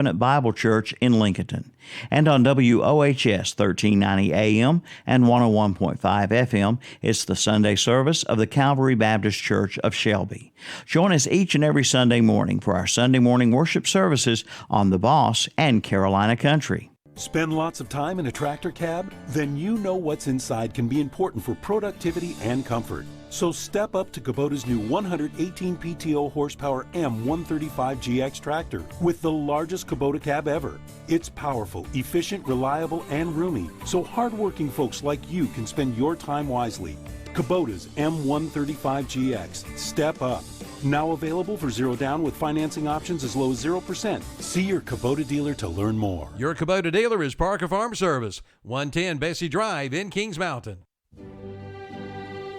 Bible Church in Lincoln, and on WOHS 1390 AM and 101.5 FM, it's the Sunday service of the Calvary Baptist Church of Shelby. Join us each and every Sunday morning for our Sunday morning worship services on The Boss and Carolina Country. Spend lots of time in a tractor cab? Then you know what's inside can be important for productivity and comfort. So step up to Kubota's new 118 PTO horsepower M135GX tractor with the largest Kubota cab ever. It's powerful, efficient, reliable, and roomy, so hardworking folks like you can spend your time wisely. Kubota's M135GX. Step up. Now available for zero down with financing options as low as 0%. See your Kubota dealer to learn more. Your Kubota dealer is Parker Farm Service, 110 Bessie Drive in Kings Mountain.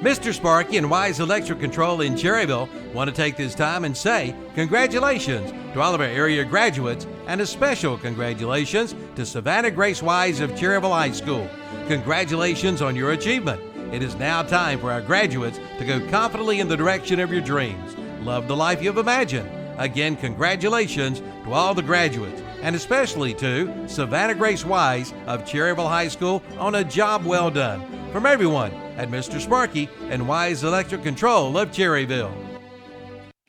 Mr. Sparky and Wise Electric Control in Cherryville want to take this time and say congratulations to all of our area graduates and a special congratulations to Savannah Grace Wise of Cherryville High School. Congratulations on your achievement. It is now time for our graduates to go confidently in the direction of your dreams. Love the life you've imagined. Again, congratulations to all the graduates, and especially to Savannah Grace Wise of Cherryville High School on a job well done. From everyone at Mr. Sparky and Wise Electric Control of Cherryville.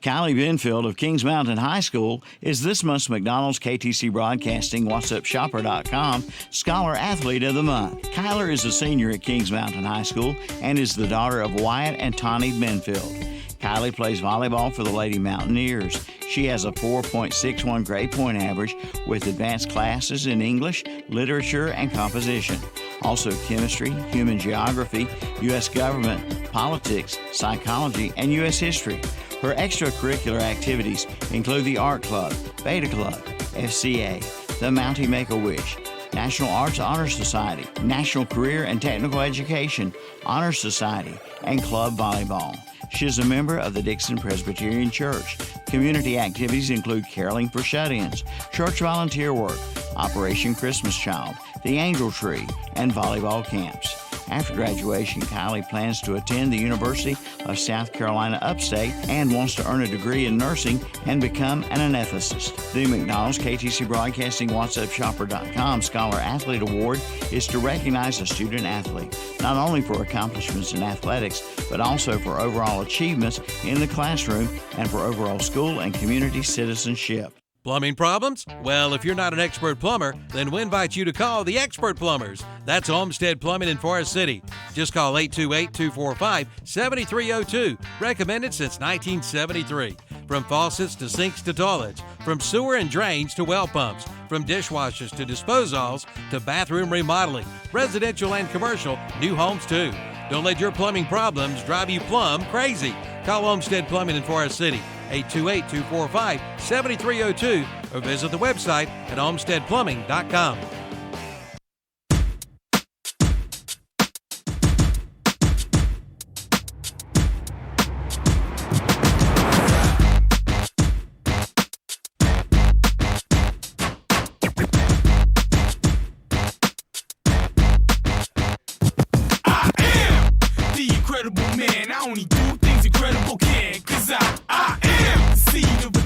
Kylie Benfield of Kings Mountain High School is this month's McDonald's KTC Broadcasting WhatsAppShopper.com Scholar Athlete of the Month. Kyler is a senior at Kings Mountain High School and is the daughter of Wyatt and Tawny Benfield. Kylie plays volleyball for the Lady Mountaineers. She has a 4.61 grade point average with advanced classes in English, literature, and composition. Also chemistry, human geography, U.S. government, politics, psychology, and U.S. history. Her extracurricular activities include the Art Club, Beta Club, FCA, the Mountie Make-A-Wish, National Arts Honor Society, National Career and Technical Education Honor Society, and Club Volleyball. She is a member of the Dixon Presbyterian Church. Community activities include caroling for shut-ins, church volunteer work, Operation Christmas Child, the Angel Tree, and volleyball camps. After graduation, Kylie plans to attend the University of South Carolina Upstate and wants to earn a degree in nursing and become an anesthetist. The McDonald's KTC Broadcasting WhatsAppShopper.com Scholar Athlete Award is to recognize a student athlete, not only for accomplishments in athletics, but also for overall achievements in the classroom and for overall school and community citizenship. Plumbing problems? Well, if you're not an expert plumber, then we invite you to call the Expert Plumbers. That's Olmsted Plumbing in Forest City. Just call 828-245-7302. Recommended since 1973. From faucets to sinks to toilets, from sewer and drains to well pumps, from dishwashers to disposals to bathroom remodeling, residential and commercial, new homes too. Don't let your plumbing problems drive you plumb crazy. Call Olmsted Plumbing in Forest City, 828-245-7302, or visit the website at olmstedplumbing.com.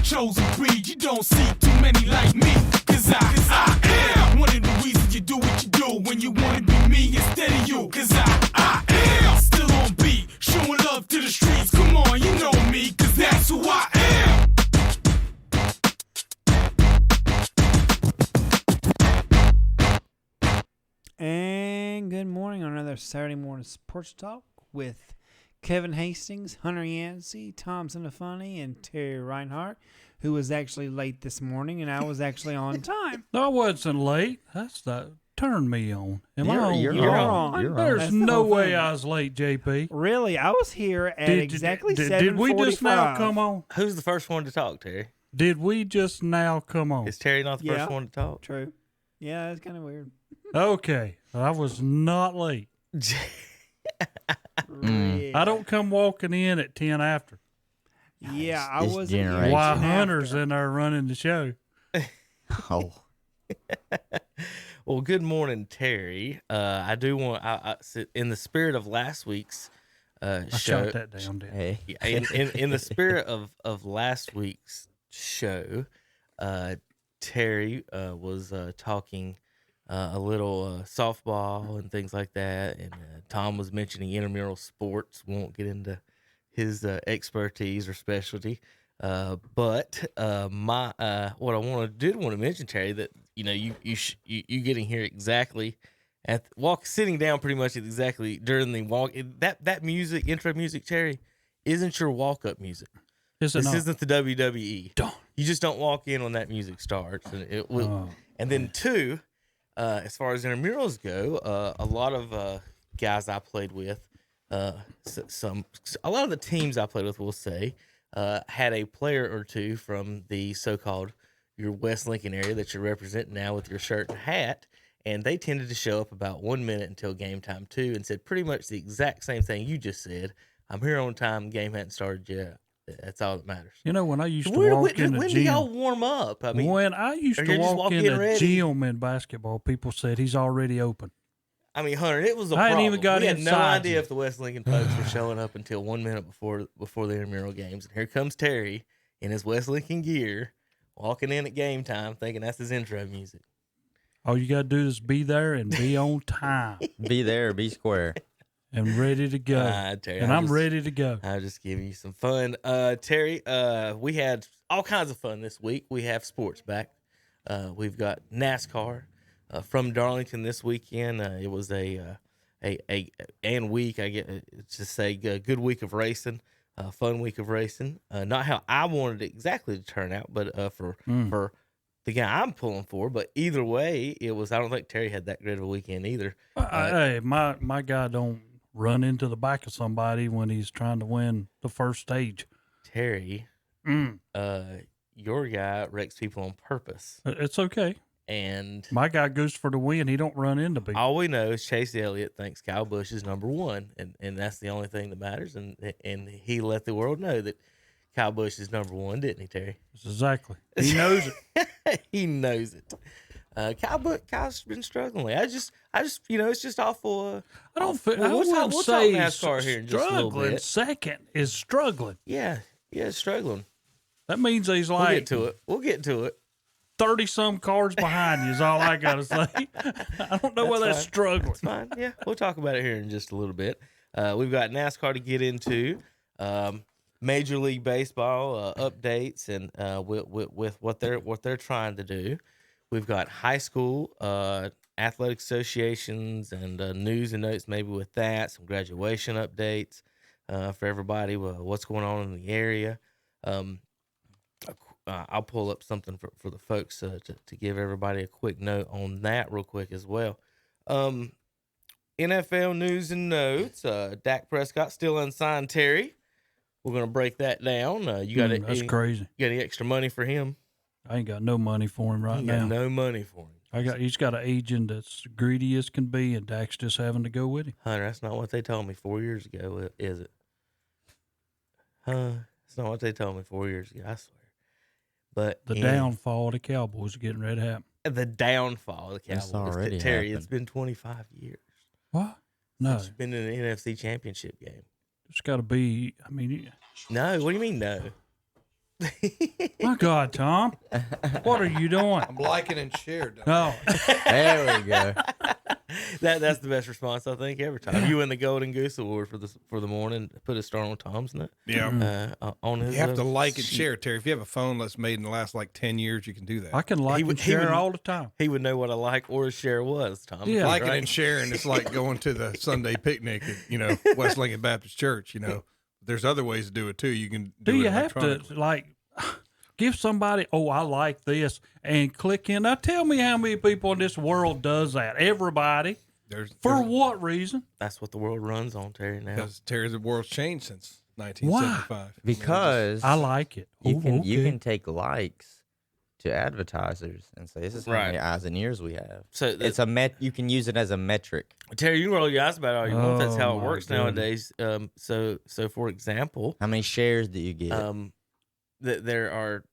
Chosen breed, you don't see too many like me, cause I am one of the reasons you do what you do when you wanna be me instead of you, cause I am still on beat, showing love to the streets, come on, you know me, cause that's who I am. And good morning on another Saturday morning Sports Talk with Kevin Hastings, Hunter Yancey, Thompson DeFunny, and Terry Reinhardt, who was actually late this morning, and I was actually on time. I wasn't late. That's the turn me on. Am I on? You're on. There's no way I was late, JP. Really? I was here at exactly 7:45. Did we just now come on? Who's the first one to talk, Terry? Did we just now come on? Is Terry not the first one to talk? True. Yeah, it's kind of weird. Okay. I was not late. I don't come walking in at 10 after. Yeah, I wasn't. Why Hunter's in there running the show? Oh. Well, good morning, Terry. I do want, in the spirit of last week's show. I shot that down, didn't I? In the spirit of last week's show, Terry was talking a little softball and things like that, and Tom was mentioning intramural sports. We won't get into his expertise or specialty, but my what I did want to mention, Terry, that you getting here exactly at sitting down pretty much exactly during the walk. That music, intro music, Terry, isn't your walk up music. Is it This not? isn't the WWE. Darn. You just don't walk in when that music starts, and it will. And then two, as far as intramurals go, a lot of guys I played with, a lot of the teams I played with, will say, had a player or two from the so-called your West Lincoln area that you're representing now with your shirt and hat, and they tended to show up about 1 minute until game time too, and said pretty much the exact same thing you just said. I'm here on time. Game hadn't started yet. That's all that matters. You know, when I used to walk in the when do y'all gym, warm up? I mean, when I used or to you're just walk in walking the ready? gym in basketball, people said he's already open. Hunter, it was a I problem. hadn't even got we had no inside idea you. if the West Lincoln folks were showing up until 1 minute before the intramural games. And here comes Terry in his West Lincoln gear, walking in at game time, thinking that's his intro music. All you got to do is be there and be on time Be there, be square. and ready to go. Terry, and I I'm just- ready to go. I'll just give you some fun. Terry, we had all kinds of fun this week. We have sports back. We've got NASCAR from Darlington this weekend. It was a week, I get to say, a good week of racing, fun week of racing. Not how I wanted it exactly to turn out, but for the guy I'm pulling for. But either way, it was. I don't think Terry had that great of a weekend either. Hey, my guy don't run into the back of somebody when he's trying to win the first stage. Terry, your guy wrecks people on purpose, It's okay. and My guy goes for the win. He don't run into people. all we know is Chase Elliott thinks Kyle Busch is number one, and that's the only thing that matters. And he let the world know that Kyle Busch is number one, didn't he, Terry? Exactly. He knows it. He knows it. Kyle's been struggling. I just, it's just awful. I don't feel. Well, I we'll wouldn't talk say NASCAR here in just a little struggling. bit. Second is struggling. Yeah, struggling. That means he's We'll like get to it. We'll get to it. 30-some cars behind you is all I got to say. I don't know whether that's fine. struggling. It's fine. Yeah, we'll talk about it here in just a little bit. We've got NASCAR to get into, Major League Baseball updates, and with what they're trying to do. We've got high school athletic associations and news and notes maybe with that. Some graduation updates for everybody. What's going on in the area. I'll pull up something for the folks to give everybody a quick note on that real quick as well. NFL news and notes. Dak Prescott still unsigned, Terry. We're going to break that down. You got That's crazy. You got any extra money for him? I ain't got no money for him right You now. got no money for him. He's got an agent that's greedy as can be, and Dak's just having to go with him. Hunter, that's not what they told me 4 years ago, is it? That's not what they told me 4 years ago, I swear. But The downfall of the Cowboys is getting ready to happen. the downfall of the It's Cowboys. already Terry, happened. it's been 25 years. What? No, It's been in an NFC championship game. it's got to be. I mean, No, what do you mean no? my God, Tom, what are you doing? I'm liking and shared. No, There we go. That's the best response I think every time. You win the Golden Goose Award for the morning. Put a star on Tom's note. Yeah. On his. You have to like and sheet. share, Terry. If you have a phone that's made in the last like 10 years, you can do that. I can like would- and he share would- all the time. He would know what a like or a share was, Tom. Yeah. Liking right? and sharing, it's like going to the Sunday picnic at, West Lincoln Baptist Church, There's other ways to do it too. You can Do do it you have to electronically. give somebody? Oh, I like this, and click in. Now tell me how many people in this world does that? Everybody. For what reason? That's what the world runs on, Terry. Now Because Terry, the world's changed since 1975. Because I like it. you Oh, can okay. take likes to advertisers and say this is how many eyes and ears we have. So It's you can use it as a metric. Terry, you can roll your eyes about it all you want. That's Oh, how it my works nowadays. So for example, How many shares do you get? there are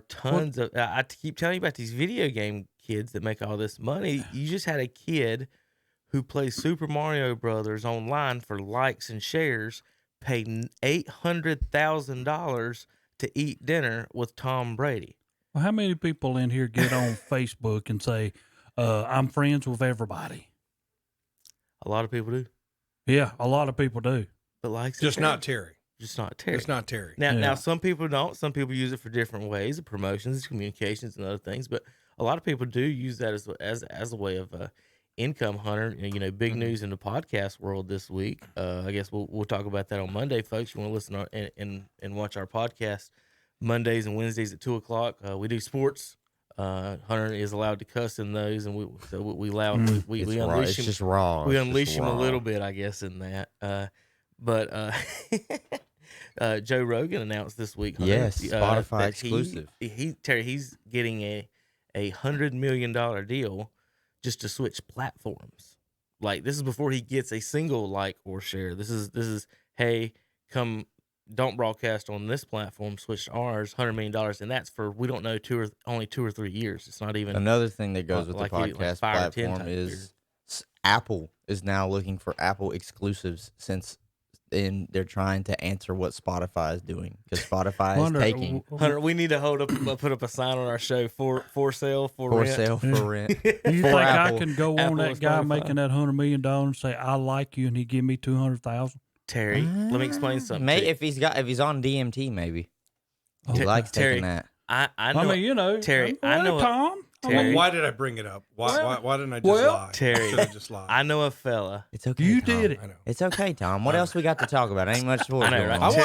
tons of. I keep telling you about these video game kids that make all this money. You just had a kid who plays Super Mario Brothers online for likes and shares, paid $800,000 to eat dinner with Tom Brady. Well, how many people in here get on Facebook and say, I'm friends with everybody? A lot of people do. Yeah, a lot of people do. But like Just not Terry. Just not Terry. It's not Terry. Now some people don't. Some people use it for different ways, promotions, communications, and other things. But a lot of people do use that as a way of income, Hunter. Big news in the podcast world this week. I guess we'll talk about that on Monday, folks. You want to listen and watch our podcast Mondays and Wednesdays at 2:00. We do sports. Hunter is allowed to cuss in those, and we allow we unleash him. It's just raw. We It's unleash just him a raw. little bit, I guess, in that. But Joe Rogan announced this week, Hunter, Yes, Spotify that exclusive. Terry, he's getting a $100 million deal just to switch platforms. Like, this is before he gets a single like or share. This is hey, come, don't broadcast on this platform, switch to ours, $100 million, and that's for, we don't know, only 2 or 3 years. It's not even Another thing that goes with like the like podcast 5 or 10 platform type is years. Apple is now looking for Apple exclusives and they're trying to answer what Spotify is doing because Spotify is taking Hunter, we need to put up a sign on our show for sale for for rent. sale for rent. Do you For think Apple. I can go Apple on or that guy Spotify. making that $100 million and say I like you, and he give me $200,000? Terry, let me explain something. to you. If he's on DMT, maybe he Ter- likes Terry, taking that. I know. I mean, Terry, well, I know. Tom. Terry, Why did I bring it up? Why didn't I just well, lie? Terry, Should I just lie? I know a fella. It's okay. You Tom. did it. I know. It's okay, Tom. What else we got to talk about? Ain't much more I know, going right? on. I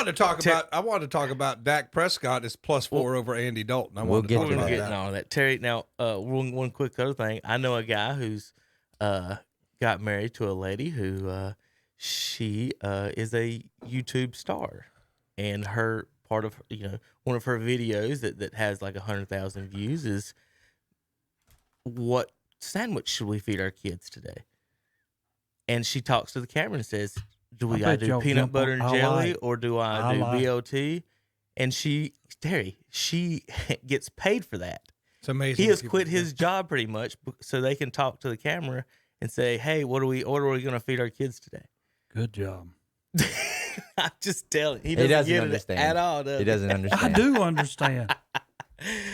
wanted to talk about Dak Prescott is +4 over Andy Dalton. I We'll wanted get to We're talk to gonna about get that. into all that. Terry, now one quick other thing. I know a guy who's got married to a lady who she is a YouTube star, and her part of one of her videos that has like 100,000 views is what sandwich should we feed our kids today? And she talks to the camera and says, "Do we I gotta bet do y'all peanut jump butter on- and I jelly, like- or do I I do like- BOT?" And she gets paid for that. It's amazing. He has people quit do his job pretty much so they can talk to the camera and say, "Hey, what are we going to feed our kids today?" Good job. I'm just telling you, he He doesn't doesn't get understand. it at all. Does He doesn't I understand. do understand.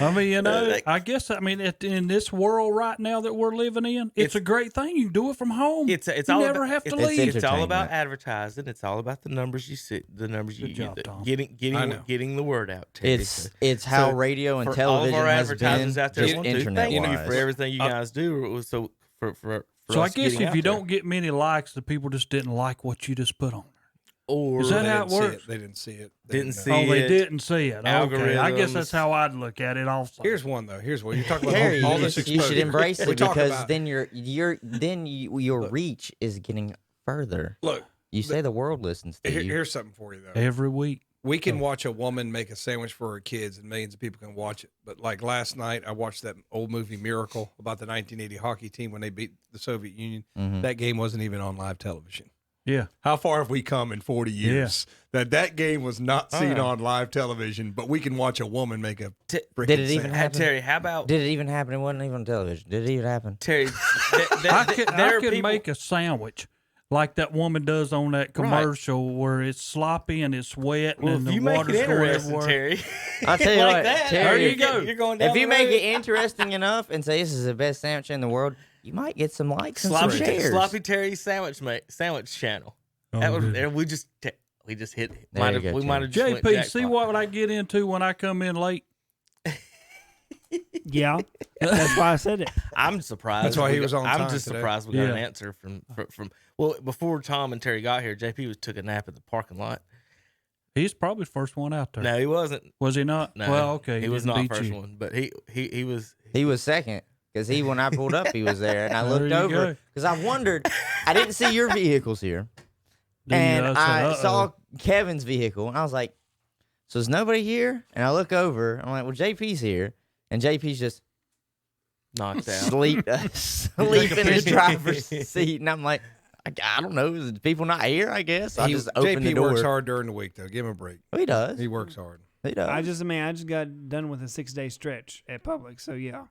I mean, Like- I guess, in this world right now that we're living in, it's a great thing. You can do it from home. It's you all never about, have to it's, leave. It's all about entertainment. advertising. It's all about the numbers you see, the numbers Good you job, the- Tom. I know. getting the word out. Terry. It's how so radio and for television all of our has been advertisers out there, just want to internet thank you wise. for everything you guys do. So for So I us guess getting if out you there. don't get many likes, the people just didn't like what you just put on. or Is that They how it didn't see works? They didn't see it. Didn't know. see Oh, they it, didn't see it. Okay, I guess algorithms. that's how I'd look at it. Also, Here's one though. Here's one. You talk about Terry, all you this should exposure. embrace We it talk because about- then your reach is getting further. look. You say the world listens to you. Here's something for you though. every week. We can watch a woman make a sandwich for her kids, and millions of people can watch it. But like last night, I watched that old movie Miracle about the 1980 hockey team when they beat the Soviet Union. Mhm. That game wasn't even on live television. Yeah, How far have we come in 40 years that game was not seen on live television, but we can watch a woman make a freaking Did it even sandwich. happen? Terry, how about Did it even happen? It wasn't even on television. Did it even happen? Terry? I could make a sandwich like that woman does on that commercial where it's sloppy and it's wet Well, and if the you make water's it going interesting, everywhere. Terry, I'll tell you like what, that, Terry, There you you're go. getting- You're going down If you the make road. it interesting enough and say this is the best sandwich in the world, you might get some likes and some shares. Sloppy Terry sandwich channel. That Oh, was, good. we just hit. There Might you have go, we might Terry. have just went JP, see jackpot. what I get into when I come in late. Yeah, that's why I said it. I'm surprised. That's why we he was got- on I'm time just today. surprised we got an Yeah. answer from. Well, before Tom and Terry got here, JP took a nap at the parking lot. He's probably the first one out there. No, he wasn't. Was he not? No, Well, okay. he was didn't not beat first you. one, but he was. He was second because when I pulled up, he was there, and I There looked you over go. because I wondered. I didn't see your vehicles here, Then and you said, I "Uh-oh." saw Kevin's vehicle, and I was like, "So there's nobody here?" And I look over, I'm like, "Well, JP's here," and JP's just knocked out. sleep in his driver's seat, and I'm like, I don't know, is the people not here? I guess I just opened the JP door. works hard during the week though. Give him a break. He does. He works hard. He does. I just got done with a 6-day stretch at Publix, so yeah.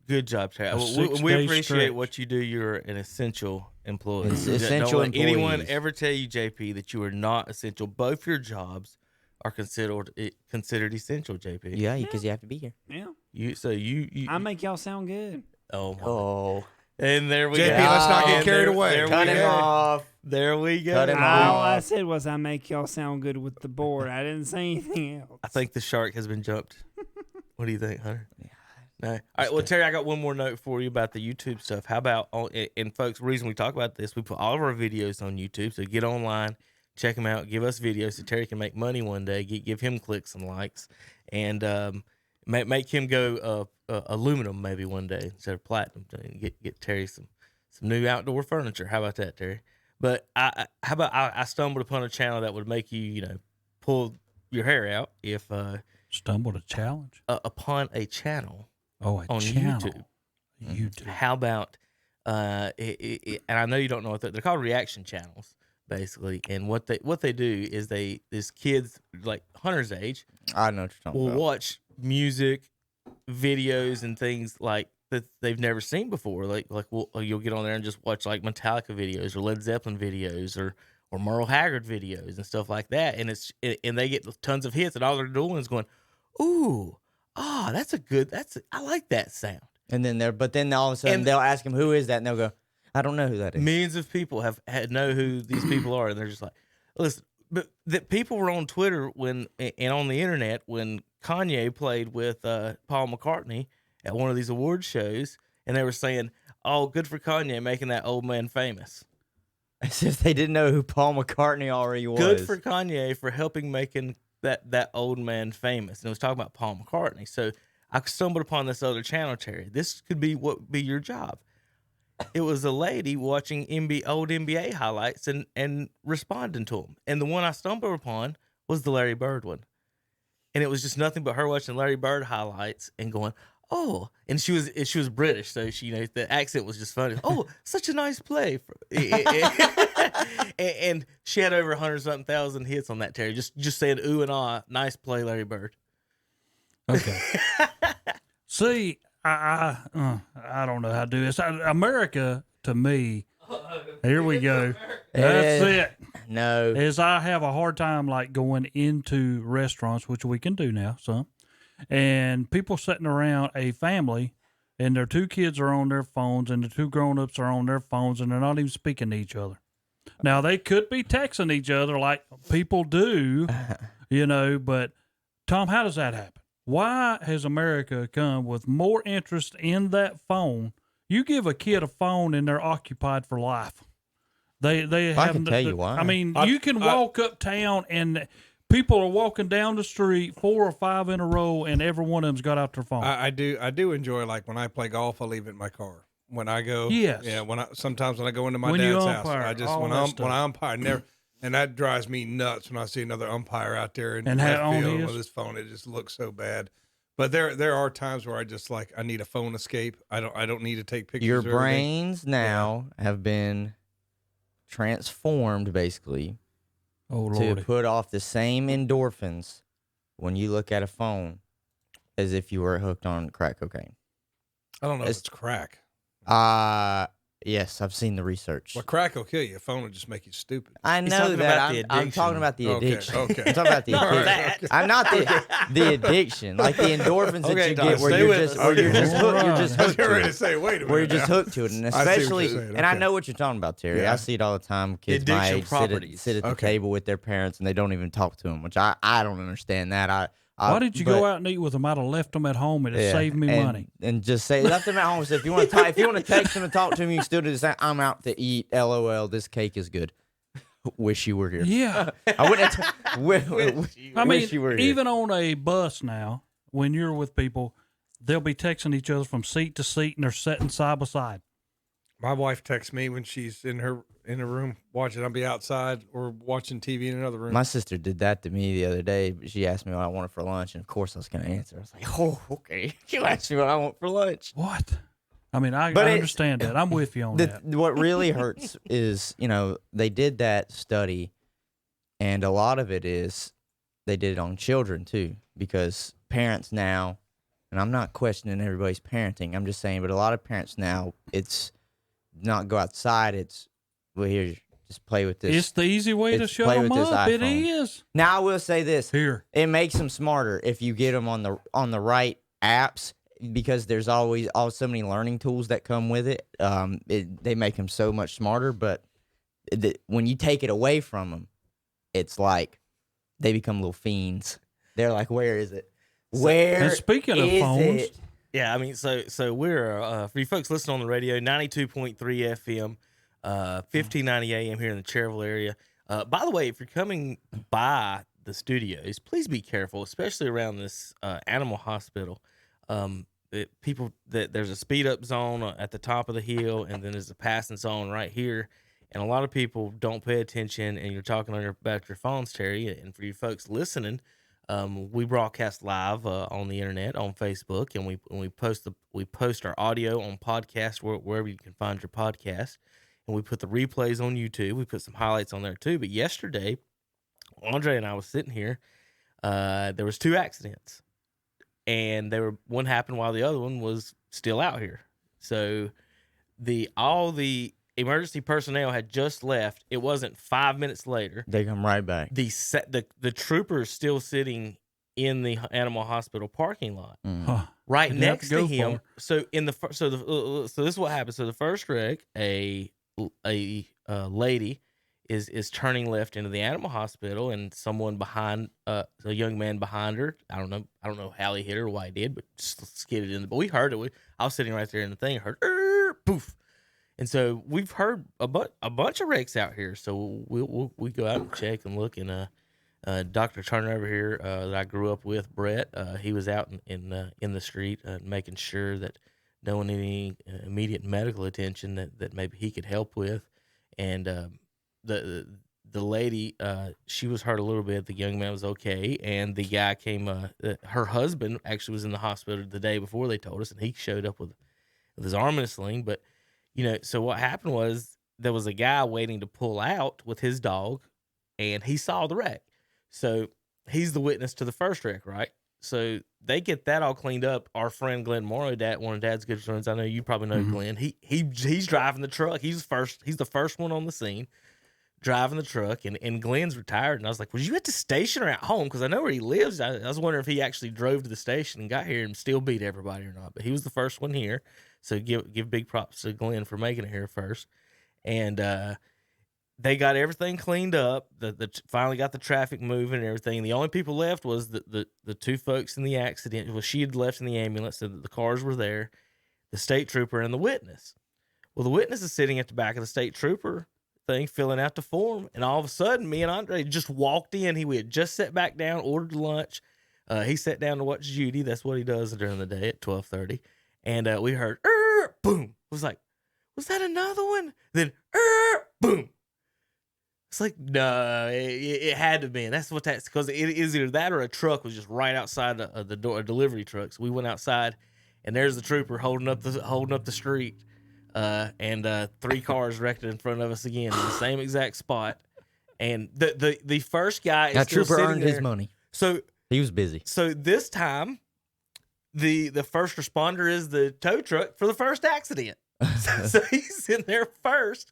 Good job, Terry. A We 6-day appreciate stretch. what you do. You're an essential employee. It's Don't essential let anyone employees. ever tell you, JP, that you are not essential. Both your jobs are considered essential, JP. Yeah, because you have to be here. Yeah. You I make y'all sound good. oh my. Oh, And there we JP, go. let's not get And carried there- away. there cut we him go. off. There we go. Cut him All off. I said was I make y'all sound good with the board. I didn't say anything else. I think the shark has been jumped. What do you think, Hunter? No. All right. Well, Terry, I got one more note for you about the YouTube stuff. How about, and folks, the reason we talk about this, we put all of our videos on YouTube. So get online, check them out, give us videos so Terry can make money one day, give him clicks and likes, and make him go aluminum maybe one day instead of platinum. Get Terry some new outdoor furniture. How about that, Terry? But how about I stumbled upon a channel that would make you, pull your hair out if Stumbled a challenge. upon a channel. Oh, a on channel. YouTube. YouTube. How about and I know you don't know what they're called, reaction channels basically. And what they do is these kids like Hunter's age I know what you're talking will about. watch music videos and things like that they've never seen before. Like you'll get on there and just watch like Metallica videos or Led Zeppelin videos or Merle Haggard videos and stuff like that. And they get tons of hits, and all they're doing is going, ooh, I like that sound. And then then all of a sudden And- they'll ask him who is that, and they'll go, I don't know who that is. Millions of people know who these people are, and they're just like, listen. But that people were on Twitter and on the internet when Kanye played with Paul McCartney at one of these award shows, and they were saying, "Oh, good for Kanye making that old man famous." As if they didn't know who Paul McCartney already was. Good for Kanye for helping making that old man famous. And it was talking about Paul McCartney. So I stumbled upon this other channel, Terry. This could be what would be your job. It was a lady watching old NBA highlights and responding to them. And the one I stumbled upon was the Larry Bird one. And it was just nothing but her watching Larry Bird highlights and going, oh, and she was British, so she, the accent was just funny. Oh, such a nice play. And she had over 100-something thousand hits on that, Terry. Just saying ooh and ah, nice play, Larry Bird. Okay. See, I don't know how to do this. America, to me, here we go. That's it. No. Is I have a hard time like going into restaurants, which we can do now, some, and people sitting around a family, and their two kids are on their phones, and the two grown-ups are on their phones, and they're not even speaking to each other. Now, they could be texting each other like people do, but Tom, how does that happen? Why has America come with more interest in that phone? You give a kid a phone and they're occupied for life. They have. I can tell you why. I mean, you can walk uptown and people are walking down the street 4 or 5 in a row, and every one of them's got out their phone. I do enjoy, like when I play golf, I leave it in my car. When I go, Yes. yeah. Sometimes when I go into my When you dad's house, umpire, I just all when that stuff. I umpire, never, and that drives me nuts when I see another umpire out there And left have on field his? with his phone. It just looks so bad. But there are times where I just I need a phone escape. I don't need to take pictures. Your or anything. brains now have been transformed, basically, Oh, to Lordy. put off the same endorphins when you look at a phone as if you were hooked on crack cocaine. I don't know if it's crack. Yes, I've seen the research. Well, crack will kill you. A phone will just make you stupid. I He's know talking that. about the I'm talking about the Okay, addiction. okay. I'm talking about the Not addiction. that. I'm not the addiction, like the endorphins that Okay, you Tom, get where stay you're with just us. where you're just hooked. You're Alright. just I was hooked getting to ready to it. say, wait a minute. Where you're just now. hooked to it, and I see what you're especially, saying, and I okay. know what you're talking about, Terry. Yeah. I see it all the time. Kids my Addiction age properties. sit at the Okay. table with their parents, and they don't even talk to them, which I don't understand that. Why did you go out and eat with them? I'd have left them at home. It'd have saved me money. And just say left them at home. So if you want to if you want to text them and talk to them, you can still do the same. I'm out to eat. LOL. This cake is good. Wish you were here. Yeah. I wouldn't have I mean, wish you were here. even on a bus now, when you're with people, they'll be texting each other from seat to seat, and they're sitting side by side. My wife texts me when she's in her room watching. I'll be outside or watching TV in another room. My sister did that to me the other day. She asked me what I wanted for lunch, and of course I was going to answer. I was like, "Oh, okay. You asked me what I want for lunch." What? I mean, I But it's- understand that. I'm with you on that. What really hurts is, they did that study, and a lot of it is they did it on children too, because parents now, and I'm not questioning everybody's parenting. I'm just saying, but a lot of parents now, it's not go outside. It's, well, here, Just play with this. It's the easy way to It's shut play them with this up. It iPhone. is. Now I will say this: Here. it makes them smarter if you get them on the right apps, because there's always so many learning tools that come with it. They make them so much smarter. But when you take it away from them, it's like they become little fiends. They're like, where is it? Where And speaking of is phones, it? Yeah, I mean, so we're for you folks listening on the radio, 92.3 FM, 1590 AM here in the Cherryville area. By the way, if you're coming by the studios, please be careful, especially around this animal hospital. There's a speed up zone at the top of the hill, and then there's a passing zone right here. And a lot of people don't pay attention, and you're talking about your phones, Terry. And for you folks listening, we broadcast live on the internet on Facebook, and we post our audio on podcast wherever you can find your podcast, and we put the replays on YouTube. We put some highlights on there too. But yesterday, Andre and I was sitting here. There was 2 accidents, and one happened while the other one was still out here. So all the emergency personnel had just left. It wasn't 5 minutes later. They come right back. The trooper is still sitting in the animal hospital parking lot, right You'd have next to to go him. for So so this is what happened. So the first wreck, a lady is turning left into the animal hospital, and someone behind a young man behind her. I don't know how he hit her or why he did, but just skidded in. But we heard it. I was sitting right there in the thing. Heard poof. And so we've heard a bunch of wrecks out here. So we go out and check and look. And Dr. Turner over here that I grew up with, Brett, he was out in the street making sure that no one needed any immediate medical attention that maybe he could help with. And the lady, she was hurt a little bit. The young man was okay. And the guy came, her husband actually was in the hospital the day before they told us, and he showed up with his arm in a sling. But so what happened was there was a guy waiting to pull out with his dog, and he saw the wreck. So he's the witness to the first wreck, right? So they get that all cleaned up. Our friend Glenn Morrow, one of Dad's good friends, I know you probably know Glenn. He's driving the truck. He's the first one on the scene, driving the truck, and Glenn's retired. And I was like, was you at the station or at home? Because I know where he lives. I was wondering if he actually drove to the station and got here and still beat everybody or not. But he was the first one here. So give big props to Glenn for making it here first. And they got everything cleaned up. Finally got the traffic moving and everything. The only people left was the 2 folks in the accident. Well, she had left in the ambulance, so the cars were there, the state trooper and the witness. Well, the witness is sitting at the back of the state trooper thing, filling out the form, and all of a sudden, me and Andre just walked in. We had just sat back down, ordered lunch. He sat down to watch Judy. That's what he does during the day at 12:30. And we heard, boom. It was like, was that another one? Then, boom. It's like, no, it had to be. And that's because it is either that or a truck was just right outside the door, a delivery truck. So we went outside, and there's the trooper holding up the street. And 3 cars wrecked in front of us again in the same exact spot. And the first guy is that still trooper sitting earned there. his money. So He was busy. So this time, the first responder is the tow truck for the first accident. So he's in there first,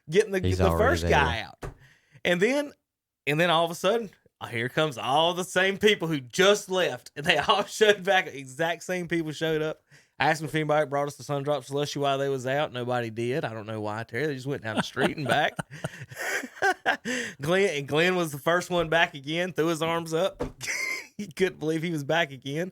getting the first guy out, and then all of a sudden, here comes all the same people who just left, and they all showed back. Exact same people showed up. I asked them if anybody brought us the Sundrop Slushy while they was out. Nobody did. I don't know why, Terry. They just went down the street and back. Glenn was the first one back again, threw his arms up. He couldn't believe he was back again.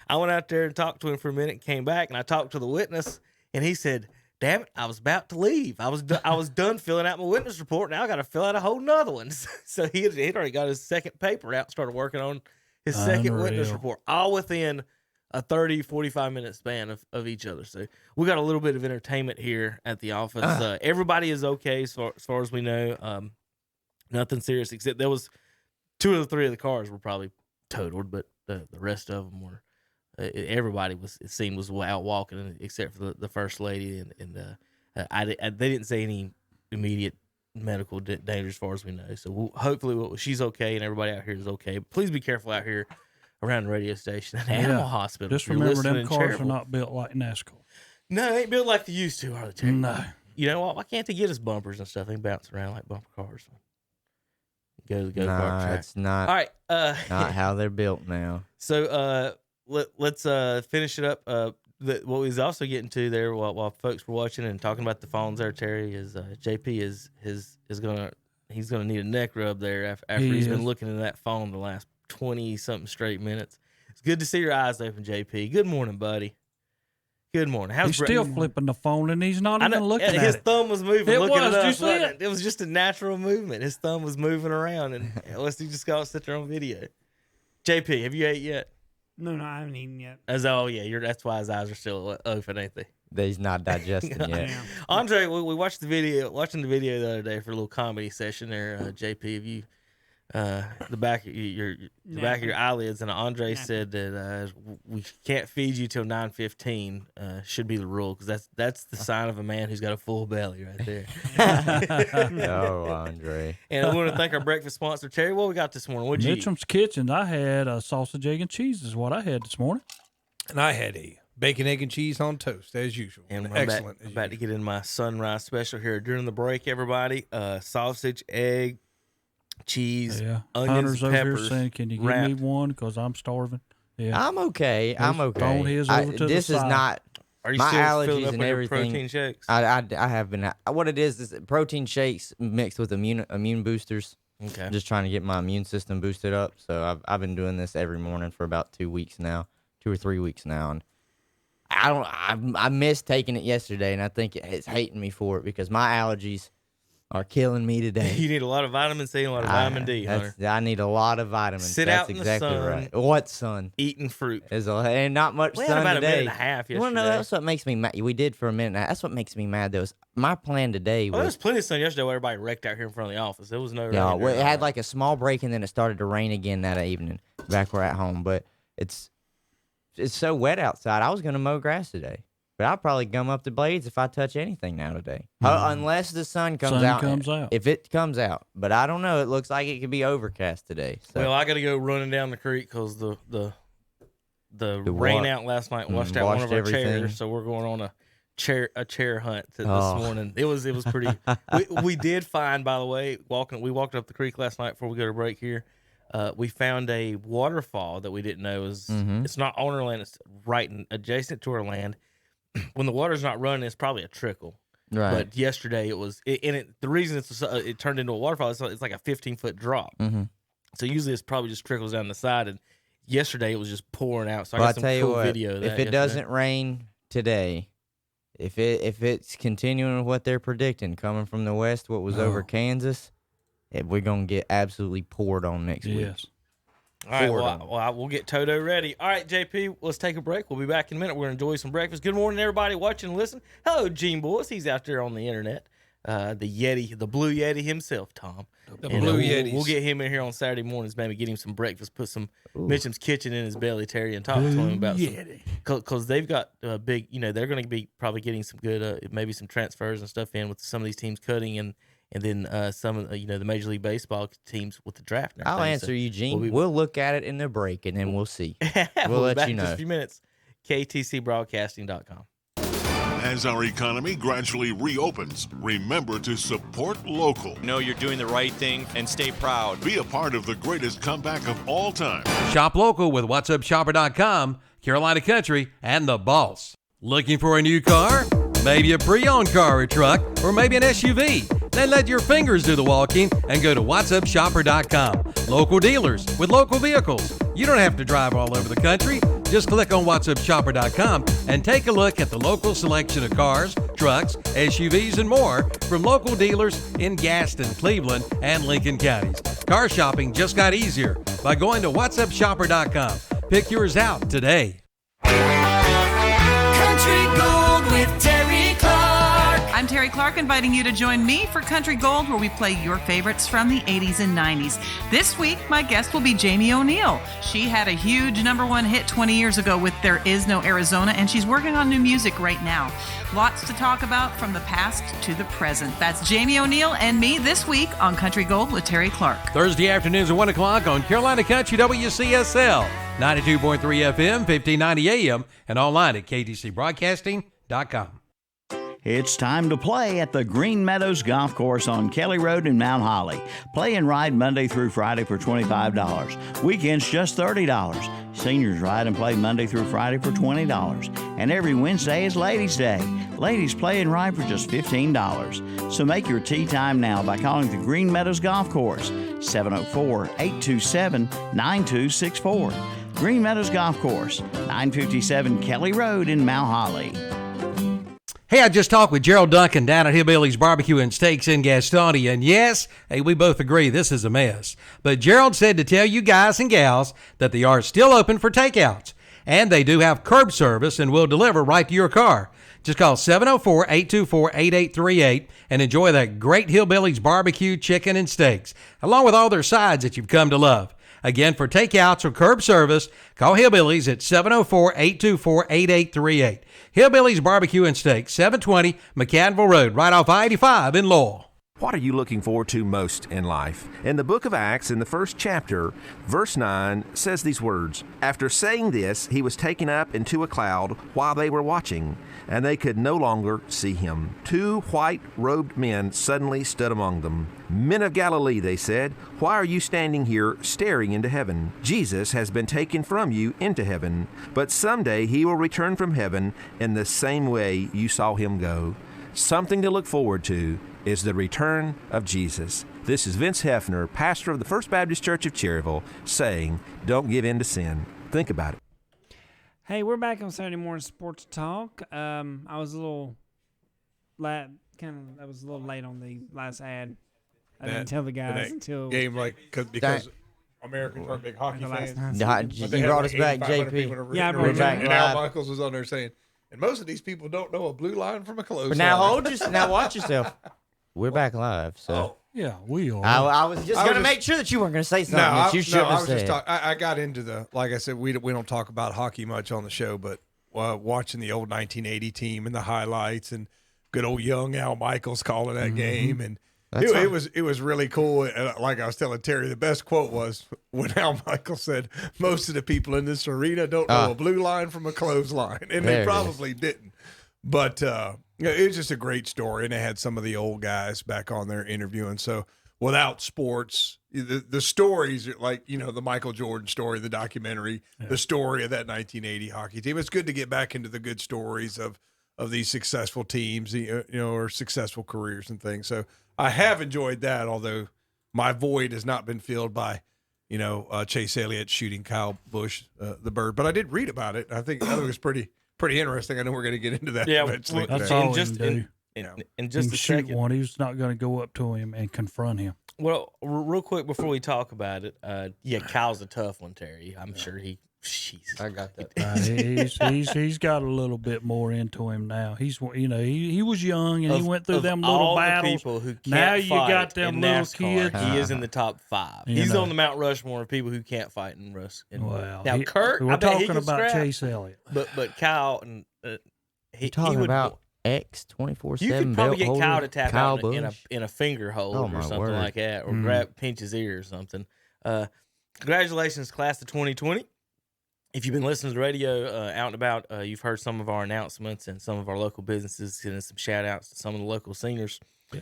I went out there and talked to him for a minute, came back, and I talked to the witness, and he said, damn it, I was about to leave. I was done filling out my witness report. Now I got to fill out a whole nother one. So he'd already got his second paper out, started working on his second witness report, all within a 30, 45-minute span of each other. So we got a little bit of entertainment here at the office. Everybody is okay as far as we know. Nothing serious, except there was 2 of the 3 of the cars were probably totaled, but the rest of them were. Everybody was out walking except for the first lady, and they didn't say any immediate medical danger as far as we know. So hopefully she's okay and everybody out here is okay. But please be careful out here around the radio station and animal hospital. Just remember, them cars are not built like NASCAR. No, they ain't built like they used to, are they, Terry? No. you know what? Why can't they get us bumpers and stuff? They bounce around like bumper cars. Go to the go-kart Nah, track. it's not. All right. Not how they're built now. So let's finish it up. What we was also getting to there while folks were watching and talking about the phones there, Terry, is JP is gonna need a neck rub there after he's been looking at that phone the last 20 something straight minutes. It's good to see your eyes open, JP. Good morning, buddy. Good morning. He's still flipping the phone and he's not even looking at it. His thumb was moving. It looking was. at Did you us, see wasn't it? It was just a natural movement. His thumb was moving around, and unless he just got to sit there on video. JP, have you ate yet? No, I haven't eaten yet. That's why his eyes are still open, ain't they? He's not digesting yet. Yeah. Andre, we watched watching the video the other day for a little comedy session there. JP, have you the back of your eyelids? And Andre said that we can't feed you till 9:15. Should be the rule because that's the sign of a man who's got a full belly right there. Oh, Andre. And I want to thank our breakfast sponsor, Terry. What we got this morning? What'd you eat? Mitchum's Kitchen. I had a sausage, egg, and cheese is what I had this morning. And I had a bacon, egg, and cheese on toast as usual. And I'm Excellent. about to get in my sunrise special here during the break, everybody. Sausage, egg, cheese, onions, Hunter's over peppers. here saying, "Can you give wrapped. me one? Because I'm starving." Yeah, I'm okay. Throwing his over to the This is side. not Are you my still allergies filling up and on your everything. protein shakes? I have been. What it is protein shakes mixed with immune boosters. Okay. I'm just trying to get my immune system boosted up. So I've been doing this every morning for about 2 weeks now, 2 or 3 weeks now, and I missed taking it yesterday, and I think it's hating me for it because my allergies are killing me today. You need a lot of vitamin C and a lot of vitamin D, Hunter. I need a lot of vitamins. Sit That's out in the exactly sun. right. What sun? Eating fruit. And not much We had sun about today. a minute and a half You want to know yesterday. that's what makes me mad? We did for a minute. That's what makes me mad. Though, is my plan today Oh, there was was plenty of sun yesterday where everybody wrecked out here in front of the office. There was no rain. yeah, or it had anything. like a small break and then it started to rain again that evening. Back we're at home, but it's so wet outside. I was gonna mow grass today, but I'll probably gum up the blades if I touch anything now today, unless the sun comes out. If it comes out, but I don't know. It looks like it could be overcast today. So. Well, I got to go running down the creek because the rain what? out last night washed out one Washed of our everything. chairs. So we're going on a chair hunt this Oh. morning. It was pretty. we did find, by the way, we walked up the creek last night before we go to break here. We found a waterfall that we didn't know was. It's not on our land. It's right adjacent to our land. When the water's not running, it's probably a trickle. Right. But yesterday it was, the reason it turned into a waterfall is it's like a 15-foot drop. Mm-hmm. So usually it's probably just trickles down the side. And yesterday it was just pouring out. So Well, I I got some tell you cool what, video of that if it yesterday. doesn't rain today, if it's continuing with what they're predicting coming from the west, what was over Kansas, we're gonna get absolutely poured on next week. Yes. All right, forward well, we'll get Toto ready. All right, JP, let's take a break. We'll be back in a minute. We're going to enjoy some breakfast. Good morning, everybody watching and listening. Hello, Gene Boys. He's out there on the internet. The Yeti, the Blue Yeti himself, Tom. The Blue Yetis. We'll get him in here on Saturday mornings, maybe get him some breakfast, put some Mitchum's Kitchen in his belly, Terry, and talk to him about because they've got big, they're going to be probably getting some good, maybe some transfers and stuff in with some of these teams cutting and then some of the Major League Baseball teams with the draft. And I'll everything. answer So you, Gene. we'll We'll look at it in the break and then we'll see. we'll let be back you in just know. a few minutes. KTCBroadcasting.com. As our economy gradually reopens, remember to support local. Know you're doing the right thing and stay proud. Be a part of the greatest comeback of all time. Shop local with WhatsUpShopper.com, Carolina Country, and The Boss. Looking for a new car? Maybe a pre-owned car or truck, or maybe an SUV? Then let your fingers do the walking and go to WhatsUpShopper.com. Local dealers with local vehicles. You don't have to drive all over the country. Just click on WhatsUpShopper.com and take a look at the local selection of cars, trucks, SUVs, and more from local dealers in Gaston, Cleveland, and Lincoln counties. Car shopping just got easier by going to WhatsUpShopper.com. Pick yours out today. Country Gold with Terry Clark. I'm Terry Clark, inviting you to join me for Country Gold, where we play your favorites from the 80s and 90s. This week, my guest will be Jamie O'Neal. She had a huge #1 hit 20 years ago with There Is No Arizona, and she's working on new music right now. Lots to talk about from the past to the present. That's Jamie O'Neal and me this week on Country Gold with Terry Clark. Thursday afternoons at 1 o'clock on Carolina Country WCSL, 92.3 FM, 1590 AM, and online at KTCBroadcasting.com. It's time to play at the Green Meadows Golf Course on Kelly Road in Mount Holly. Play and ride Monday through Friday for $25. Weekends just $30. Seniors ride and play Monday through Friday for $20. And every Wednesday is Ladies' Day. Ladies play and ride for just $15. So make your tee time now by calling the Green Meadows Golf Course, 704-827-9264. Green Meadows Golf Course, 957 Kelly Road in Mount Holly. Hey, I just talked with Gerald Duncan down at Hillbilly's Barbecue and Steaks in Gastonia, and yes, hey, we both agree this is a mess. But Gerald said to tell you guys and gals that they are still open for takeouts, and they do have curb service and will deliver right to your car. Just call 704-824-8838 and enjoy that great Hillbilly's Barbecue, chicken, and steaks, along with all their sides that you've come to love. Again, for takeouts or curb service, call Hillbilly's at 704-824-8838. Hillbilly's Barbecue and Steak, 720 McCadville Road, right off I-85 in Lowell. What are you looking forward to most in life? In the book of Acts, in the first chapter, verse 9 says these words, "After saying this, he was taken up into a cloud while they were watching, and they could no longer see him. 2 white-robed men suddenly stood among them. 'Men of Galilee,' they said, 'why are you standing here staring into heaven? Jesus has been taken from you into heaven, but someday he will return from heaven in the same way you saw him go.'" Something to look forward to is the return of Jesus. This is Vince Hefner, pastor of the First Baptist Church of Cherryville, saying, don't give in to sin. Think about it. Hey, we're back on Saturday Morning Sports Talk. I was a little late on the last ad. I didn't tell the guys until game, because Americans aren't big hockey fans. You brought us back, JP. Yeah, I brought us back. And Al Michaels was on there saying, and most of these people don't know a blue line from a close line. Now now watch yourself. We're back live, so. Yeah, we are. I was just going to make sure that you weren't going to say something that you shouldn't have said. I got into like I said, we don't talk about hockey much on the show, but watching the old 1980 team and the highlights and good old young Al Michaels calling that game, and it was really cool. And like I was telling Terry, the best quote was when Al Michaels said, "Most of the people in this arena don't know a blue line from a clothesline," and they probably didn't. But it was just a great story, and they had some of the old guys back on there interviewing. So without sports, the stories like the Michael Jordan story, the documentary, the story of that 1980 hockey team. It's good to get back into the good stories of these successful teams, or successful careers and things. So I have enjoyed that, although my void has not been filled by Chase Elliott shooting Kyle Busch, the bird. But I did read about it. I think it was pretty interesting. I know we're going to get into that eventually. That's all just do. In just a shoot second. one. He's not going to go up to him and confront him. Well, real quick before we talk about it, Kyle's a tough one, Terry. I'm sure he. Jesus, I got that. He's got a little bit more into him now. He's he was young and he went through them little all battles. The people who can't now you fight got them in little NASCAR, kids. He is in the top 5. He's on the Mount Rushmore of people who can't fight in Russ. Well, now Kurt, we're I bet he talking can about scrap, Chase Elliott. But Kyle and You're talking about X-24/7. You could probably get Kyle to tap out Busch. in a finger hold or something like that, or pinch his ear or something. Congratulations, class of 2020. If you've been listening to the radio out and about, you've heard some of our announcements and some of our local businesses, getting some shout outs to some of the local seniors. Yeah.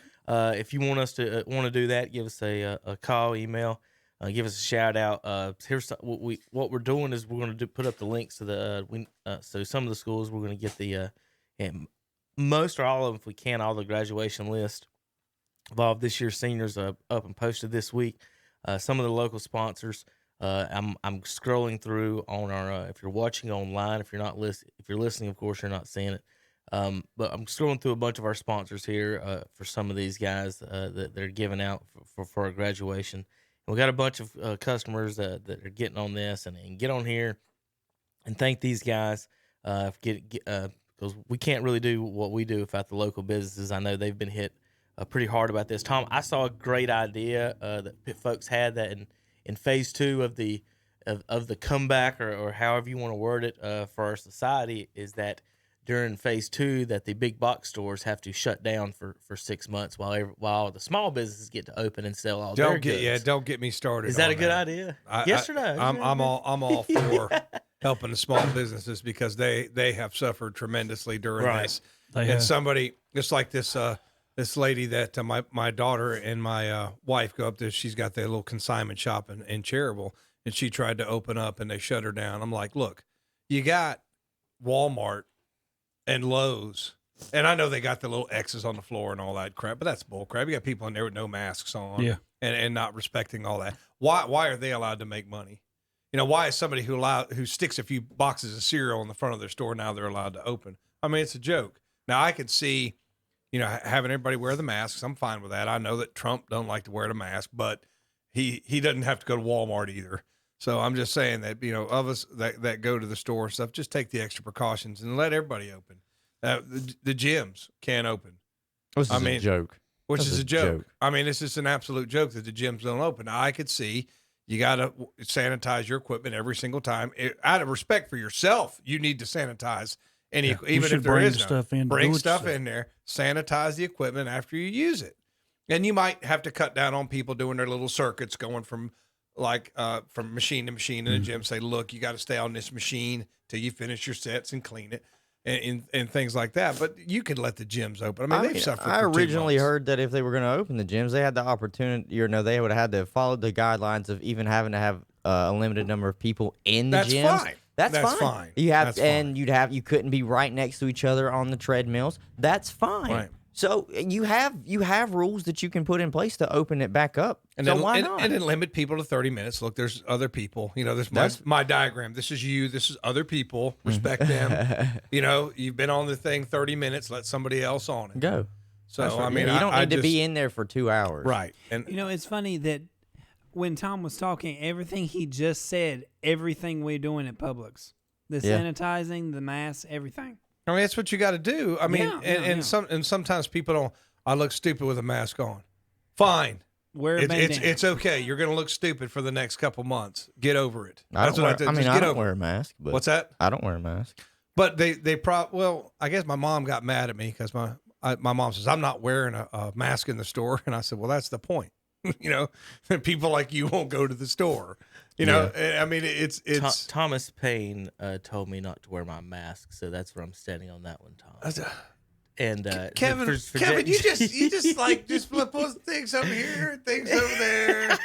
If you want us to do that, give us a call, email, give us a shout out. Here's what we're doing is we're going to put up the links to the so some of the schools we're going to get the most or all of them, if we can, all the graduation list of all of this year's seniors up and posted this week. Some of the local sponsors. I'm scrolling through on our. If you're watching online, if you're listening, of course you're not seeing it. But I'm scrolling through a bunch of our sponsors here for some of these guys that they're giving out for our graduation. And we got a bunch of customers that are getting on this and get on here and thank these guys. Because we can't really do what we do without the local businesses. I know they've been hit pretty hard about this. Tom, I saw a great idea that folks had that in phase 2 of the comeback or however you want to word it for our society is that during phase 2 that the big box stores have to shut down for 6 months while the small businesses get to open and sell all their goods. Yeah, don't get me started. Is that a good idea? Yes or no? I'm all for helping the small businesses because they have suffered tremendously during this. And somebody, it's like this this lady that my daughter and my wife go up there. She's got their little consignment shop in Cherryville, and she tried to open up, and they shut her down. I'm like, look, you got Walmart and Lowe's, and I know they got the little X's on the floor and all that crap, but that's bull crap. You got people in there with no masks on, and not respecting all that. Why are they allowed to make money? You know, why is somebody who sticks a few boxes of cereal in the front of their store now they're allowed to open? I mean, it's a joke. Now I could see, you know, having everybody wear the masks. I'm fine with that. I know that Trump don't like to wear the mask, but he doesn't have to go to Walmart either. So I'm just saying that, you know, of us that go to the store and stuff, just take the extra precautions and let everybody open. The gyms can't open. Which is a joke. Which is a joke. I mean, it's just an absolute joke that the gyms don't open. Now, I could see you got to sanitize your equipment every single time. Out of respect for yourself, you need to sanitize even if there is stuff in. Bring stuff in there. Sanitize the equipment after you use it. And you might have to cut down on people doing their little circuits going from machine to machine in the gym. Say, look, you got to stay on this machine till you finish your sets and clean it. And things like that, but you can let the gyms open. I mean, they've suffered. I for 2 originally months. heard that if they were going to open the gyms, they had the opportunity. You know, they would have had to follow the guidelines of even having to have a limited number of people in the gyms. That's fine. That's fine. You have, That's and fine. you couldn't be right next to each other on the treadmills. That's fine. Right. So you have rules that you can put in place to open it back up. And so then, why not? And then limit people to 30 minutes. Look, there's other people. You know, there's my diagram. This is you. This is other people. Respect them. You know, you've been on the thing 30 minutes. Let somebody else on it. Go. So, I mean, you don't need to just be in there for 2 hours. Right. And You know, it's funny that when Tom was talking, everything he just said, everything we're doing at Publix, the sanitizing, the masks, everything. I mean, that's what you got to do. I mean, Yeah, sometimes people don't. I look stupid with a mask on. Fine. Wear a bandana. It's okay. You're going to look stupid for the next couple months. Get over it. I That's what I did. Just I get don't over wear it. a mask. But What's that? I don't wear a mask. But well, I guess my mom got mad at me because my mom says I'm not wearing a mask in the store, and I said, well, that's the point. You know, people like you won't go to the store. You know, I mean, it's Thomas Paine told me not to wear my mask, so that's where I'm standing on that one, Tom. And Kevin, you just like pulls things over here, things over there.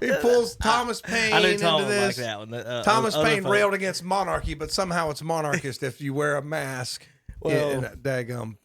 He pulls Thomas Paine I know into Tom would this. like that one. Thomas other Paine folks- railed against monarchy, but somehow it's monarchist if you wear a mask. Well, daggum.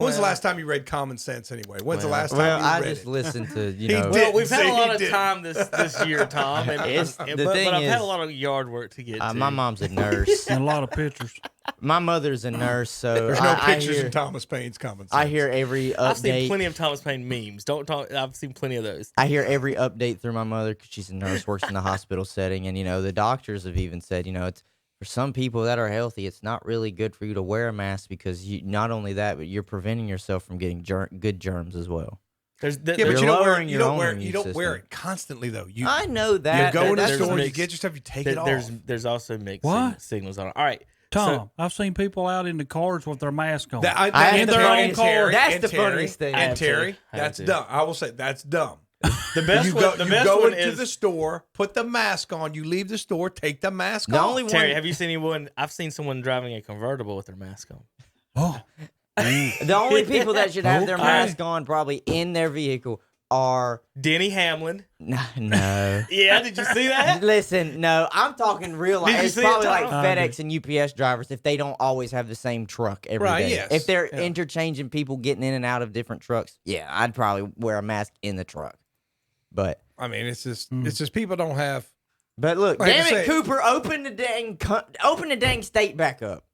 When's the last time you read Common Sense anyway? When's the last time Well, you I read just it? listened to He know. did. Well, we've had a lot of did. time this year, Tom, and, but I've had a lot of yard work to get to. My mom's a nurse. And a lot of pictures. My mother's a nurse, so There's no I pictures hear, in Thomas Paine's Common Sense. I hear every update. I've seen plenty of Thomas Paine memes. Don't talk. I've seen plenty of those. I hear every update through my mother because she's a nurse, works in the hospital setting, and the doctors have even said, it's for some people that are healthy, it's not really good for you to wear a mask because not only that, but you're preventing yourself from getting good germs as well. There's but You're you don't wear lowering it. your own immune You don't wear system. it constantly though. I know that. You go in the That's store, you mixed- get your stuff, you take it off. There's also mixed What? signals on it. All right, Tom, I've seen people out in the cars with their mask on. I in their own car. That's the funniest thing. And Terry, I have that's to. dumb. I will say that's dumb. The best you one. go, The you best go one into is the store, put the mask on. You leave the store, take the mask The off. only one- Terry. Have you seen anyone? I've seen someone driving a convertible with their mask on. Oh, The only people that should have their Okay. mask on probably in their vehicle are Denny Hamlin. no. Yeah, did you see that? Listen, no, I'm talking real life. Did you It's see it, probably like Tom? FedEx and UPS drivers if they don't always have the same truck every day. Right, yes. If they're Yeah. interchanging people getting in and out of different trucks, yeah, I'd probably wear a mask in the truck. But I mean, it's just people don't have. look, Like I damn it, say- Cooper, open the dang state back up.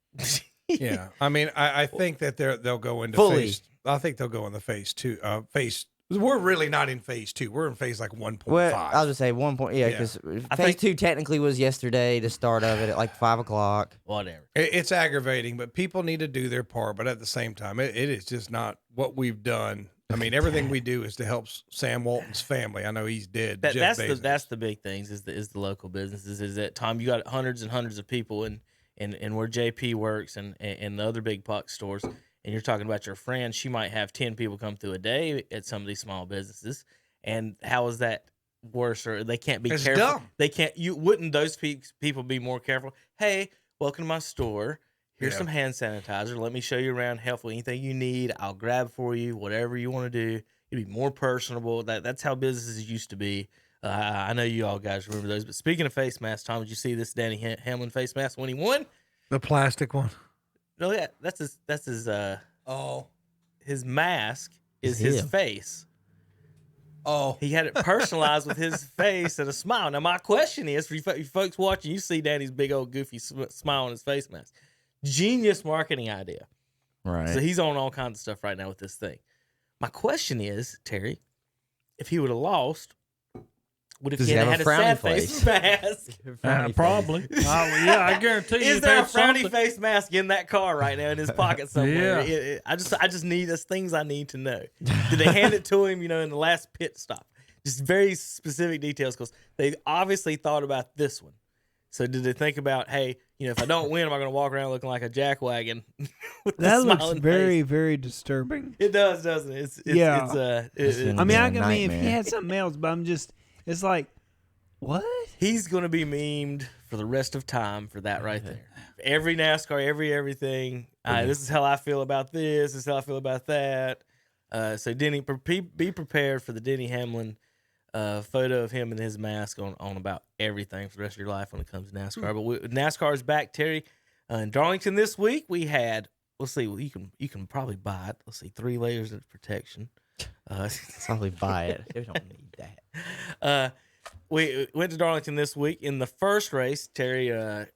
Yeah, I mean, I think that they'll go into Fully. phase. I think they'll go into phase 2. Phase. We're really not in phase 2. We're in phase like 1.5. Well, I was gonna say 1 point, yeah, Yeah. because I phase think- 2 technically was yesterday, the start of it at like 5:00. Whatever. It's aggravating, but people need to do their part. But at the same time, it is just not what we've done. I mean, everything we do is to help Sam Walton's family. I know he's dead. Jeff Bezos. That's the big things is the local businesses. Is that Tom? You got hundreds and hundreds of people and where JP works and the other big box stores. And you're talking about your friend, she might have 10 people come through a day at some of these small businesses. And how is that worse? Or they can't be It's careful. dumb. They can't. Wouldn't those people be more careful? Hey, welcome to my store. Here's some hand sanitizer. Let me show you around. Helpful. Anything you need, I'll grab for you. Whatever you want to do. It'll be more personable. That's how businesses used to be. I know you all guys remember those. But speaking of face masks, Tom, did you see this Danny Hamlin face mask when he won? The plastic one. No, yeah, that's his. His mask is his face. Oh, he had it personalized with his face and a smile. Now, my question is, for you folks watching, you see Danny's big old goofy smile on his face mask. Genius marketing idea. Right. So he's on all kinds of stuff right now with this thing. My question is, Terry, if he would have lost, would have he had a sad face mask? Probably. Yeah, I guarantee you. Is there a frowny face mask in that car right now in his pocket somewhere? Yeah. I just need those things I need to know. Did they hand it to him, in the last pit stop? Just very specific details because they obviously thought about this one. So did they think about, hey, if I don't win, am I going to walk around looking like a jackwagon? That looks very, very disturbing. It does, doesn't it? I mean, if he had something else, but it's like, what? He's going to be memed for the rest of time for that right there. Every NASCAR, everything. This is how I feel about this. This is how I feel about that. So Denny, be prepared for the Denny Hamlin photo of him and his mask on about everything for the rest of your life when it comes to NASCAR. But NASCAR is back, Terry. In Darlington this week, we had, let's see, you can probably buy it. Let's see, 3 layers of protection. Probably buy it. We don't need that. We went to Darlington this week. In the first race, Terry,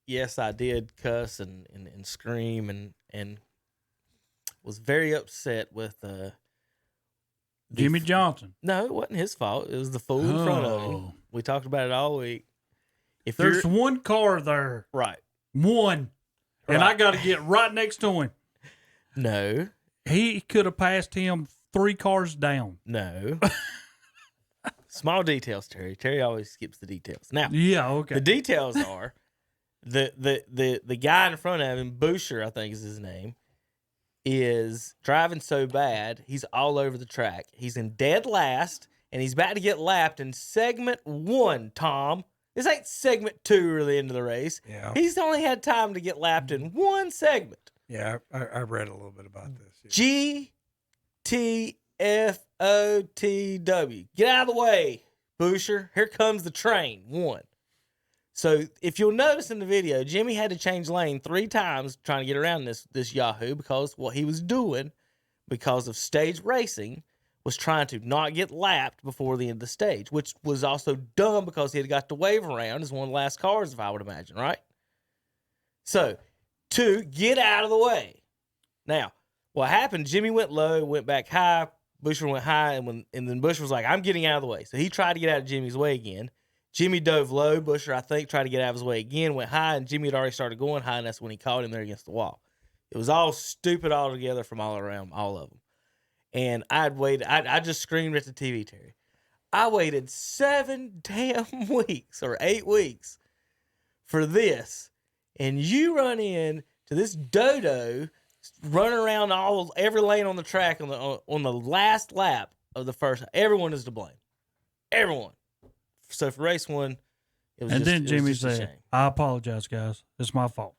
yes, I did cuss and scream and was very upset with Jimmy Johnson. No, it wasn't his fault. It was the fool in front of him. We talked about it all week. There's one car there. Right. One. Right. And I got to get right next to him. No. He could have passed him 3 cars down. No. Small details, Terry. Terry always skips the details. Now, yeah, okay. The details are the guy in front of him, Boucher, I think is his name, is driving so bad he's all over the track. He's in dead last, and he's about to get lapped in segment 1. Tom, this ain't segment 2 or the end of the race. Yeah, he's only had time to get lapped in 1 segment. Yeah, I read a little bit about this. GTFOTW. Get out of the way, Boucher. Here comes the train. 1. So if you'll notice in the video, Jimmy had to change lane 3 times trying to get around this Yahoo because what he was doing, because of stage racing, was trying to not get lapped before the end of the stage, which was also dumb because he had got to wave around as one of the last cars, if I would imagine, right? So, 2, get out of the way. Now, what happened, Jimmy went low, went back high, Boucher went high, and then Boucher was like, I'm getting out of the way. So he tried to get out of Jimmy's way again. Jimmy dove low. Boucher, I think, tried to get out of his way again, went high, and Jimmy had already started going high, and that's when he caught him there against the wall. It was all stupid altogether from all around, all of them. And I'd waited. I just screamed at the TV, Terry. I waited 7 damn weeks or 8 weeks for this, and you run in to this dodo running around every lane on the track on the last lap of the first. Everyone is to blame. Everyone. So for race 1, it was. And just, then Jimmy just a said, shame. "I apologize, guys. It's my fault."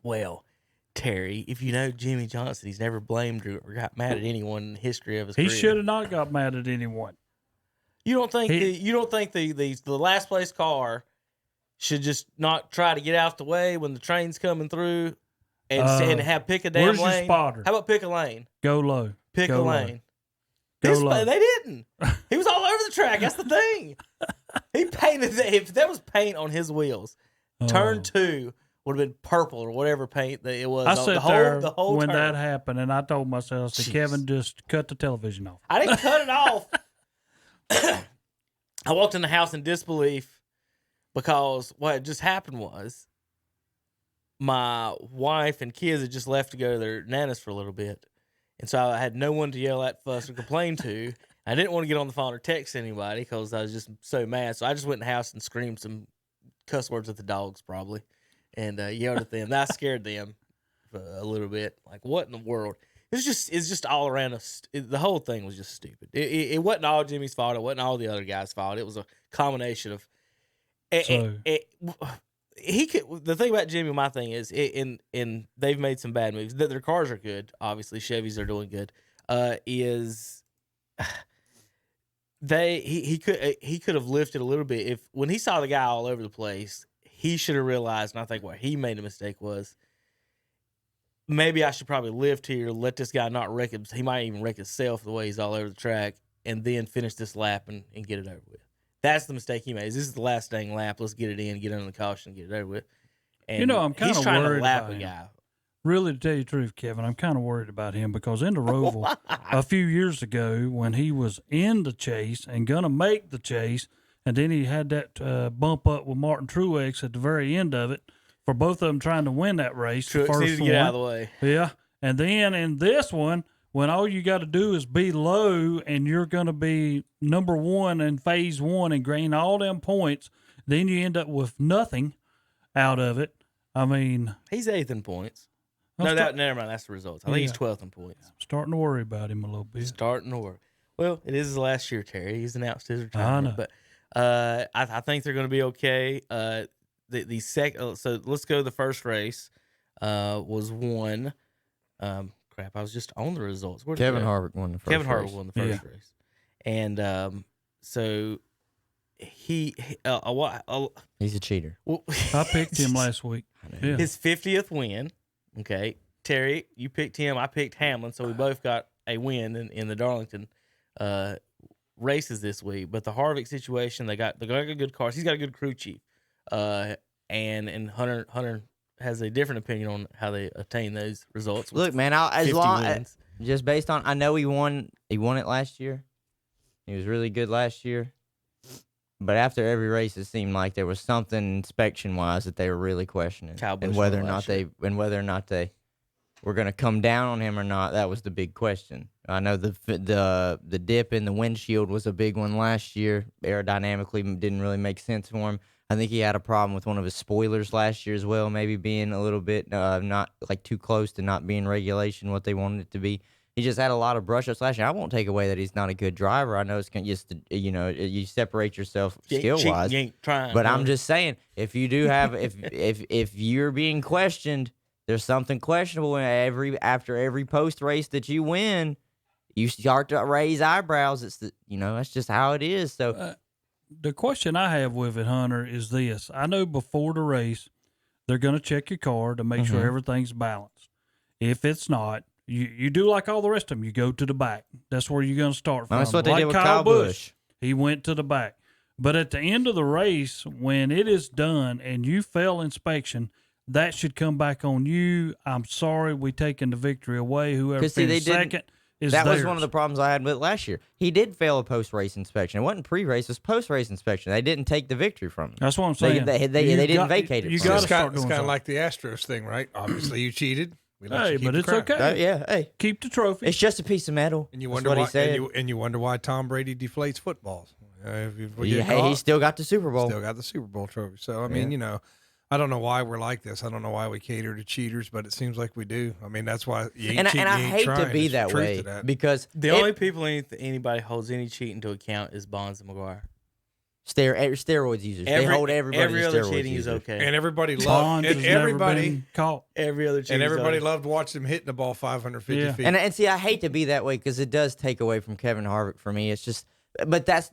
Well, Terry, if you know Jimmy Johnson, he's never blamed or got mad at anyone in the history of his career. He should have not got mad at anyone. You don't think the last place car should just not try to get out the way when the train's coming through and have pick a damn where's lane? Your spotter? How about pick a lane? Go low. Pick Go a low. lane. Go low. They didn't. He was all over the track. That's the thing. He painted if there was paint on his wheels, turn 2 would have been purple or whatever paint that it was. I sat there the whole when turn. that happened, and I told myself, Kevin, just cut the television off. I didn't cut it off. I walked in the house in disbelief because what had just happened was my wife and kids had just left to go to their nanas for a little bit. And so I had no one to yell at, fuss, or complain to. I didn't want to get on the phone or text anybody because I was just so mad. So I just went in the house and screamed some cuss words at the dogs probably and yelled at them. That scared them a little bit. Like, what in the world? It's just all around us. The whole thing was just stupid. It wasn't all Jimmy's fault. It wasn't all the other guys' fault. It was a combination of. he could. The thing about Jimmy, my thing is, they've made some bad moves. That their cars are good. Obviously, Chevys are doing good. He could have lifted a little bit when he saw the guy all over the place. He should have realized, and I think what he made a mistake was, maybe I should probably lift here, let this guy not wreck him. He might even wreck himself the way he's all over the track, and then finish this lap and get it over with. That's the mistake he made. This is the last dang lap. Let's get it in, get under the caution, get it over with. And I'm kind he's of trying worried to lap about a him. guy. Really, to tell you the truth, Kevin, I'm kind of worried about him because in the Roval a few years ago when he was in the chase and going to make the chase, and then he had that bump up with Martin Truex at the very end of it for both of them trying to win that race. Truex needed to get out of the way. Yeah. And then in this one, when all you got to do is be low and you're going to be number one in phase one and gain all them points, then you end up with nothing out of it. I mean, he's 8th in points. Never mind. That's the results. I think he's 12th in points. I'm starting to worry about him a little bit. Starting to worry. Well, it is his last year, Terry. He's announced his retirement. But I think they're going to be okay. The second. So let's go to the first race. Was won. Crap, I was just on the results. Kevin Harvick won the first race. Kevin Harvick won the first race. And so he's a cheater. Well, I picked him last week. Yeah. His 50th win. Okay. Terry, you picked him. I picked Hamlin. So we both got a win in the Darlington races this week. But the Harvick situation, they got good cars. He's got a good crew chief. And Hunter has a different opinion on how they attain those results. Look, man, just based on, I know he won it last year. He was really good last year. But after every race, it seemed like there was something inspection wise that they were really questioning, and whether or not they were going to come down on him or not. That was the big question. I know the dip in the windshield was a big one last year. Aerodynamically, didn't really make sense for him. I think he had a problem with one of his spoilers last year as well, maybe being a little bit not like too close to not being regulation what they wanted it to be. He just had a lot of brush ups last year. I won't take away that he's not a good driver. I know it's just you separate yourself skill wise. But I'm just saying, if you do have if you're being questioned, there's something questionable after every post race that you win, you start to raise eyebrows. It's that's just how it is. So. The question I have with it, Hunter, is this. I know before the race, they're going to check your car to make sure everything's balanced. If it's not, you do like all the rest of them. You go to the back. That's where you're going to start from. That's what they did with Kyle Busch. He went to the back. But at the end of the race, when it is done and you fail inspection, that should come back on you. I'm sorry, we taken the victory away. Whoever finished second. That was one of the problems I had with it last year. He did fail a post-race inspection. It wasn't pre-race; it was post-race inspection. They didn't take the victory from him. That's what I'm saying. They didn't vacate it. It's kind of like the Astros thing, right? Obviously, you cheated. Hey, but it's okay. Hey, keep the trophy. It's just a piece of metal. And you wonder why. And you wonder why Tom Brady deflates footballs. He still got the Super Bowl. Still got the Super Bowl trophy. So I mean, I don't know why we're like this. I don't know why we cater to cheaters, but it seems like we do. I mean, that's why you ain't cheating. And I hate to be that way because the only people anybody holds any cheating to account is Bonds and McGuire. Steroids users. They hold everybody. Every other cheating is okay, and everybody loved. And everybody caught. Every other cheating, and everybody loved watching them hitting the ball 550 feet. And see, I hate to be that way because it does take away from Kevin Harvick for me. It's just. But that's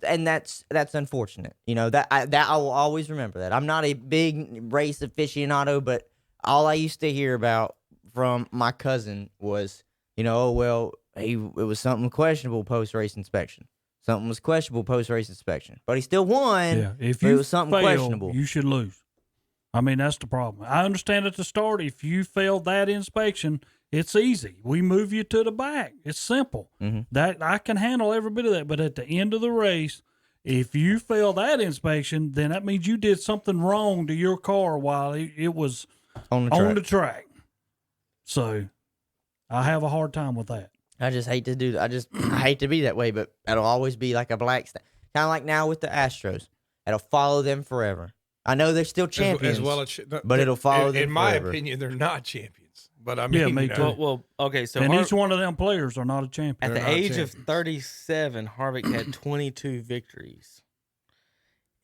unfortunate. That I will always remember that. I'm not a big race aficionado, but all I used to hear about from my cousin was, it was something questionable post-race inspection. Something was questionable post-race inspection, but he still won. Yeah, if it was something questionable, you should lose. I mean, that's the problem. I understand at the start, if you failed that inspection, it's easy. We move you to the back. It's simple. That I can handle every bit of that. But at the end of the race, if you fail that inspection, then that means you did something wrong to your car while it was on the track. So I have a hard time with that. I just hate to do that. I hate to be that way, but it'll always be like a black stain. Kind of like now with the Astros. It'll follow them forever. I know they're still champions, but it'll follow them in my forever. opinion, they're not champions. But I mean, me too. Well, okay. So each one of them players are not a champion. At the age of 37, Harvick had 22 victories.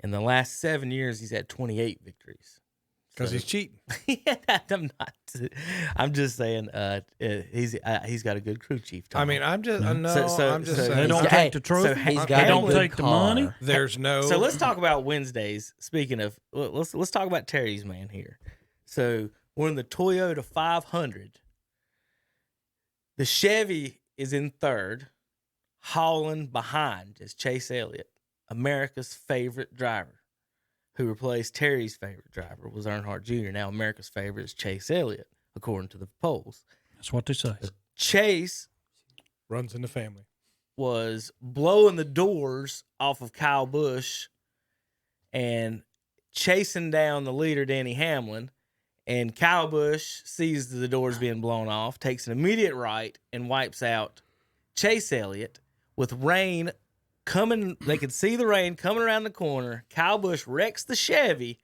In the last 7 years, he's had 28 victories. Because he's cheating. I'm just saying he's got a good crew chief. Tom. I mean, I'm just saying. They don't take the trophy. They don't take the money. There's no. So let's talk about Wednesdays. Speaking of, let's talk about Terry's man here. So we're in the Toyota 500. The Chevy is in third. Hauling behind is Chase Elliott, America's favorite driver, who replaced Terry's favorite driver was Earnhardt Jr. Now America's favorite is Chase Elliott, according to the polls. That's what they say. Chase runs in the family. Was blowing the doors off of Kyle Busch and chasing down the leader, Denny Hamlin. And Kyle Busch sees the doors being blown off, takes an immediate right, and wipes out Chase Elliott with rain coming. They could see the rain coming around the corner. Kyle Busch wrecks the Chevy.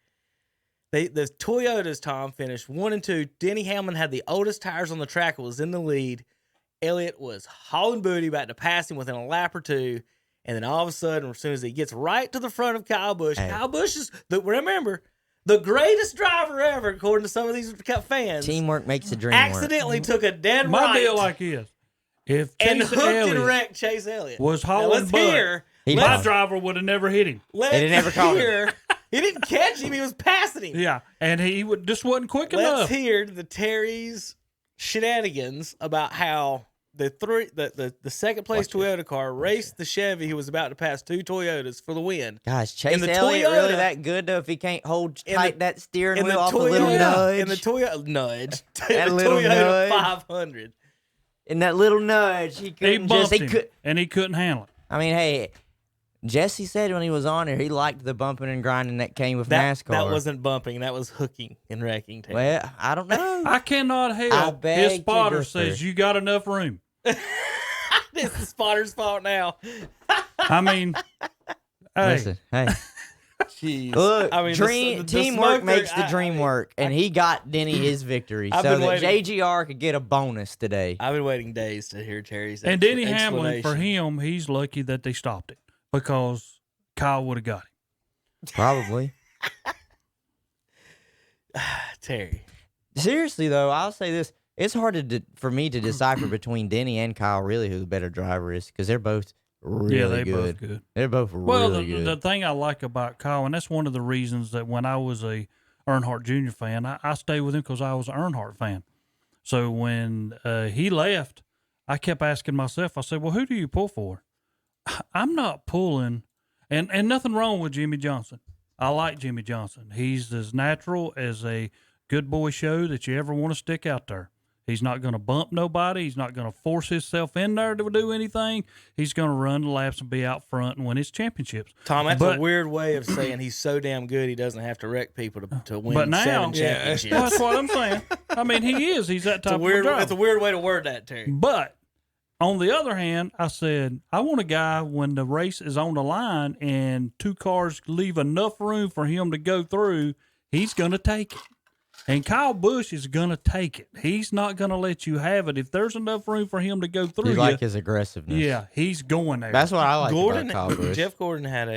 The Toyotas, Tom, finished 1 and 2. Denny Hamlin had the oldest tires on the track. It was in the lead. Elliott was hauling booty, about to pass him within a lap or two. And then all of a sudden, as soon as he gets right to the front of Kyle Busch, Kyle Busch is, remember, the greatest driver ever, according to some of these fans. Teamwork makes the dream accidentally work. took a dead My right. deal like this. If and Chase hooked Elliott and wrecked Chase Elliott. was hauling butt, my driver would have never hit him. Let's hear. He didn't catch him. He was passing him. Yeah, and he just wasn't quick Let's enough. hear the Terry's shenanigans about how the second place Toyota car raced the Chevy, who was about to pass 2 Toyotas for the win. Gosh, Chase Elliott really that good though? If he can't hold tight that steering wheel off a little nudge, in the Toyota nudge, that the little Toyota nudge. 500. In that little nudge, he couldn't bumped him, and he couldn't handle it. I mean, hey, Jesse said when he was on here, he liked the bumping and grinding that came with NASCAR. That wasn't bumping. That was hooking and wrecking. Terry. Well, I don't know. I cannot help. His spotter says you got enough room. This is spotter's fault now. I mean, hey. Listen, hey. Jeez. Look, I mean, teamwork makes the dream work, and he got Denny his victory, so that JGR could get a bonus today. I've been waiting days to hear Terry's and Denny Hamlin, for him, he's lucky that they stopped it because Kyle would have got him. Probably. Terry. Seriously, though, I'll say this. It's hard for me to decipher between Denny and Kyle really who the better driver is because they're both really good. Both good. They're both really good. The thing I like about Kyle, and that's one of the reasons that when I was a Earnhardt Jr. fan, I stayed with him because I was an Earnhardt fan. So when he left, I kept asking myself, I said, well, who do you pull for? I'm not pulling, and nothing wrong with Jimmy Johnson. I like Jimmy Johnson. He's as natural as a good boy show that you ever want to stick out there. He's not going to bump nobody. He's not going to force himself in there to do anything. He's going to run the laps and be out front and win his championships. Tom, that's a weird way of saying he's so damn good he doesn't have to wreck people to win but now, 7 championships. Well, that's what I'm saying. I mean, he is. He's that type of driver. It's a weird way to word that, Terry. But on the other hand, I said, I want a guy when the race is on the line and 2 cars leave enough room for him to go through, he's going to take it. And Kyle Busch is going to take it. He's not going to let you have it. If there's enough room for him to go through, you like his aggressiveness. Yeah, he's going there. That's what I like about Kyle Busch. Jeff Gordon had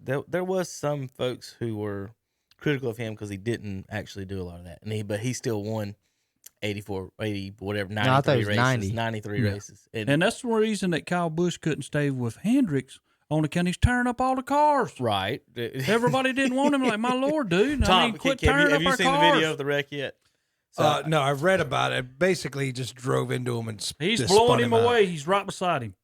there was some folks who were critical of him because he didn't actually do a lot of that. But he still won 93 races. 93 races. And that's the reason that Kyle Busch couldn't stay with Hendricks. On account he's tearing up all the cars. Right. Everybody didn't want him. Like, my Lord, dude. Tom, I mean, quit tearing up our cars. Have you seen the video of the wreck yet? No, I've read about it. Basically, he just drove into him and he's blowing him away. He's right beside him.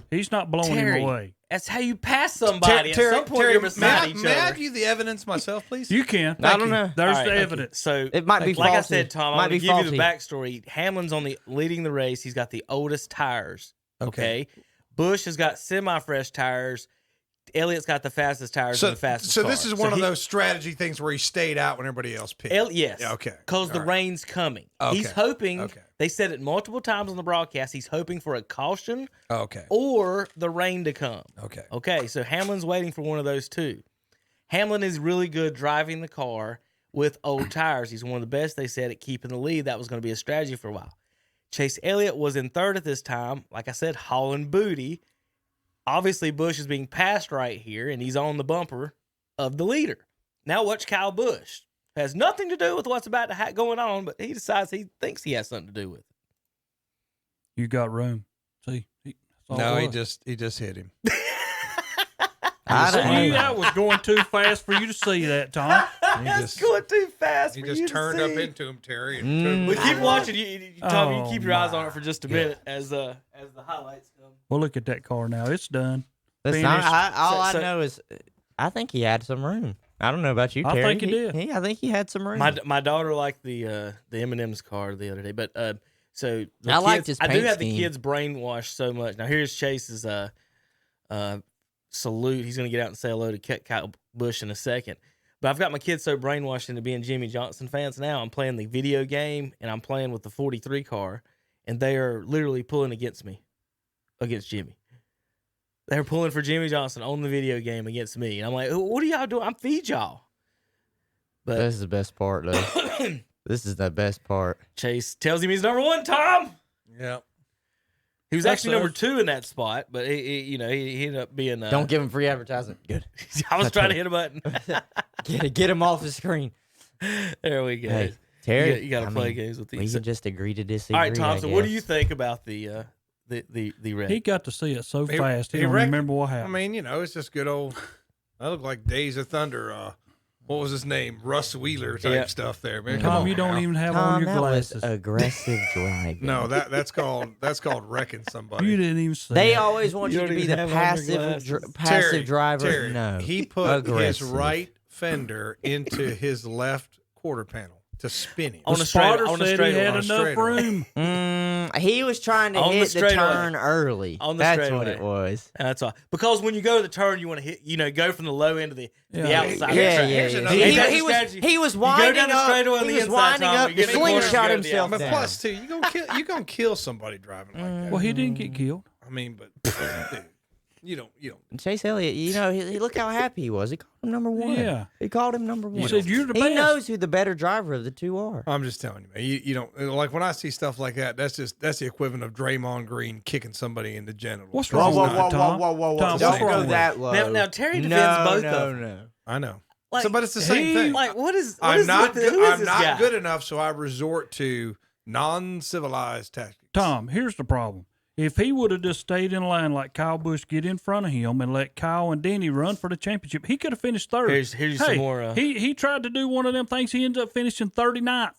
He's not blowing him away. That's how you pass somebody. At some point, you're beside each other. May I view the evidence myself, please? You can. I don't know. There's the evidence. So it might be like faulty. I said, Tom, I'm going to give you the backstory. Hamlin's leading the race. He's got the oldest tires. Okay. Busch has got semi-fresh tires. Elliott's got the fastest tires and the fastest car. So this is one of those strategy things where he stayed out when everybody else picked. Yes. Yeah, okay. Because the rain's coming. Okay. He's hoping, they said it multiple times on the broadcast, he's hoping for a caution or the rain to come. Okay, so Hamlin's waiting for one of those two. Hamlin is really good driving the car with old tires. He's one of the best, they said, at keeping the lead. That was going to be a strategy for a while. Chase Elliott was in third at this time. Like I said, hauling booty. Obviously, Busch is being passed right here, and he's on the bumper of the leader. Now watch Kyle Busch. Has nothing to do with what's about to going on, but he decides he thinks he has something to do with it. You got room. See, he just hit him. That was going too fast for you to see that, Tom. That's going too fast. He for just you to turned up see. into him, Terry. And We keep watching. Tom, you keep your eyes my. on it for just a minute as the highlights come. Well, look at that car now. It's done. Listen, Finished. all I know is I think he had some room. I don't know about you, Terry. I think he did. I think he had some room. My daughter liked the M&M's car the other day, but so the I liked kids, his I do paint have the scheme. kids brainwashed so much. Now here's Chase's salute. He's going to get out and say hello to Kyle Busch in a second. But I've got my kids so brainwashed into being Jimmy Johnson fans now. I'm playing the video game and I'm playing with the 43 car, and they are literally pulling against me, against Jimmy. They're pulling for Jimmy Johnson on the video game against me. And I'm like, what are y'all doing? I'm feed y'all. But This is the best part, though. This is the best part. Chase tells him he's number one, Tom. Yeah. He was actually number 2 in that spot, but he ended up being. Don't give him free advertising. Good. I was trying to hit a button. Get him off the screen. There we go. Hey, Terry, you got to play games with these. We can just agree to disagree. All right, Tom. I So, what do guess. you think about the wreck? He got to see it so He- fast. He he don't wrecked- remember what happened. I mean, it's just good old. That looked like Days of Thunder. What was his name? Russ Wheeler type stuff there, man. Come Tom, on you don't now. even have Tom, on your that was glasses. aggressive driving. No, that's called wrecking somebody. You didn't even see They it. always want you, You to don't be even the have on your passive glasses. passive driver. Terry, No, he put his aggressive. right fender into his left quarter panel to spin him. On The a straight- spotter on a said he straightaway. had On a enough straightaway. room. He was trying to On the hit the straightaway. turn early. On the That's straightaway. what it was. That's all. Because when you go to the turn, you want to hit. Go from the low end to the Yeah. outside. Yeah, Here's yeah. another- He, That's he the was strategy. he was You go winding down the up. straightaway on He the was inside, winding Tom, up you to get in the corner, slingshot you go to the himself But down. plus, too, you gonna kill somebody driving like that. Well, he didn't get killed. I mean, but dude, you don't. Chase Elliott, he look how happy he was. He called him number one. Yeah. He called him number one. He said, "You're the He best." knows who the better driver of the two are. I'm just telling you, man. You don't like when I see stuff like that. That's the equivalent of Draymond Green kicking somebody in the genitals. What's Whoa, wrong whoa, with whoa, it, Tom? whoa, whoa, whoa! Tom, Don't what's wrong go with that it? low. Now Terry defends no, both no, of them. no. I know. Like, But it's the same thing. Like, what is I'm is not with good. who is I'm this not guy? good enough, so I resort to non-civilized tactics. Tom, here's the problem. If he would have just stayed in line like Kyle Busch, get in front of him, and let Kyle and Denny run for the championship, he could have finished third. Here's some more. He tried to do one of them things. He ends up finishing 39th.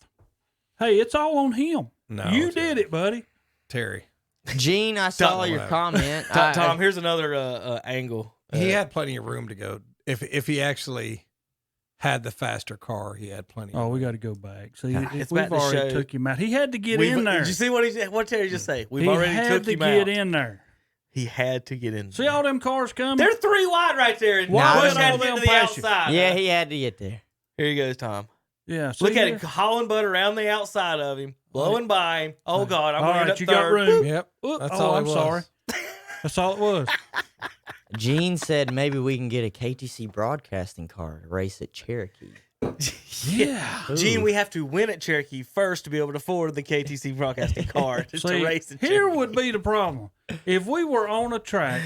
Hey, it's all on him. No, you Terry. did it, buddy. Terry. Gene, I saw Tom, your wow. comment. Tom, here's another angle. He had plenty of room to go. If he actually had the faster car, he had plenty. Oh, of we room. got to go back. See, It's we've about to already show- took him out. He had to get We've- in there. Did you see what Terry just say? We've he already had took to him get out. in there. He had to get in. See all them cars coming? They're 3 wide right there. And Why Bush would had all to get them to the pass you? outside. Yeah, he had to get there. Here he goes, Tom. Yeah. Look see at here? it, hauling butt around the outside of him, blowing by him. Oh God, I'm All going right, up you third. got room. Yep. Oop, That's oh, all it I'm was. sorry. That's all it was. Gene said maybe we can get a KTC broadcasting car to race at Cherokee. Yeah. Gene, we have to win at Cherokee first to be able to afford the KTC broadcasting car to See, race at here Cherokee. would be the problem. If we were on a track,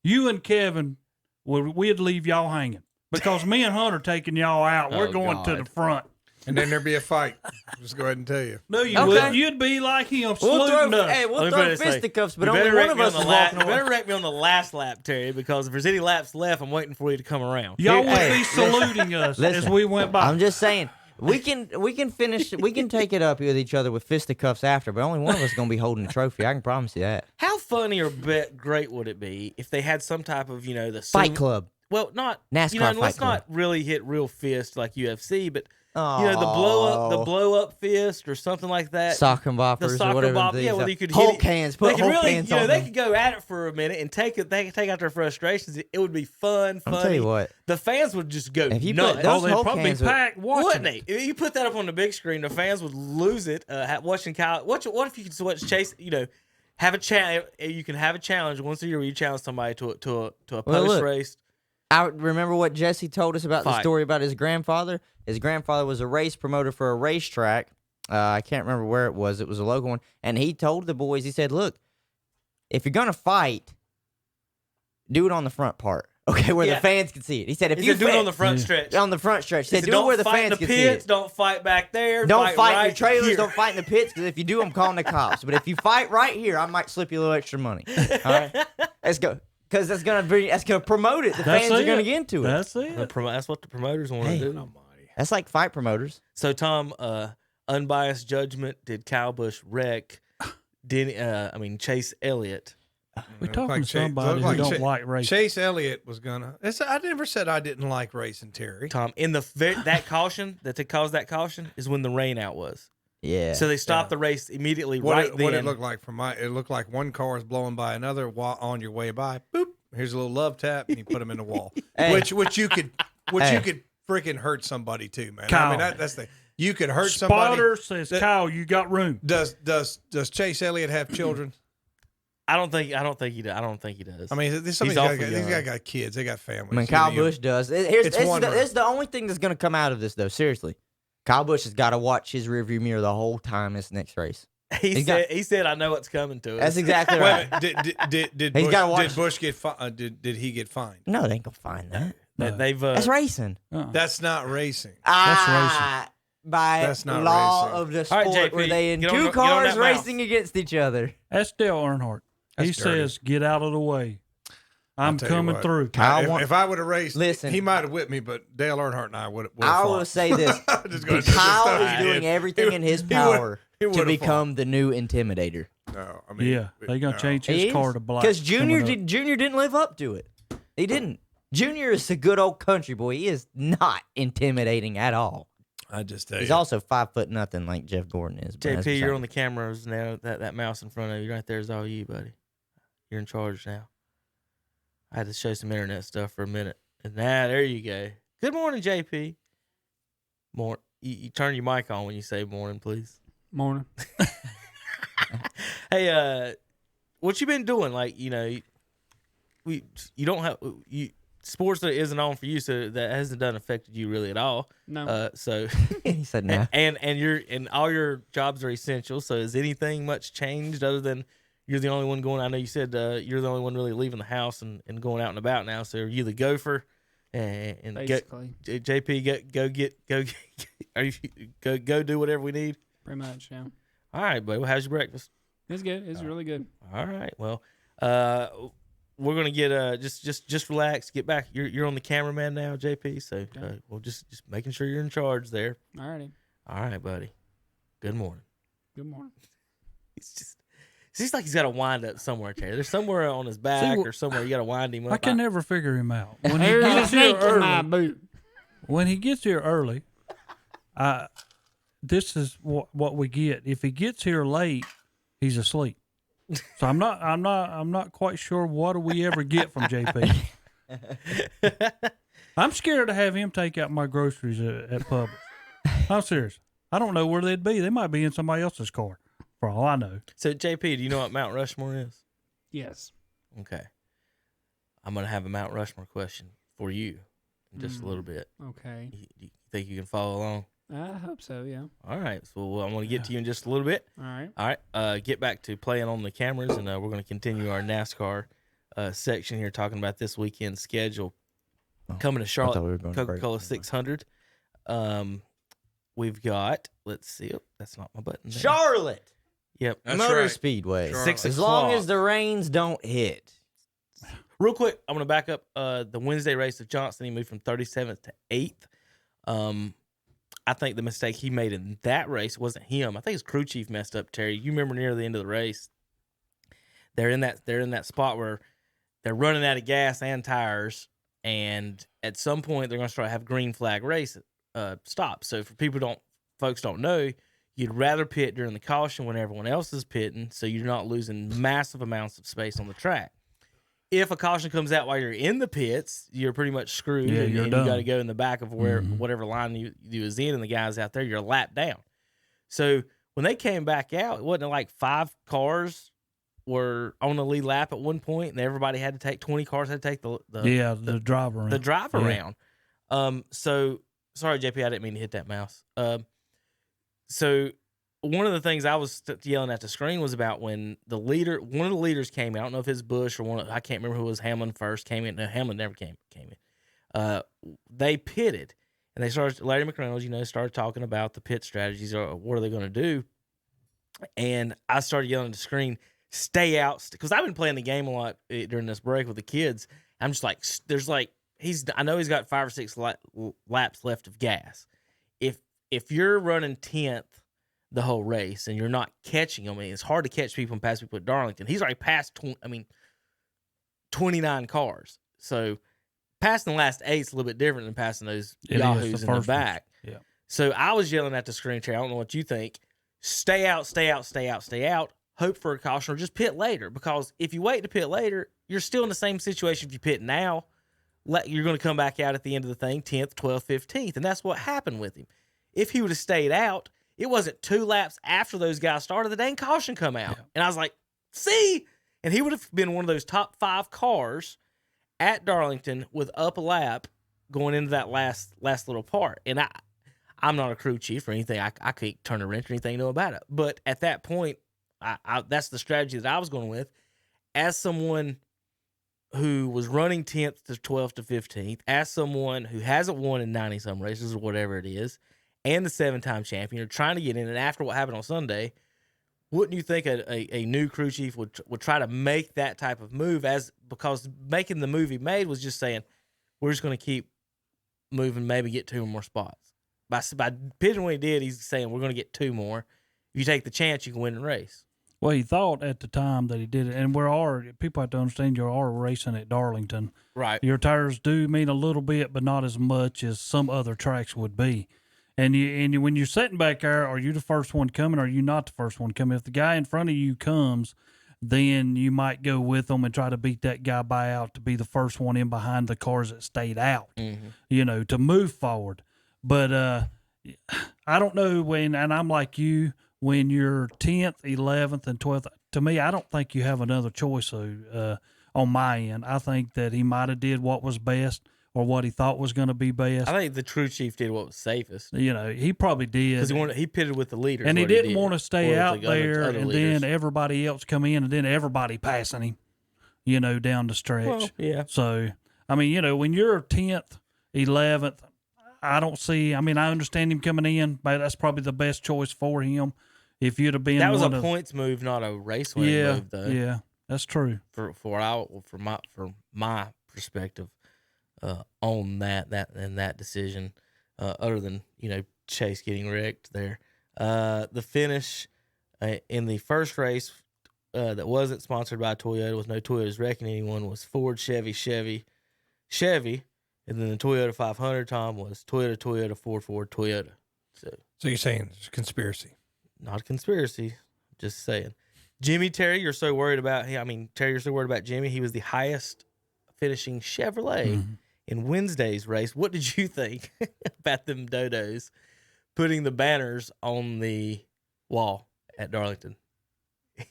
you and Kevin, we'd leave y'all hanging. Because me and Hunter taking y'all out. We're Oh, going to God. the front. And then there'd be a fight. Just go ahead and tell you. No, you Okay. wouldn't. You'd be like him, We'll saluting throw, us. hey, we'll Let me throw put it this way. fisticuffs, but You only better one wreck of me us on is the last. walking You better away. wreck me on the last lap, Terry, because if there's any laps left, I'm waiting for you to come around. Y'all would Hey, be saluting us as listen, we went by. I'm just saying. We can finish. We can take it up with each other with fisticuffs after, but only one of us is gonna be holding the trophy. I can promise you that. How funny or great would it be if they had some type of, the Fight club. Well, not NASCAR let's Fight Club. not really hit real fist like UFC, but the blow up fist or something like that. Sock and boppers The or soccer whatever. bop, these yeah, are. well, you could Hulk hit it. hands. They Put could Hulk really, hands they on them. could go at it for a minute and take out their frustrations. It would be fun, funny. I'll tell you what. The fans would just go If you nuts. put those they'd Hulk probably be hands with- packed watching. Wouldn't they? If you put that up on the big screen, the fans would lose it. Watching Kyle. What if you could watch Chase? Have a challenge. You can have a challenge once a year where you challenge somebody to a Well, post look. race. I remember what Jesse told us about the Fight. story about his grandfather. His grandfather was a race promoter for a racetrack. I can't remember where it was. It was a local one. And he told the boys, he said, look, if you're going to fight, do it on the front part Okay, where Yeah. the fans can see it. He said, if He you said do it fa- on the front stretch. on the front stretch, he said, do it don't where the fight in fans the can pits, see it. don't fight back there. Don't fight in right your trailers. here. Don't fight in the pits, because if you do, I'm calling the cops. But if you fight right here, I might slip you a little extra money. All right, let's go, because that's gonna promote it. The fans are gonna get into it. That's it. That's what the promoters want Hey. to do. That's like fight promoters. So Tom, unbiased judgment. Did Kyle Busch wreck? Chase Elliott. We're talking Like to Chase- somebody looked who like don't like racing. Chase Elliott was gonna. I never said I didn't like racing, Terry. Tom, in that caution that they caused that caution is when the rain out was. Yeah. So they stopped the race immediately. What right then. it looked like it looked like one car is blowing by another while on your way by. Boop. Here's a little love tap, and you put them in the wall. Hey. Which you could Hey. you could freaking hurt somebody too, man. Kyle. I mean that's the you could hurt somebody. Spotter says, Kyle, you got room. Does Chase Elliott have children? I don't think he does. I don't think he does. I mean, these He's guys awful young. got kids. They got families. I mean, You know, Kyle you- Busch does. This is the only thing that's going to come out of this, though. Seriously, Kyle Busch has got to watch his rearview mirror the whole time this next race. He said, "I know what's coming to us." That's exactly Wait a right. minute, did He's Busch, gotta watch- did Busch get did he get fined? No, they ain't gonna find that. They've That's racing. That's not racing. By That's not law racing. of the All right, sport, JP, were they in get on two that cars mouse. racing against each other? That's Dale Earnhardt. He That's dirty. says, get out of the way. I'm tell you coming what. through. If I would have raced, Listen. he might have whipped me, but Dale Earnhardt and I would have. I will say this: Kyle is doing everything in his power to become the new Intimidator. No, I mean, Yeah, they're going to change He his car is. to black. Because Junior coming up. Junior didn't live up to it. He didn't. Junior is a good old country boy. He is not intimidating at all. I just tell He's you. also 5'0" like Jeff Gordon is. but that's JP, you're beside- on the cameras now. That mouse in front of you right there is all you, buddy. You're in charge now. I had to show some internet stuff for a minute, and now there you go. Good morning, JP. You turn your mic on when you say morning, please. Morning. Hey, what you been doing? Like, you don't have sports that isn't on for you, so that hasn't affected you really at all. No. So He said no. and all your jobs are essential. So has anything much changed other than you're the only one going? I know you said you're the only one really leaving the house and going out and about now. So are you the gopher? And Basically. JP, go get are you go do whatever we need? Pretty much, yeah. All right, buddy. Well, how's your breakfast? It's good. It's really good. All right. Well, we're gonna get just relax. Get back. You're on the cameraman now, JP. So we'll just making sure you're in charge there. All righty. All right, buddy. Good morning. Good morning. Seems like he's got to wind up somewhere, Terry. There's somewhere on his back or somewhere you got to wind him up. I can never figure him out. When he There's a gets here snake in my early, boot. when he gets here early, this is what we get. If he gets here late, he's asleep. So I'm not quite sure what do we ever get from JP. I'm scared to have him take out my groceries at Publix. I'm serious. I don't know where they'd be. They might be in somebody else's car, for all I know. So JP, do you know what Mount Rushmore is? Yes. Okay. I'm gonna have a Mount Rushmore question for you in just a little bit. Okay. You think you can follow along? I hope so, yeah. All right. So I'm going to get to you in just a little bit. All right. All right. Get back to playing on the cameras, and we're going to continue our NASCAR section here, talking about this weekend's schedule. Coming to Charlotte, we were going to break. Coca-Cola 600. We've got, let's see. Oh, that's not my button. there. Charlotte Yep. Motor Speedway. Charlotte. 6 As long o'clock. as the rains don't hit. Real quick, I'm going to back up the Wednesday race of Johnson. He moved from 37th to 8th. I think the mistake he made in that race wasn't him. I think his crew chief messed up, Terry. You remember near the end of the race, they're in that spot where they're running out of gas and tires, and at some point they're going to start to have green flag race stop. So for folks don't know, you'd rather pit during the caution when everyone else is pitting, so you're not losing massive amounts of space on the track. If a caution comes out while you're in the pits, you're pretty much screwed. Yeah, and you're you done. got to go in the back of whatever line you was in, and the guys out there, you're lapped down. So when they came back out, it wasn't like 5 cars were on the lead lap at one point, and everybody had to take 20 cars had to take the drive around. The drive Yeah. around. So sorry, JP, I didn't mean to hit that mouse. So one of the things I was yelling at the screen was about when one of the leaders came in. I don't know if it's Bush or I can't remember who was Hamlin first came in. No, Hamlin never came in. They pitted, and they started. Larry McReynolds, started talking about the pit strategies or what are they going to do. And I started yelling at the screen, "Stay out!" Because I've been playing the game a lot during this break with the kids. I'm just like, I know he's got 5 or 6 laps left of gas. If you're running 10th the whole race and you're not catching them, it's hard to catch people and pass people at Darlington. He's already passed 29 cars. So passing the last 8 is a little bit different than passing those yahoos in the back. Yeah. So I was yelling at the screen chair. I don't know what you think. Stay out, stay out, stay out, stay out. Hope for a caution or just pit later. Because if you wait to pit later, you're still in the same situation. If you pit now, you're going to come back out at the end of the thing, 10th, 12th, 15th. And that's what happened with him. If he would have stayed out, it wasn't 2 laps after those guys started, the dang caution come out. Yeah. And I was like, see? And he would have been one of those top 5 cars at Darlington with up a lap going into that last little part. And I'm not a crew chief or anything. I can't turn a wrench or anything, know about it. But at that point, that's the strategy that I was going with. As someone who was running 10th to 12th to 15th, as someone who hasn't won in 90-some races or whatever it is, and the 7-time champion, are trying to get in, and after what happened on Sunday, wouldn't you think a new crew chief would try to make that type of move? Because making the move he made was just saying, we're just going to keep moving, maybe get 2 more spots. By pitching what he did, he's saying we're going to get 2 more. If you take the chance, you can win the race. Well, he thought at the time that he did it, and people have to understand you are racing at Darlington. Right. Your tires do mean a little bit, but not as much as some other tracks would be. And when you're sitting back there, are you the first one coming or are you not the first one coming? If the guy in front of you comes, then you might go with them and try to beat that guy by out to be the first one in behind the cars that stayed out, to move forward. But I don't know and I'm like you, when you're 10th, 11th, and 12th, to me, I don't think you have another choice on my end. I think that he might have did what was best or what he thought was going to be best. I think the crew chief did what was safest. He probably did. Because he pitted with the leaders. And he didn't want to stay out there other and leaders. Then everybody else come in and then everybody passing him, down the stretch. Well, yeah. So, when you're 10th, 11th, I understand him coming in, but that's probably the best choice for him. If you'd have been that was a points move, not a race winning move, though. Yeah, that's true. For my perspective on that decision, other than Chase getting wrecked there, the finish in the first race that wasn't sponsored by Toyota, with no Toyotas wrecking anyone, was Ford, Chevy, and then the Toyota 500, Tom, was Toyota, Ford, Toyota. So you're saying it's a conspiracy? Not a conspiracy, just saying. Terry, you're so worried about him. Terry, you're so worried about Jimmy. He was the highest finishing Chevrolet in Wednesday's race. What did you think about them dodos putting the banners on the wall at Darlington?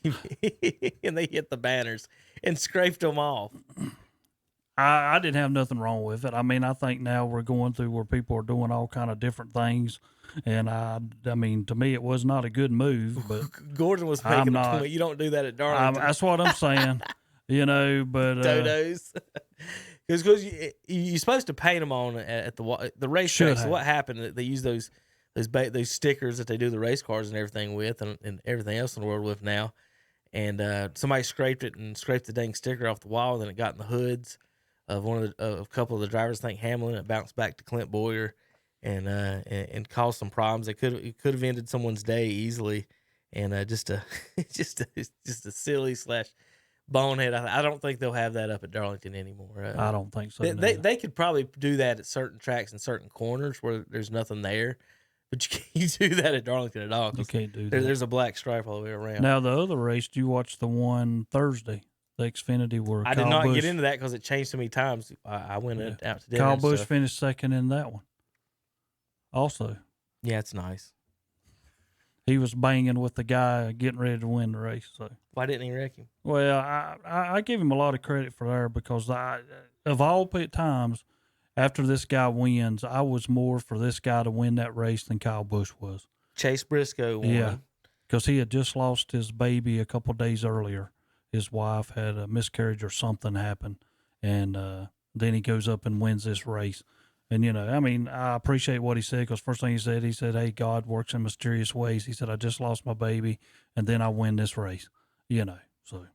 And they hit the banners and scraped them off. I didn't have nothing wrong with it. I think now we're going through where people are doing all kind of different things. And to me, it was not a good move, but Gordon was making a point. You don't do that at Darlington. That's what I'm saying, but dodos. Because you're supposed to paint them on at the racetrack. So what happened? They use those stickers that they do the race cars and everything with, and everything else in the world with now. And somebody scraped the dang sticker off the wall, and then it got in the hoods of a couple of the drivers. I think Hamlin. It bounced back to Clint Boyer, and caused some problems. It could have ended someone's day easily, and just a silly / bonehead. I don't think they'll have that up at Darlington anymore. I don't think so. They could probably do that at certain tracks and certain corners where there's nothing there, but you can't do that at Darlington at all. You can't do that. There's a black stripe all the way around. Now the other race, you watched the one Thursday, the Xfinity, where I did not get into that because it changed so many times. I went out to dinner. Kyle Busch finished second in that one. Also, yeah, it's nice. He was banging with the guy getting ready to win the race. So why didn't he wreck him? Well, I give him a lot of credit for that, because of all times after this guy wins, I was more for this guy to win that race than Kyle Busch was. Chase Briscoe won. Yeah. because he had just lost his baby a couple days earlier. His wife had a miscarriage or something happen, and then he goes up and wins this race. And, I appreciate what he said, because first thing he said, hey, God works in mysterious ways. He said, I just lost my baby, and then I win this race, So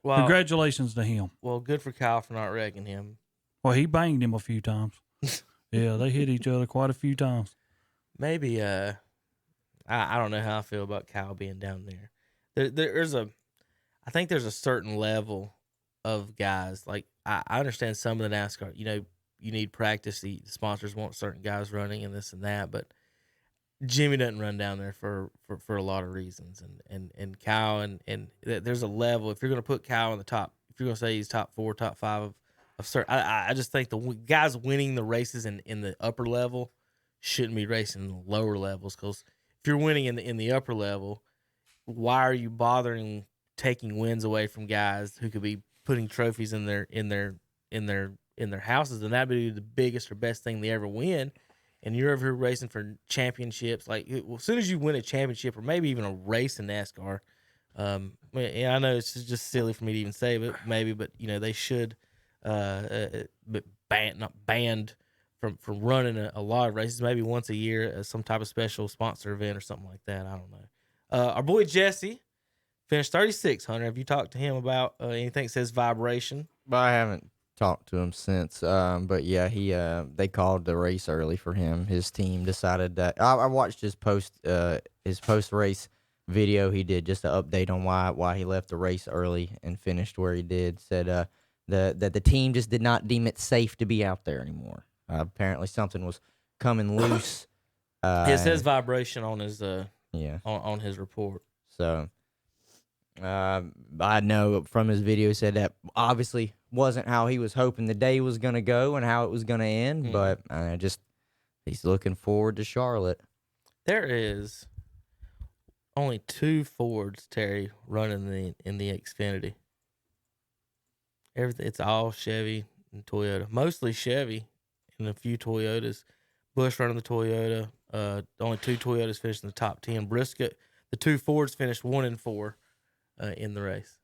Well, congratulations to him. Well, good for Kyle for not wrecking him. Well, he banged him a few times. Yeah, they hit each other quite a few times. Maybe, I don't know how I feel about Kyle being down there. I think there's a certain level of guys. Like, I understand some of the NASCAR, you need practice. The sponsors want certain guys running and this and that, but Jimmy doesn't run down there for a lot of reasons. And Kyle and there's a level. If you're going to put Kyle in the top, if you're going to say he's top 4, top 5 of certain, I just think the guys winning the races in the upper level shouldn't be racing in the lower levels, because if you're winning in the upper level, why are you bothering taking wins away from guys who could be putting trophies in their houses, and that'd be the biggest or best thing they ever win. And you're over here racing for championships. Like, as soon as you win a championship or maybe even a race in NASCAR, I know it's just silly for me to even say, but they should not banned from running a lot of races, maybe once a year as some type of special sponsor event or something like that. I don't know. Our boy Jesse finished 36. Hunter, have you talked to him about anything that says vibration? But I haven't talked to him since. But yeah, they called the race early for him. His team decided that. I watched his post race video he did, just an update on why he left the race early and finished where he did. Said that the team just did not deem it safe to be out there anymore. Apparently something was coming loose. It says vibration on his on his report. So I know from his video, he said that obviously wasn't how he was hoping the day was going to go and how it was going to end, but he's looking forward to Charlotte. There is only 2 Fords, Terry, running in the Xfinity. Everything, it's all Chevy and Toyota, mostly Chevy and a few Toyotas. Busch running the Toyota. Only 2 Toyotas finished in the top 10. Briscoe, the 2 Fords finished 1 and 4 in the race.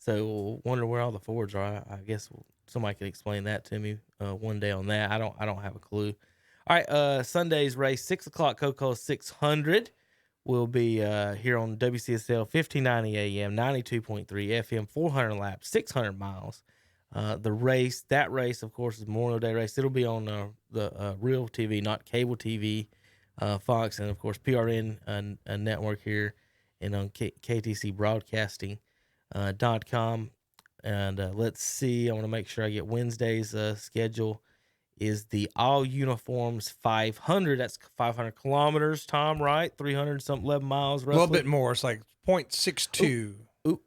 So we'll wonder where all the Fords are. I guess somebody could explain that to me one day on that. I don't have a clue. All right, Sunday's race, 6 o'clock, Coca-Cola 600 will be here on WCSL 1590 AM, 92.3 FM, 400 laps, 600 miles. That race, of course, is Memorial Day race. It'll be on the Real TV, not cable TV, Fox, and, of course, PRN network here and on KTC Broadcasting. .com. And let's see, I want to make sure I get Wednesday's schedule. Is the All Uniforms 500. That's 500 kilometers, Tom, right? 300 something, 11 miles roughly. A little bit more. It's like 0.62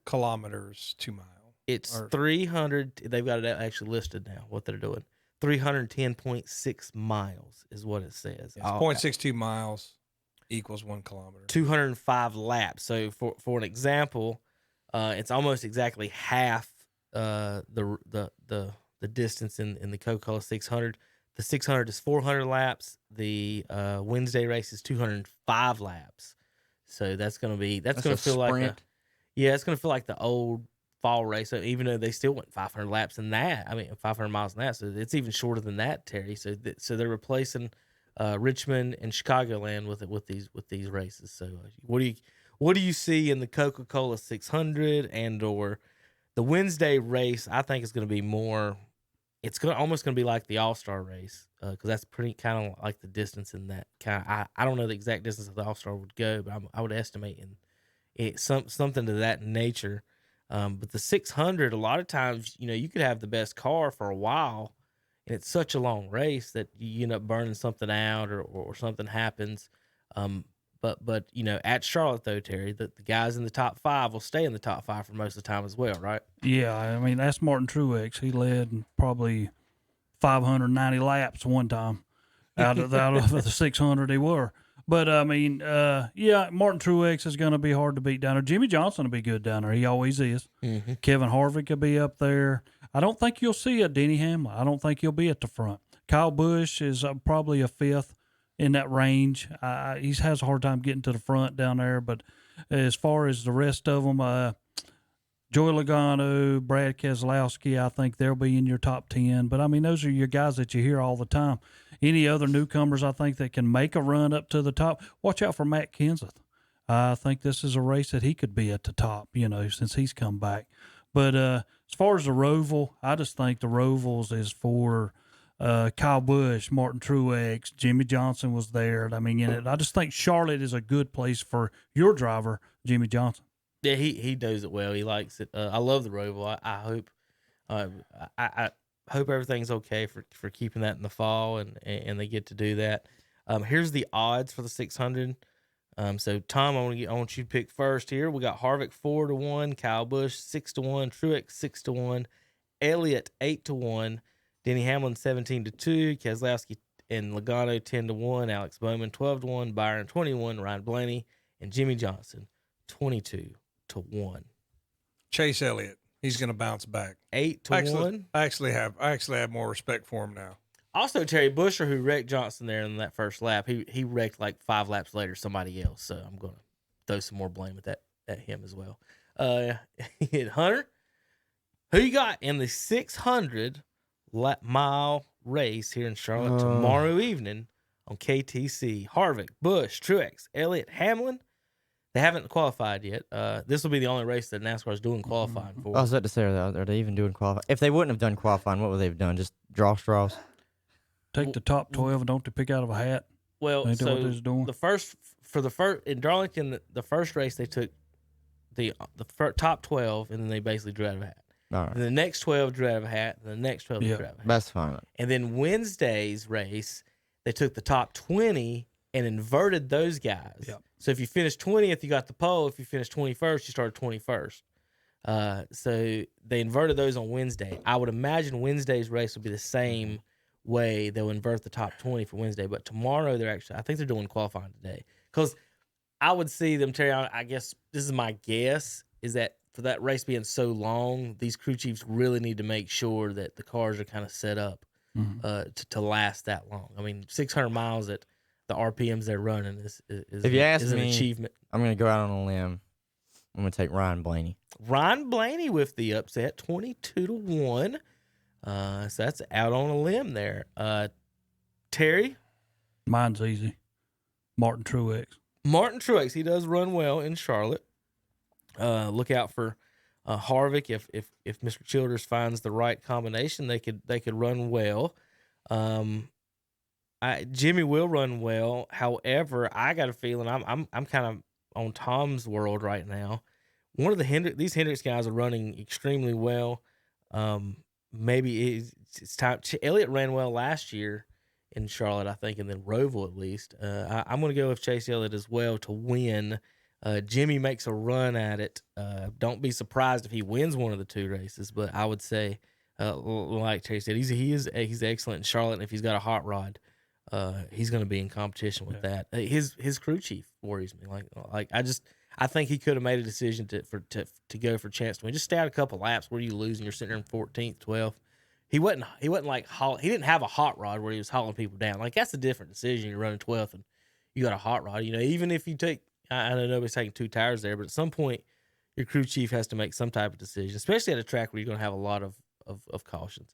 kilometers, 2 miles. It's 300. They've got it actually listed now, what they're doing. 310.6 miles is what it says. It's 0.62 miles equals 1 kilometer. 205 laps. So for an example, it's almost exactly half the distance in the Coca-Cola 600. The 600 is 400 laps. The Wednesday race is 205 laps. So that's going to feel like it's going to feel like the old fall race. So even though they still went 500 laps in that, 500 miles in that, so it's even shorter than that, Terry. So they're replacing Richmond and Chicagoland with these races. So what do you see in the Coca-Cola 600 and or the Wednesday race? I think it's going to be more. It's almost going to be like the All-Star race because that's pretty kind of like the distance in that kind. I don't know the exact distance that the All-Star would go, but I would estimate something to that nature. But the 600, a lot of times, you could have the best car for a while, and it's such a long race that you end up burning something out or something happens. But at Charlotte though, Terry, the guys in the top 5 will stay in the top 5 for most of the time as well, right? Yeah, that's Martin Truex. He led probably 590 laps one time out of the 600 they were. But Martin Truex is going to be hard to beat down there. Jimmy Johnson will be good down there. He always is. Mm-hmm. Kevin Harvick will be up there. I don't think you'll see a Denny Hamlin. I don't think he'll be at the front. Kyle Busch is probably a 5th. in that range. He has a hard time getting to the front down there. But as far as the rest of them, Joey Logano, Brad Keselowski, I think they'll be in your top 10. But, I mean, those are your guys that you hear all the time. Any other newcomers, I think, that can make a run up to the top? Watch out for Matt Kenseth. I think this is a race that he could be at the top, since he's come back. But as far as the Roval, I just think the Rovals is for Kyle Busch, Martin Truex, Jimmy Johnson was there. I mean, I just think Charlotte is a good place for your driver, Jimmy Johnson. Yeah, he knows it well. He likes it. I love the Roval. I hope I hope everything's okay for keeping that in the fall and they get to do that. Here's the odds for the 600. So Tom, I want you to pick first here. We got Harvick 4-1, Kyle Busch 6-1, Truex 6-1, Elliott 8-1, Denny Hamlin 17-2, Keselowski and Logano 10-1, Alex Bowman 12-1, Byron 21, Ryan Blaney and Jimmy Johnson 22-1. Chase Elliott, he's going to bounce back. 8-1. I actually have more respect for him now. Also, Terry Buescher, who wrecked Johnson there in that first lap, he wrecked like 5 laps later somebody else. So I'm going to throw some more blame at him as well. Hunter, who you got in the 600-mile race here in Charlotte tomorrow evening on KTC? Harvick, Busch, Truex, Elliott, Hamlin. They haven't qualified yet. This will be the only race that NASCAR is doing qualifying for. I was about to say, are they even doing qualifying? If they wouldn't have done qualifying, what would they have done? Just draw straws? Take the top 12 and don't they pick out of a hat? Well, Ain't so what they're doing? the first in Darlington, the first race they took the top 12 and then they basically drew out of a hat. All right. And the next 12 drew out of a hat, and the next 12 drew out of a hat. That's fine. And then Wednesday's race, they took the top 20 and inverted those guys. Yep. So if you finished 20th, you got the pole. If you finished 21st, you started 21st. So they inverted those on Wednesday. I would imagine Wednesday's race will be the same way. They'll invert the top 20 for Wednesday. But tomorrow, I think they're doing qualifying today. Because I would see them, Terry, I guess this is my guess, is that for that race being so long, these crew chiefs really need to make sure that the cars are kind of set up to last that long. I mean, 600 miles at the RPMs they're running is if you ask an me, achievement. I'm going to go out on a limb. I'm going to take Ryan Blaney. Ryan Blaney with the upset, 22-1. So that's out on a limb there. Terry? Mine's easy. Martin Truex. Martin Truex, he does run well in Charlotte. Look out for Harvick. If Mr. Childers finds the right combination, they could run well. Jimmy will run well. However, I got a feeling I'm kind of on Tom's world right now. One of these Hendricks guys are running extremely well. Maybe it's time. Elliott ran well last year in Charlotte, I think, and then Roval at least. I'm going to go with Chase Elliott as well to win. Jimmy makes a run at it. Don't be surprised if he wins one of the 2 races, but I would say, like Terry said, he's excellent in Charlotte, and if he's got a hot rod, he's going to be in competition with that. His crew chief worries me. I think he could have made a decision to go for chance to win. Just stay out a couple laps. Where you lose and you're sitting there in 14th, 12th. He wasn't like he didn't have a hot rod where he was hauling people down. Like, that's a different decision. You're running 12th and you got a hot rod. Even if you take, I know nobody's taking 2 tires there, but at some point your crew chief has to make some type of decision, especially at a track where you're going to have a lot of cautions.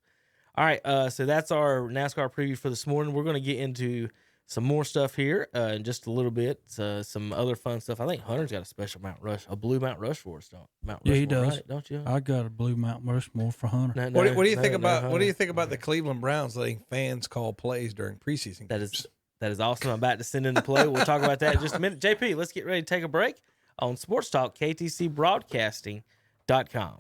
All right, so that's our NASCAR preview for this morning. We're going to get into some more stuff here in just a little bit. Some other fun stuff. I think Hunter's got a special a blue Mount Rushmore stuff. Yeah, he does. Right? Don't you? I got a blue Mount Rushmore for Hunter. What do you think about the Cleveland Browns letting fans call plays during preseason games? That is awesome. I'm about to send in the play. We'll talk about that in just a minute. JP, let's get ready to take a break on Sports Talk, KTCBroadcasting.com.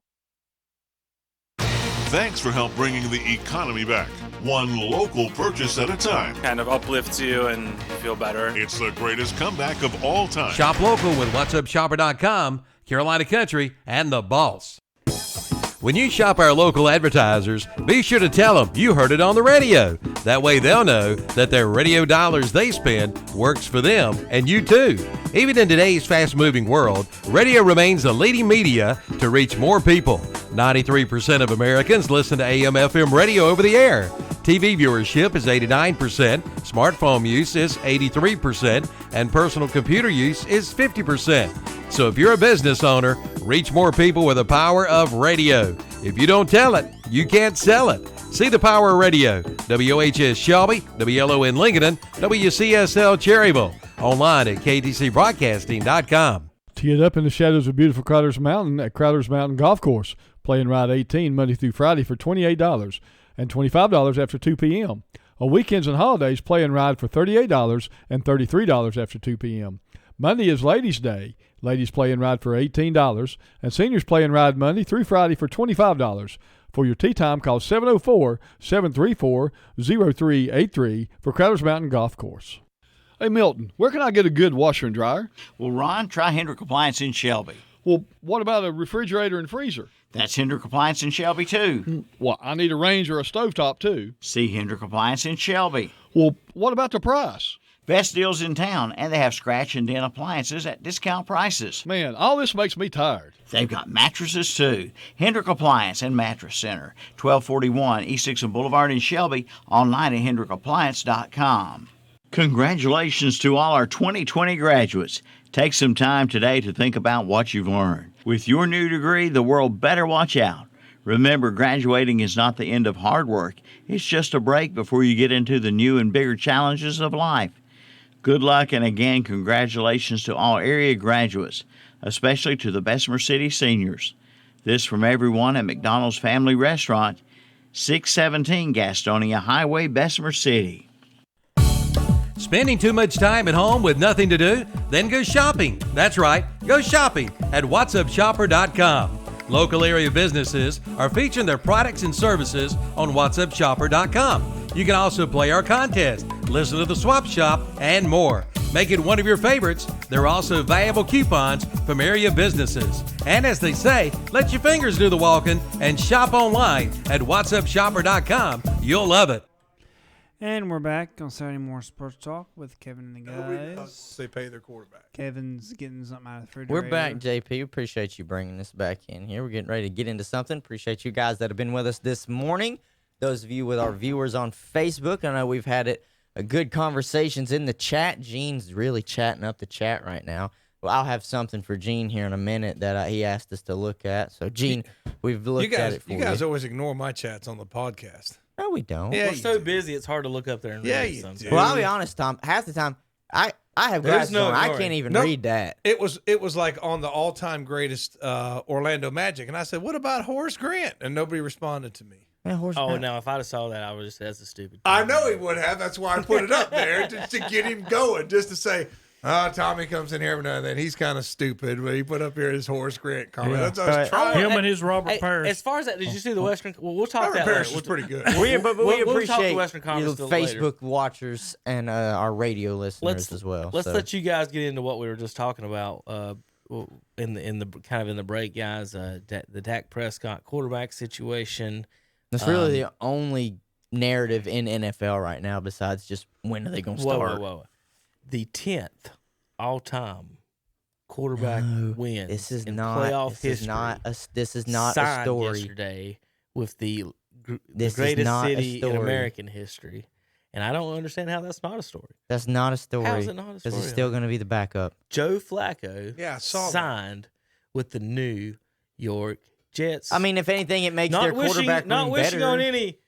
Thanks for help bringing the economy back, one local purchase at a time. Kind of uplifts you and you feel better. It's the greatest comeback of all time. Shop local with whatsupshopper.com, Carolina Country, and The Boss. When you shop our local advertisers, be sure to tell them you heard it on the radio. That way they'll know that their radio dollars they spend works for them and you too. Even in today's fast-moving world, radio remains the leading media to reach more people. 93% of Americans listen to AM/FM radio over the air. TV viewership is 89%, smartphone use is 83%, and personal computer use is 50%. So if you're a business owner, reach more people with the power of radio. If you don't tell it, you can't sell it. See the power of radio. WOHS Shelby, WLON Lincoln, WCSL Cherryville. Online at ktcbroadcasting.com. Tee it up in the shadows of beautiful Crowder's Mountain at Crowder's Mountain Golf Course. Play and ride 18 Monday through Friday for $28 and $25 after 2 p.m. On weekends and holidays, play and ride for $38 and $33 after 2 p.m. Monday is Ladies' Day. Ladies play and ride for $18, and seniors play and ride Monday through Friday for $25. For your tee time, call 704-734-0383 for Crowder's Mountain Golf Course. Hey, Milton, where can I get a good washer and dryer? Well, Ron, try Hendrick Appliance in Shelby. Well, what about a refrigerator and freezer? That's Hendrick Appliance in Shelby, too. Well, I need a range or a stovetop, too. See Hendrick Appliance in Shelby. Well, what about the price? Best deals in town, and they have scratch and dent appliances at discount prices. Man, all this makes me tired. They've got mattresses, too. Hendrick Appliance and Mattress Center, 1241 East Dixon Boulevard in Shelby, online at hendrickappliance.com. Congratulations to all our 2020 graduates. Take some time today to think about what you've learned. With your new degree, the world better watch out. Remember, graduating is not the end of hard work. It's just a break before you get into the new and bigger challenges of life. Good luck, and again, congratulations to all area graduates, especially to the Bessemer City seniors. This from everyone at McDonald's Family Restaurant, 617 Gastonia Highway, Bessemer City. Spending too much time at home with nothing to do? Then go shopping. That's right, go shopping at whatsupshopper.com. Local area businesses are featuring their products and services on whatsupshopper.com. You can also play our contest, listen to the swap shop, and more. Make it one of your favorites. There are also valuable coupons from area businesses. And as they say, let your fingers do the walking and shop online at whatsupshopper.com. You'll love it. And we're back on Saturday Morning Sports Talk with Kevin and the guys. They pay their quarterback. Kevin's getting something out of the refrigerator. We're back, JP. Appreciate you bringing this back in here. We're getting ready to get into something. Appreciate you guys that have been with us this morning. Those of you with our viewers on Facebook, I know we've had a good conversations in the chat. Gene's really chatting up the chat right now. Well, I'll have something for Gene here in a minute that he asked us to look at. So, Gene, we've looked at it for you. You guys always ignore my chats on the podcast. No, we don't. Yeah, we're so busy, it's hard to look up there and read something. Well, I'll be honest, Tom. Half the time, I have glasses on. I can't even read that. It was like on the all-time greatest Orlando Magic, and I said, "What about Horace Grant?" And nobody responded to me. Now if I'd have saw that, I would have said that's a stupid. I know he would have. That's why I put it up there to get him going, just to say, Tommy comes in here every now and then. He's kind of stupid, but he put up here his Horace Grant comment. That's what I was trying. Him and his Robert Parrish. As far as that, did you see the Western? Well, we'll talk Robert that Parrish later. was pretty good. We we'll appreciate talk the Western Conference you later. Facebook watchers and our radio listeners as well. Let's let you guys get into what we were just talking about in the break, guys. The Dak Prescott quarterback situation. That's really the only narrative in NFL right now, besides just when are they going to start. Whoa. The 10th all-time quarterback win. This is in not playoff this history. This is not signed a story. Yesterday with the This is greatest not a city in story. American history, and I don't understand how that's not a story. That's not a story. How is it not a story? Because it's still going to be the backup. Joe Flacco saw signed with the New York Jets. I mean, if anything, it makes their quarterback room not wishing better. on any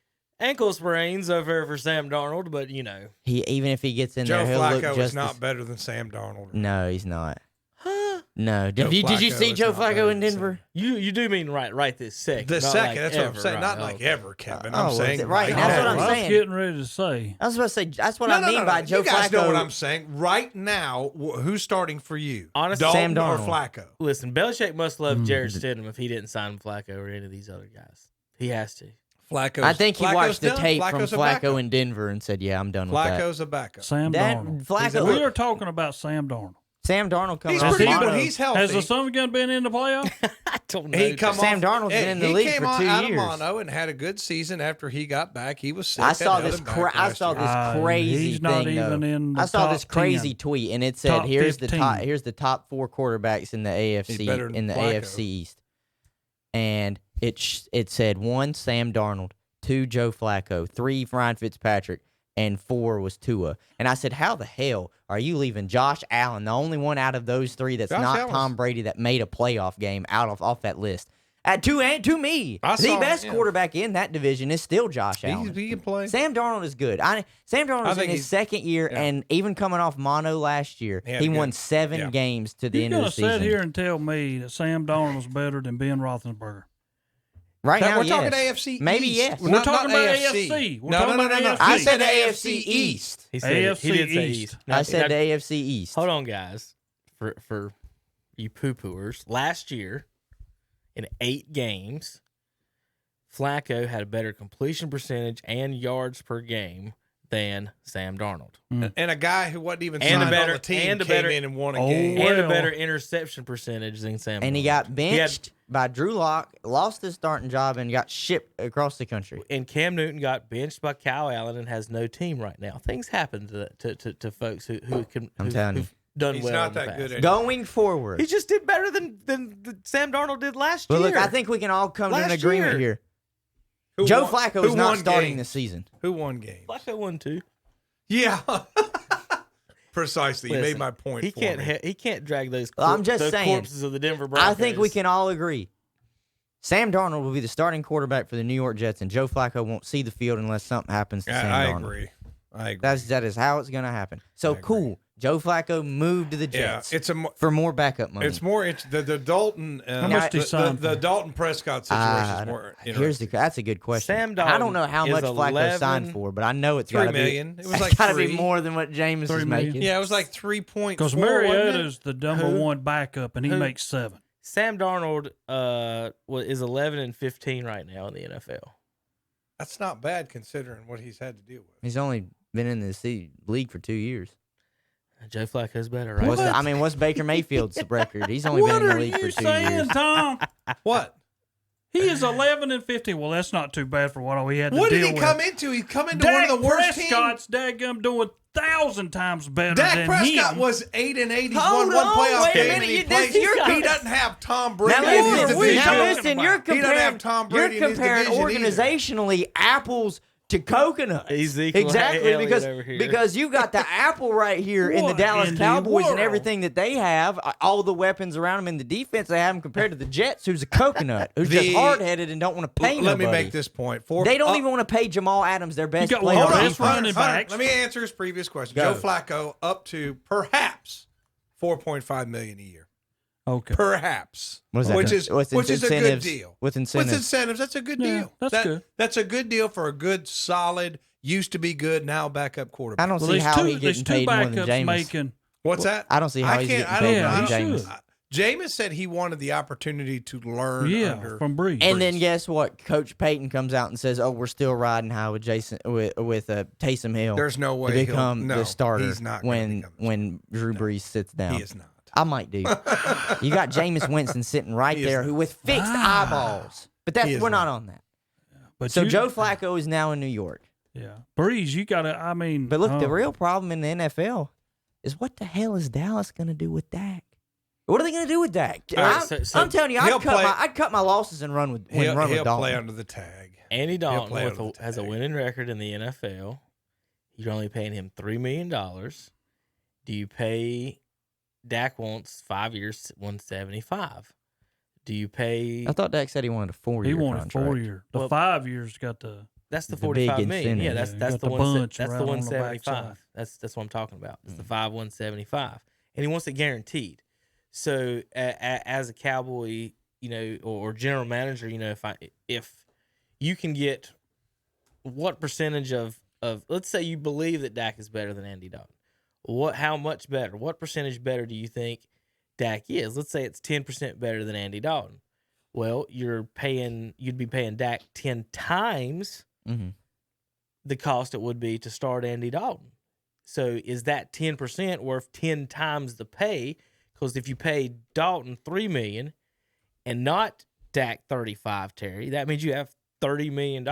ankle sprains over for Sam Darnold, but Even if he gets in Joe there, he'll look Flacco just is not better than Sam Darnold. No, he's not. Huh? No. Did you see Joe Flacco in Denver? You do mean right this second. The not second, like that's ever, what I'm saying. right? Not like ever, Kevin. Oh, I'm saying right now. That's what I'm I was saying. getting ready to say. I was about to say. That's what I mean by Joe You guys Flacco. know what I'm saying. Right now, who's starting for you? Honestly, Dalton Sam or Darnold. Flacco? Listen, Belichick must love Jared Stidham if he didn't sign Flacco or any of these other guys. He has to. I think he watched the tape from Flacco's a Flacco backup. in Denver and said, "Yeah, I'm done with that." Flacco's a backup. Sam That Darnold. Flacco- We are talking about Sam Darnold. Sam Darnold coming He's off pretty mono. good. He's healthy. Has the son gun been in the playoff? I don't know. He come Sam off, Darnold's been in the he league came for on 2 out of years. mono and had a good season after he got back. He was sick. I saw Had this. nothing back I last saw year. this crazy he's not thing. even though. in the I saw top this crazy 10. tweet, and it said, Top "Here's 15. the top 4 quarterbacks in the AFC better than in the Flacco. AFC East," and it said 1 Sam Darnold, 2 Joe Flacco, 3 Ryan Fitzpatrick, and 4 was Tua. And I said, how the hell are you leaving Josh Allen, the only one out of those 3 that's Josh not Allen's- Tom Brady that made a playoff game off that list? To me, I the saw it, best yeah. quarterback in that division is still Josh Allen. He can play. Sam Darnold is good. Sam Darnold is in think his he's- second year, yeah. and even coming off mono last year, He had he a won good- 7 yeah. games to the You're end of gonna the season. sit here and tell me that Sam Darnold's better than Ben Roethlisberger? Right now, We're yes. talking AFC Maybe East. yes. We're talking about AFC. We're talking about AFC. I said AFC East. He said AFC he did say East. East. I said the AFC East. Hold on, guys. For you poo-pooers, last year in 8 games, Flacco had a better completion percentage and yards per game than Sam Darnold, And a guy who wasn't even And a signed better- on the team and a came better- in and won a Oh, game. and a Well. better interception percentage than Sam. And he Darnold. got benched He by Drew Lock, lost his starting job, and got shipped across the country. and Cam Newton got benched by Kyle Allen and has no team right now. Things happen to folks who can. I'm telling you. who've done He's well. not in the that good past. at Going forward. He just did better than Sam Darnold did last But year. look, I think we can all come to an Last agreement year. here. Who Joe won- Flacco who is not won starting games? this season. Who won games? Flacco won 2. Yeah. Precisely. You made Listen, my point. He for can't. me. He can't drag those. Well, I'm just those saying, corpses of the Denver Broncos. I think we can all agree. Sam Darnold will be the starting quarterback for the New York Jets, and Joe Flacco won't see the field unless something happens to Sam I Darnold. agree. I agree. That is how it's going to happen. So cool. Joe Flacco moved to the Yeah, Jets it's for more backup money. It's more the Dalton. How much did he sign the for? Dalton Prescott situation is more interesting. that's a good question. Sam I Dalton don't know how is much Flacco 11 signed for, but I know it's $3 got to be. million. It was it's like got to be 3. more than what Jameis $3 is million. making. Yeah, it was like 3.4. Because wasn't Mariota it? is the number Who? one backup, and he Who? makes 7. Sam Darnold is 11-15 right now in the NFL. That's not bad considering what he's had to deal with. He's only been in the league for 2 years. Joe Flacco's better, right? What's Baker Mayfield's record? He's only What been in the are league you for 2 saying, years. Tom? What? He is 11-15. Well, that's not too bad for what we had to What deal did he with. come into? He come into Dak one of the worst teams. Prescott's dadgum doing 1,000 times better Dak than Prescott him. was 8-8. He's Hold won one on, playoff wait a game minute, and he you- plays. this- you're- He doesn't have Tom Brady Now in his listen, division. now listen, you're He doesn't comparing, have Tom Brady you're in his comparing division either. organizationally apples to coconuts. Ezekiel Exactly, Elliott because over here. because you got the apple right here in the What Dallas in the Cowboys and world? everything that they have, all the weapons around them in the defense they have them compared to the Jets, who's a coconut, who's just The- hard-headed and don't want to pay Let me nobody. make this point. They don't even want to pay Jamal Adams, their best got player. one on of the defense. best running backs. Let me answer his previous question. Go. Joe Flacco up to perhaps $4.5 million a year. Okay. Perhaps. What is that? Which is With which is a good incentives- deal. with incentives. With incentives, that's a good Yeah, deal. that's good. That's a good deal for a good, solid, used to be good, now backup quarterback. I don't Well, see there's how he two getting paid more than backups Jameis. making. What's that? I don't see how he's getting I paid don't more know. than Jameis. Jameis said he wanted the opportunity to learn Yeah, under. from Breeze. And then guess what? Coach Payton comes out and says, "Oh, we're still riding high with Taysom Hill. There's no way to he'll- become no, the starter he's not gonna when Drew Brees sits down. He is not. I might do. You got Jameis Winston sitting right He is there, not. who with fixed eyeballs. But He is we're not not. on that. But So you- Joe Flacco is now in New York. Yeah. Breeze, you got to, I mean. But look, the real problem in the NFL is what the hell is Dallas going to do with Dak? What are they going to do with Dak? All right, I'm telling you, he'll play- I'd cut my losses and run with He'll Dalton. play under the tag. Andy play Dalton under the has a tag. winning record in the NFL. You're only paying him $3 million. Do you pay Dak wants 5 years, 175? Do you pay? I thought Dak said he wanted a 4-year He wanted contract. 4 year. The Well, 5 years got the. That's the the big 45 million. Yeah, incentive. that's Got the the one. bunch That's right the on the 175. backside. That's what I'm talking about. It's the 5/175, and he wants it guaranteed. So as a Cowboy, or general manager, if you can get what percentage of let's say you believe that Dak is better than Andy Dalton, how much better? What percentage better do you think Dak is? Let's say it's 10% better than Andy Dalton. Well, you'd be paying Dak 10 times the cost it would be to start Andy Dalton. So is that 10% worth 10 times the pay? Because if you pay Dalton $3 million and not Dak 35, Terry, that means you have $30 million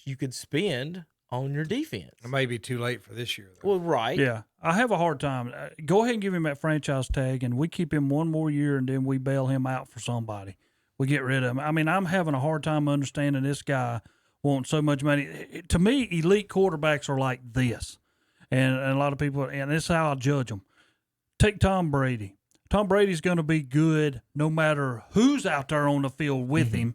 you could spend on your defense. It may be too late for this year, though. Well, right. Yeah. I have a hard time. Go ahead and give him that franchise tag, and we keep him one more year, and then we bail him out for somebody. We get rid of him. I mean, I'm having a hard time understanding this guy want so much money. To me, elite quarterbacks are like this. And a lot of people, and this is how I judge them. Take Tom Brady. Tom Brady's going to be good no matter who's out there on the field with him.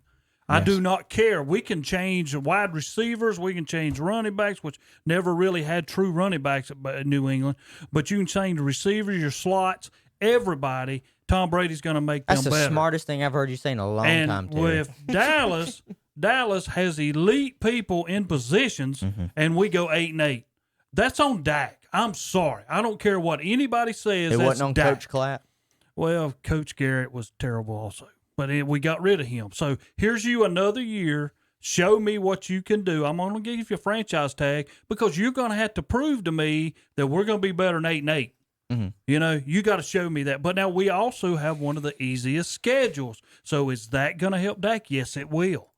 I do not care. We can change wide receivers. We can change running backs, which never really had true running backs at New England. But you can change the receivers, your slots, everybody. Tom Brady's going to make them better. That's the smartest thing I've heard you say in a long time, too. With Dallas, Dallas has elite people in positions, and we go 8-8. That's on Dak. I'm sorry. I don't care what anybody says. It that's wasn't on Dak. Coach Clapp? Well, Coach Garrett was terrible also. But we got rid of him. So here's you another year. Show me what you can do. I'm going to give you a franchise tag because you're going to have to prove to me that we're going to be better than 8-8. You know, you got to show me that. But now we also have one of the easiest schedules. So is that going to help Dak? Yes, it will.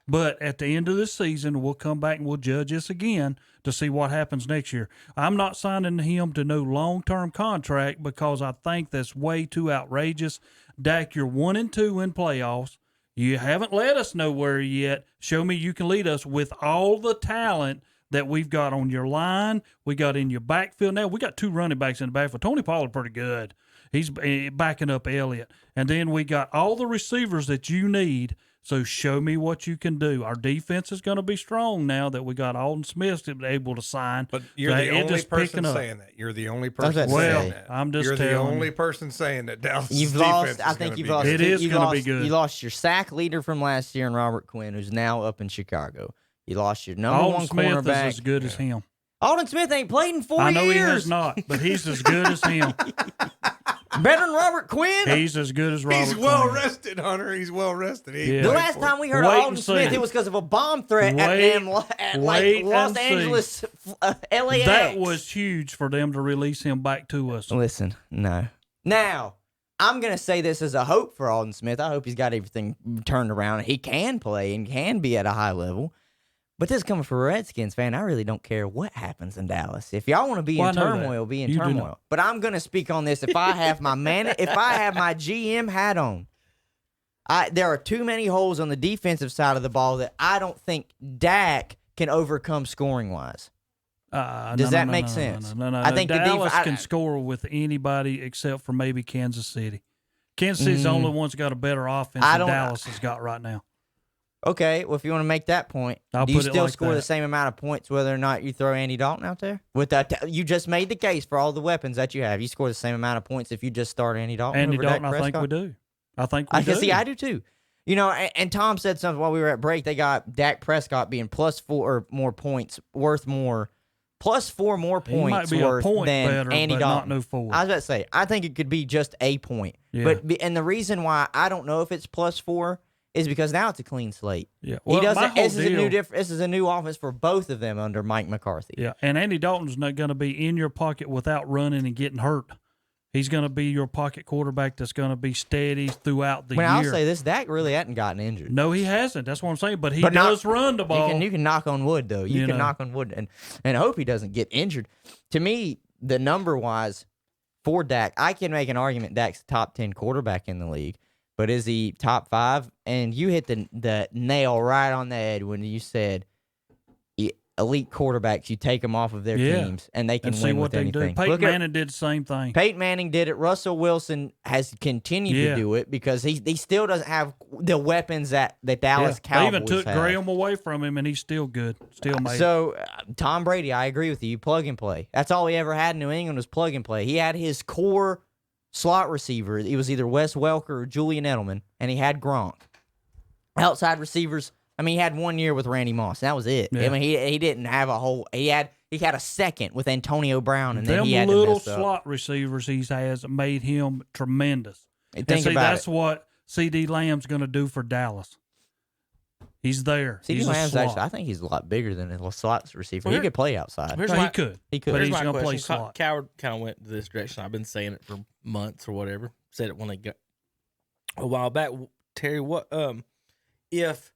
But at the end of this season, we'll come back and we'll judge this again to see what happens next year. I'm not signing him to no long-term contract because I think that's way too outrageous. Dak, you're 1-2 in playoffs. You haven't led us nowhere yet. Show me you can lead us with all the talent that we've got on your line. We got in your backfield. Now, we got 2 running backs in the backfield. Tony Pollard pretty good. He's backing up Elliott. And then we got all the receivers that you need. So show me what you can do. Our defense is going to be strong now that we got Alden Smith able to sign. But you're the only person saying that. You're the only person saying that. I'm just You're telling the only person saying that Dallas You've defense lost. I think you've lost. It is going to be good. You lost your sack leader from last year, in Robert Quinn, who's now up in Chicago. You lost your number Alden one Smith cornerback. is as good as him. Alden Smith ain't played in 4 years. I know he has not, but he's as good as him. Better than Robert Quinn? He's as good as Robert He's Quinn. well rested, Hunter. He's well rested. The last time we heard of Alden Smith, it was because of a bomb threat at Los Angeles, LAX. That was huge for them to release him back to us. Listen, no. Now, I'm going to say this as a hope for Alden Smith. I hope he's got everything turned around. He can play and can be at a high level. But this is coming from a Redskins fan. I really don't care what happens in Dallas. If y'all want to be in turmoil, be in turmoil. But I'm going to speak on this. If I have my GM hat on, there are too many holes on the defensive side of the ball that I don't think Dak can overcome scoring wise. Does that make sense? No. I think Dallas can score with anybody except for maybe Kansas City. Kansas City's the only one's got a better offense than Dallas has got right now. Okay, well, if you want to make that point, do you still score the same amount of points whether or not you throw Andy Dalton out there? With that, you just made the case for all the weapons that you have. You score the same amount of points if you just start Andy Dalton. Andy Dalton, I think we do. I think we do. See, I do too. You know, and Tom said something while we were at break. They got Dak Prescott being +4 or more points, worth more, +4 more points worth than Andy Dalton. Not no 4. I was about to say, I think it could be just a point. Yeah. And the reason why I don't know if it's +4 is because now it's a clean slate. Yeah, well, this is a new offense for both of them under Mike McCarthy. Yeah, and Andy Dalton's not going to be in your pocket without running and getting hurt. He's going to be your pocket quarterback that's going to be steady throughout the year. I'll say this: Dak really hadn't gotten injured. No, he hasn't. That's what I'm saying. But he does run the ball. You can knock on wood, though. You can knock on wood, and hope he doesn't get injured. To me, the number wise for Dak, I can make an argument Dak's top 10 quarterback in the league. But is he top 5? And you hit the nail right on the head when you said elite quarterbacks, you take them off of their teams, and they can win with anything. Peyton Manning did the same thing. Peyton Manning did it. Russell Wilson has continued to do it because he still doesn't have the weapons that Dallas Cowboys They even took have. Graham away from him, and he's still good. Still made So, Tom Brady, I agree with you. You plug and play. That's all he ever had in New England was plug and play. He had his core slot receiver. It was either Wes Welker or Julian Edelman, and he had Gronk. Outside receivers, I mean, he had 1 year with Randy Moss. That was it. Yeah. I mean, he didn't have a whole. He had a second with Antonio Brown, and then he had them little to mess up. slot receivers he has made him tremendous. And that's what C.D. Lamb's going to do for Dallas. He's there. C.D. Lamb's actually, I think he's a lot bigger than a slot receiver. He could play outside. He could. But he's going to play slot. Coward kind of went this direction. I've been saying it for months or whatever. Said it when they got a while back. Terry, what if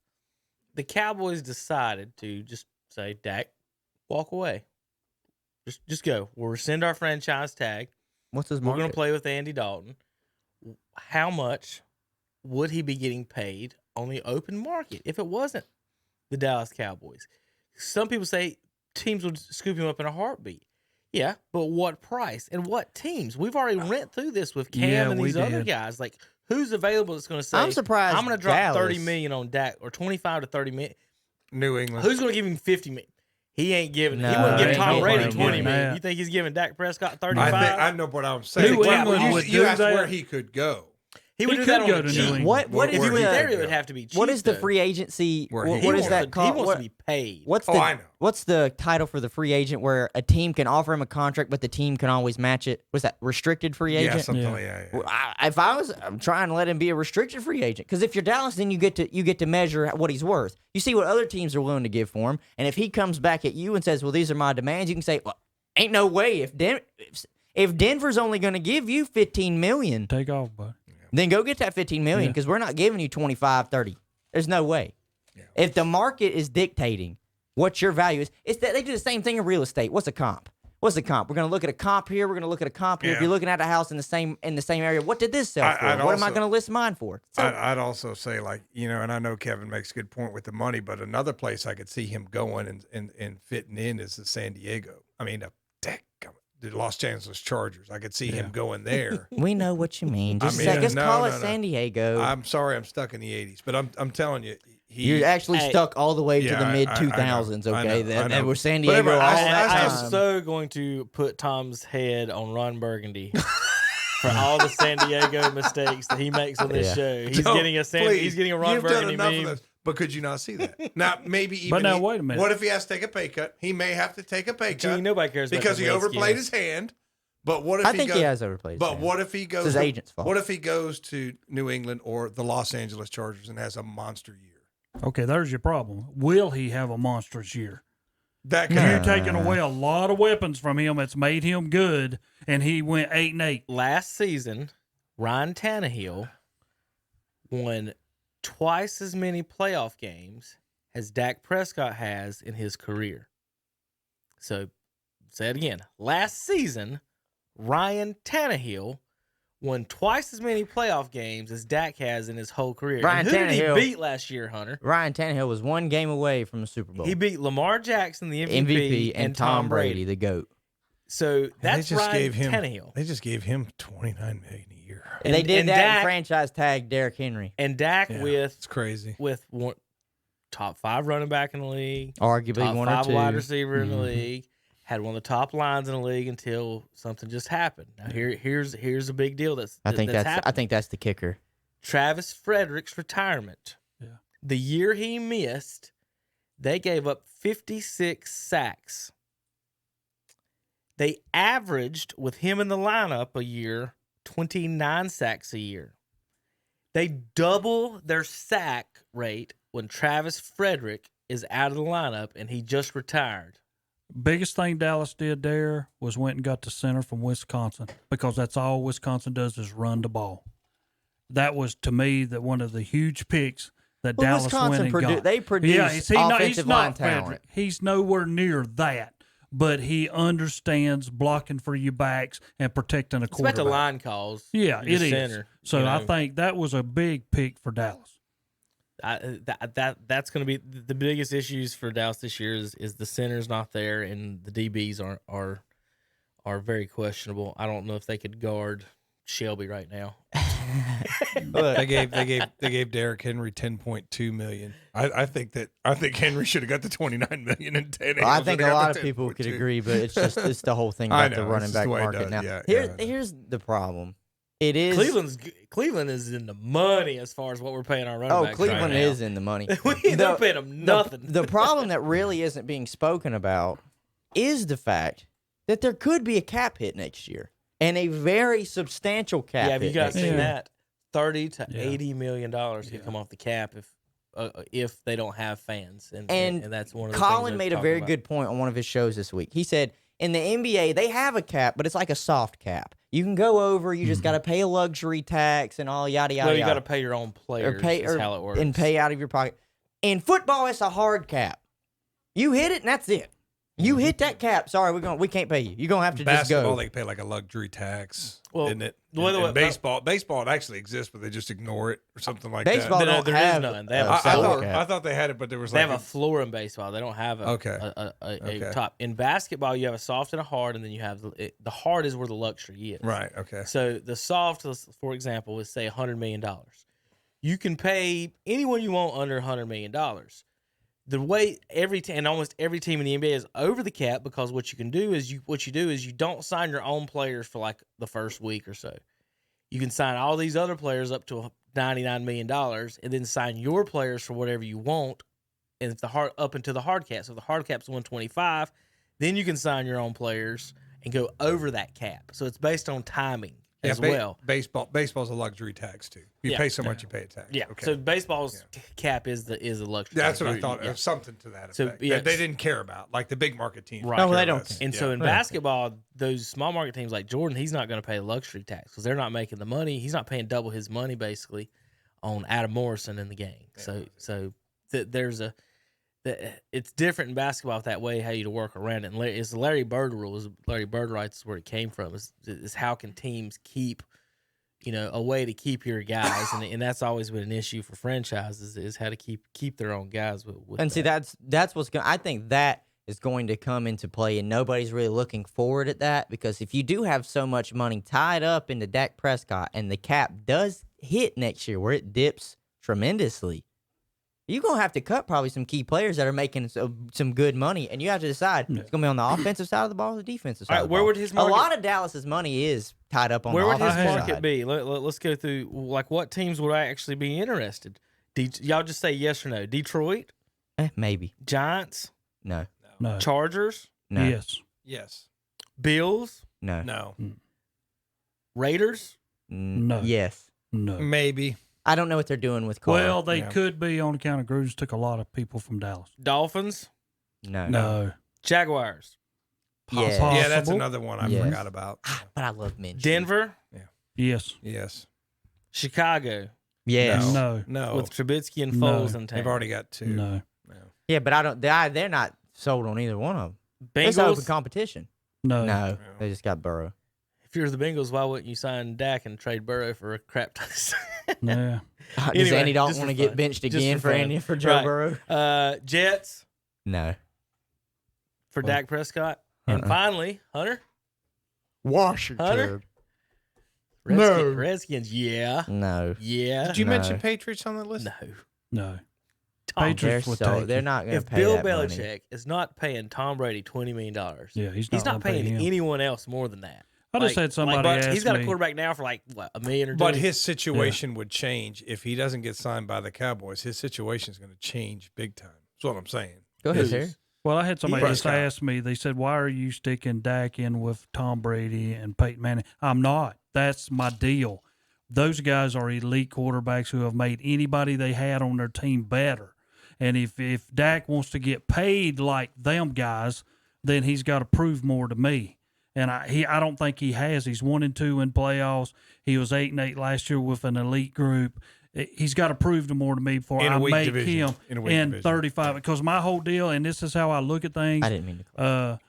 the Cowboys decided to just say, Dak, walk away. Just go. We'll rescind our franchise tag. What's his market? We're going to play with Andy Dalton. How much would he be getting paid on the open market if it wasn't the Dallas Cowboys. Some people say teams would scoop him up in a heartbeat. Yeah, but what price and what teams? We've already went through this with Cam and these other guys. Like, who's available that's going to say, I'm surprised I'm going to drop Dallas. $30 million on Dak, or 25 to 30 million. New England. Who's going to give him $50 million? He ain't giving. No, he wouldn't give ain't Tom Brady nobody $20 giving million. that. You think he's giving Dak Prescott 35? I know what I'm saying. New England would you do asked that. where he could go. He would He do that could on go the to cheap. New England. What If is he was the there, it would have to be cheap. what is the though. free agency? Where What he is wants that to- called? He wants What- to be paid. What's Oh, the I know. What's the title for the free agent where a team can offer him a contract, but the team can always match it? What's that? Restricted free agent. Yeah, something Yeah. like that. Well, I'm trying to let him be a restricted free agent, because if you're Dallas, then you get to measure what he's worth. You see what other teams are willing to give for him, and if he comes back at you and says, "Well, these are my demands," you can say, "Well, ain't no way. If Denver's only going to give you $15 million, Take off, buddy. then go get that $15 million, Yeah. because we're not giving you 25, 30. There's no way. Yeah. If the market is dictating what your value is, it's that they do the same thing in real estate. What's a comp? What's the comp? We're going to look at a comp here. We're going to look at a comp here. If Yeah. you're looking at a house in the same area, what did this sell for? I'd What am I also- going to list mine for? So, I'd also say, like, and I know Kevin makes a good point with the money, but another place I could see him going and fitting in is the San Diego. I mean, the Los Angeles Chargers. I could see him going there. we know what you mean. Just I mean, just no, call no, it no. San Diego. I'm sorry, I'm stuck in the 80s, but I'm telling you, You're actually stuck all the way to Yeah, the I- mid I 2000s. know, I Okay, know, I know. and we're San But Diego anyway, all I- that I am time. so going to put Tom's head on Ron Burgundy for all the San Diego mistakes that he makes on this Yeah. show. He's Don't, getting a please, he's getting a Ron you've Burgundy done enough meme. of this, but could you not see that? Now, maybe even. But now, wait a minute. What if he has to take a pay cut? He may have to take a pay cut. Gee, nobody cares about because the he overplayed Redskins. his hand. But what if I think he has overplayed his But hand. what if he goes? It's his agent's fault. What if he goes to New England or the Los Angeles Chargers and has a monster year? Okay, there's your problem. Will he have a monstrous year? That You're taking away a lot of weapons from him that's made him good, and he went 8-8. Last season, Ryan Tannehill won twice as many playoff games as Dak Prescott has in his career. So, say it again. Last season, Ryan Tannehill won twice as many playoff games as Dak has in his whole career. Ryan And who did Tannehill- he beat last year, Hunter? Ryan Tannehill was one game away from the Super Bowl. He beat Lamar Jackson, the MVP, MVP and Tom Brady, the GOAT. So And that's they just Ryan gave him. Tannehill. They just gave him $29 million a year. And they did and that Dak- and franchise tag Derrick Henry. And Dak Yeah, with it's crazy. one, top 5 running back in the league, Arguably top one or 5 two. wide receiver in the league, had one of the top lines in the league until something just happened. Now here's a big deal that's I think happened. that's the kicker. Travis Frederick's retirement. Yeah. The year he missed, they gave up 56 sacks. They averaged, with him in the lineup a year, 29 sacks a year. They double their sack rate when Travis Frederick is out of the lineup and he just retired. Biggest thing Dallas did there was went and got the center from Wisconsin, because that's all Wisconsin does is run the ball. That was, to me, that one of the huge picks that Well, Dallas Wisconsin went and got. they produce he's offensive line not talent. Frederick. He's nowhere near that, but he understands blocking for your backs and protecting a It's about quarterback. the line calls. Yeah, your it is. center, So you I know. think that was a big pick for Dallas. That's going to be the biggest issues for Dallas this year is the center's not there and the DBs are very questionable. I don't know if they could guard Shelby right now. They gave Derrick Henry $10.2 million. I think Henry should have got the $29 million and $10. Well, I think a lot of people could agree, but it's the whole thing I about the know, running it's just back the way it market does. now. Yeah, Here's the problem. It is Cleveland is in the money as far as what we're paying our running Oh, backs Cleveland right now. is in the money. They're paying them nothing. The problem that really isn't being spoken about is the fact that there could be a cap hit next year, and a very substantial cap Yeah, have you hit guys next seen year. that? $30 to $80 million could come off the cap if they don't have fans, and that's one of the Colin things they're made a talking very about. good point on one of his shows this week. He said in the NBA they have a cap, but it's like a soft cap. You can go over. You just got to pay a luxury tax and all yada yada. No, you yada. got to pay your own players. Is how it works. And pay out of your pocket. In football, it's a hard cap. You hit it, and that's it. You hit that cap. Sorry, we can't pay you. You're gonna have to Basketball, just go. they pay like a luxury tax, Well, isn't it? well, And baseball, it actually exists, but they just ignore it or something like Baseball that. don't there have is none. They have a a salary floor. cap. I thought they had it, but there was They like have a floor in baseball. They don't have a Okay. top. In basketball, you have a soft and a hard, and then you have the hard is where the luxury is. right. Okay. So the soft, for example, is say $100 million. You can pay anyone you want under $100 million. The way almost every team in the NBA is over the cap, because what you do is you don't sign your own players for like the first week or so. You can sign all these other players up to $99 million, and then sign your players for whatever you want, and if up into the hard cap. So if the hard cap's 125, then you can sign your own players and go over that cap. So it's based on timing as well. Baseball's a luxury tax too. You pay so much, you pay a tax. Yeah. Okay. So baseball's cap is the luxury. That's tax. what I thought. Yeah. Something to that So, effect. yeah. They didn't care about, like the big market teams. Right. No, they don't. And so in basketball, those small market teams like Jordan, he's not going to pay the luxury tax because they're not making the money. He's not paying double his money basically on Adam Morrison in the game. It's different in basketball that way, how you to work around it. And it's the Larry Bird rule. Larry Bird rights is where it came from. Is how can teams keep, a way to keep your guys, and that's always been an issue for franchises is how to keep their own guys. And see, that's what's going. I think that is going to come into play, and nobody's really looking forward at that, because if you do have so much money tied up into Dak Prescott, and the cap does hit next year where it dips tremendously, you're going to have to cut probably some key players that are making some good money, and you have to decide it's going to be on the offensive side of the ball or the defensive side of the ball. Where would his market, a lot of Dallas's money is tied up on the offensive side. Where would his market be? Let's go through, like, what teams would I actually be interested? Y'all just say yes or no. Detroit? Maybe. Giants? No. Chargers? No. Yes. Bills? No. No. Raiders? No. Yes. No. Maybe. I don't know what they're doing with Carr. Well, they could be on account of Gruden took a lot of people from Dallas. Dolphins? No. Jaguars? Yes. Yeah, that's another one I forgot about. But I love Minshew. Denver? Yes. Yes. Chicago? Yes. No. With Trubisky and Foles in town. They've already got two. No. Yeah, but I don't. They're not sold on either one of them. Bengals? It's open competition. No. They just got Burrow. If you're the Bengals, why wouldn't you sign Dak and trade Burrow for a crap ton? Yeah. Does Andy Dalton want to get benched again for Joe Burrow? Jets? No. For Dak Prescott? And finally, Hunter? Washington. Hunter? No. Redskins, yeah. No. Yeah. Did you mention Patriots on that list? No. They're not going to if pay Bill that Belichick money. is not paying Tom Brady $20 million, he's not gonna pay paying him. anyone else more than that. I just had somebody ask he's got a me- quarterback now for like what, $1 million or $2 But million? his situation would change if he doesn't get signed by the Cowboys. His situation is going to change big time. That's what I'm saying. Go ahead, Terry. Well, I had somebody just Prescott. ask me, they said, why are you sticking Dak in with Tom Brady and Peyton Manning? I'm not. That's my deal. Those guys are elite quarterbacks who have made anybody they had on their team better. And if Dak wants to get paid like them guys, then he's got to prove more to me. And I don't think he has. He's 1-2 in playoffs. He was 8-8 last year with an elite group. He's got to prove to more to me before I make him in 35. Because my whole deal, and this is how I look at things. I didn't mean to.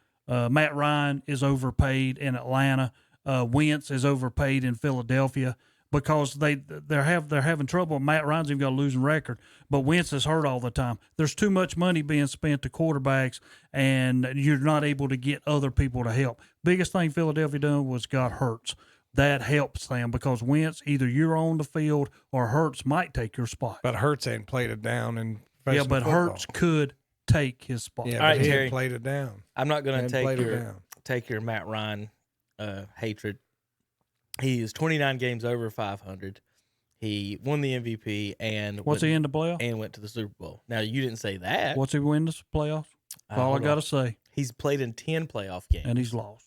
Matt Ryan is overpaid in Atlanta. Wentz is overpaid in Philadelphia because they're having trouble. Matt Ryan's even got a losing record, but Wentz is hurt all the time. There's too much money being spent to quarterbacks, and you're not able to get other people to help. Biggest thing Philadelphia done was got Hurts. That helps them because Wentz, either you're on the field or Hurts might take your spot. But Hurts ain't played it down in Yeah, professional but football. Hurts could take his spot. Yeah, All but right, he Terry. ain't played it down. I'm not going He to ain't played it down. take your Matt Ryan hatred. He is 29 games over 500. He won the MVP and What's he in the playoffs? And went to the Super Bowl. Now you didn't say that. What's he win this playoffs? That's all I hold got on. to say. He's played in 10 playoff games And he's lost.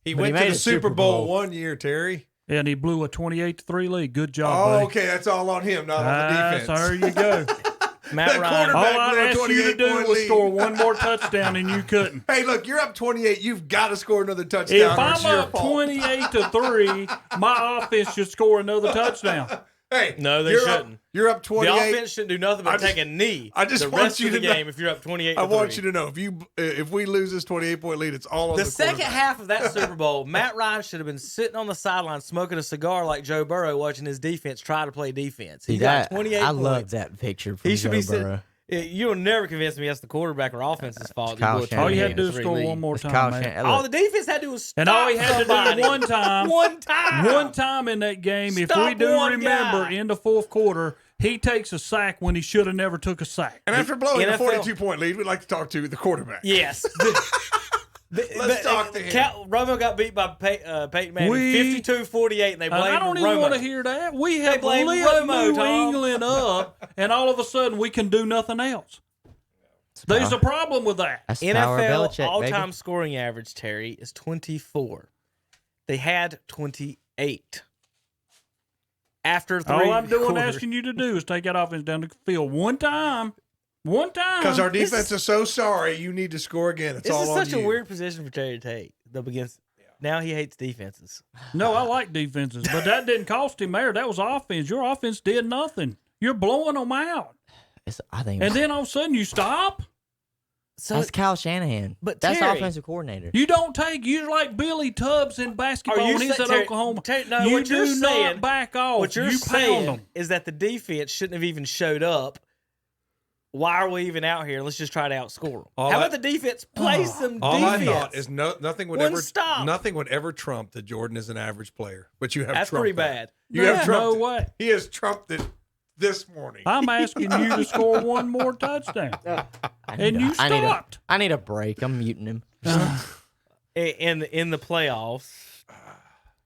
He But went he to made the a Super Super Bowl Bowl. 1 year, Terry. And he blew a 28-3 lead. Good job, Oh, buddy. okay. That's all on him, not on the defense. There you go. Matt That Ryan. All quarterback I blew a asked you to 28 do point was lead. score one more touchdown, and you couldn't. Hey, look, you're up 28. You've got to score another touchdown. If or it's I'm your up fault. 28-3, my offense should score another touchdown. Hey, No, they you're shouldn't. Up, you're up 28. The offense shouldn't do nothing but take a knee. I just the want rest you of the to know- game if you're up 28. I want you to know if we lose this 28-point lead, it's all on the second quarterback. half of that Super Bowl, Matt Ryan should have been sitting on the sideline smoking a cigar like Joe Burrow, watching his defense try to play defense. He got 28 I points. love that picture from He should Joe be sitting. Burrow. You'll never convince me that's the quarterback or offense's fault. Kyle Shanahan. All you had to do is score one more time, man. All the defense had to do was stop And all he had somebody. to do one time. One time in that game, if Stop we do one remember, guy. in the fourth quarter, he takes a sack when he should have never took a sack. And after blowing a NFL 42-point lead, we'd like to talk to the quarterback. Yes. Let's talk to him. Romo got beat by Peyton Manning 52-48, and they blamed I don't Romo. even want to hear that. We have blame lit Romo, New Tom. England up, and all of a sudden we can do nothing else. There's a problem with that. That's the power of NFL Belichick, all-time baby. scoring average, Terry, is 24. They had 28. After three All I'm doing quarters. asking you to do is take that offense down the field one time. One time. Because our defense is so sorry, you need to score again. It's This all is on such you. a weird position for Terry to take. Against now he hates defenses. No, I like defenses, but that didn't cost him there. That was offense. Your offense did nothing. You're blowing them out. I think. And then all of a sudden you stop. That's Kyle Shanahan. But that's Terry, offensive coordinator. You don't take. You're like Billy Tubbs in basketball when he's at Terry, Oklahoma. no, you what you're do saying, not back off. What you're you saying pound them. is that the defense shouldn't have even showed up. Why are we even out here? Let's just try to outscore them. How about the defense play some All defense? I thought is nothing would One ever stop. nothing would ever trump that Jordan is an average player. But you have That's trumped pretty that. bad. You have trumped No it. way. He has trumped it this morning. I'm asking you to score one more touchdown, and you stopped. I need a break. I'm muting him. In the playoffs,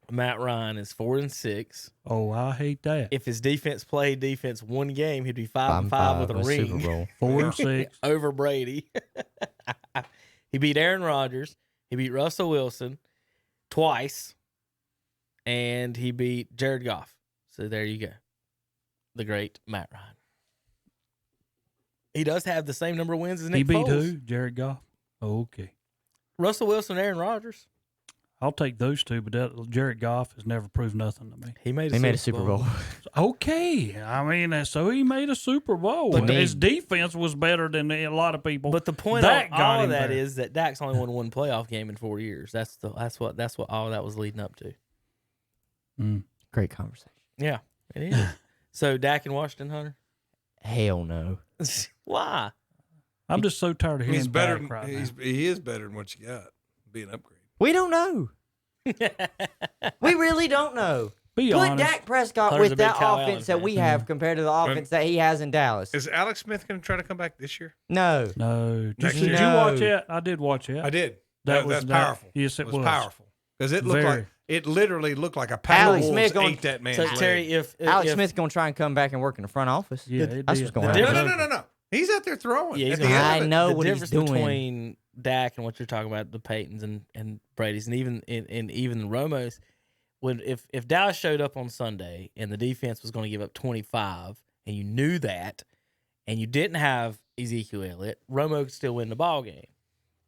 Matt Ryan is 4-6. Oh, I hate that. If his defense played defense one game, he'd be 5-5 with a ring. Super Bowl. 4-6 over Brady. He beat Aaron Rodgers. He beat Russell Wilson twice, and he beat Jared Goff. So there you go, the great Matt Ryan. He does have the same number of wins as Nick He beat Foles. who? Jared Goff. Okay. Russell Wilson, Aaron Rodgers. I'll take those two, but that Jared Goff has never proved nothing to me. He made a Super Bowl. Okay. I mean, so he made a Super Bowl. But his defense was better than a lot of people. But the point that of got all him of that there. is that Dak's only won one playoff game in 4 years. That's what all that was leading up to. Great conversation. Yeah, it is. So Dak and Washington, Hunter? Hell no. Why? I'm just so tired of hearing He's better. Dak right now. He is better than what you got. Be an upgrade. We don't know. We really don't know. Be Put honest. Dak Prescott Hunter's a with big that Kyle Allen offense that fan. we have compared to the offense that he has in Dallas. Is Alex Smith going to try to come back this year? No. No. Next Did year. you watch it? I did watch it. I did. That was That's that- powerful. yes, it was. powerful because it looked Very. like it literally looked like a pack Alex of Smith wolves going- ate that man's So leg. Terry, if Alex Smith's going to try and come back and work in the front office. Yeah, it That's did. what's going The to happen. difference- No. He's out there throwing. Yeah, he's At the gonna- end of I it. know the what he's difference doing. between Dak and what you're talking about, the Peytons and Brady's, and even the Romos, if Dallas showed up on Sunday and the defense was going to give up 25, and you knew that, and you didn't have Ezekiel Elliott, Romo could still win the ball game.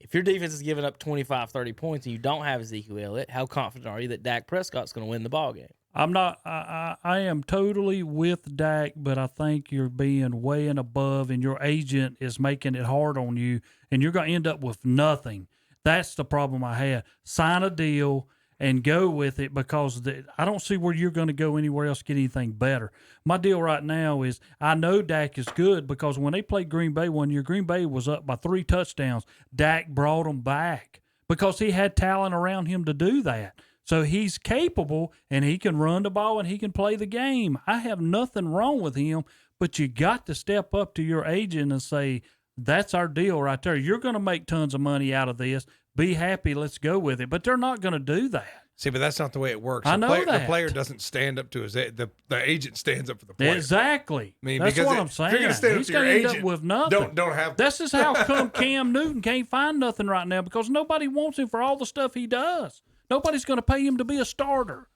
If your defense is giving up 25, 30 points, and you don't have Ezekiel Elliott, how confident are you that Dak Prescott's going to win the ball game? I'm not. I am totally with Dak, but I think you're being way and above, and your agent is making it hard on you, and you're going to end up with nothing. That's the problem I had. Sign a deal and go with it because I don't see where you're going to go anywhere else to get anything better. My deal right now is I know Dak is good because when they played Green Bay one year, Green Bay was up by 3 touchdowns. Dak brought them back because he had talent around him to do that. So he's capable, and he can run the ball, and he can play the game. I have nothing wrong with him, but you got to step up to your agent and say, that's our deal right there. You're going to make tons of money out of this. Be happy. Let's go with it. But they're not going to do that. See, but that's not the way it works. I know The that. player doesn't stand up to his the agent stands up for the player. Exactly. I mean, that's because what I'm if saying. you're gonna stand up He's to your going to end up agent, with nothing. don't have. This is how come Cam Newton can't find nothing right now because nobody wants him for all the stuff he does. Nobody's going to pay him to be a starter.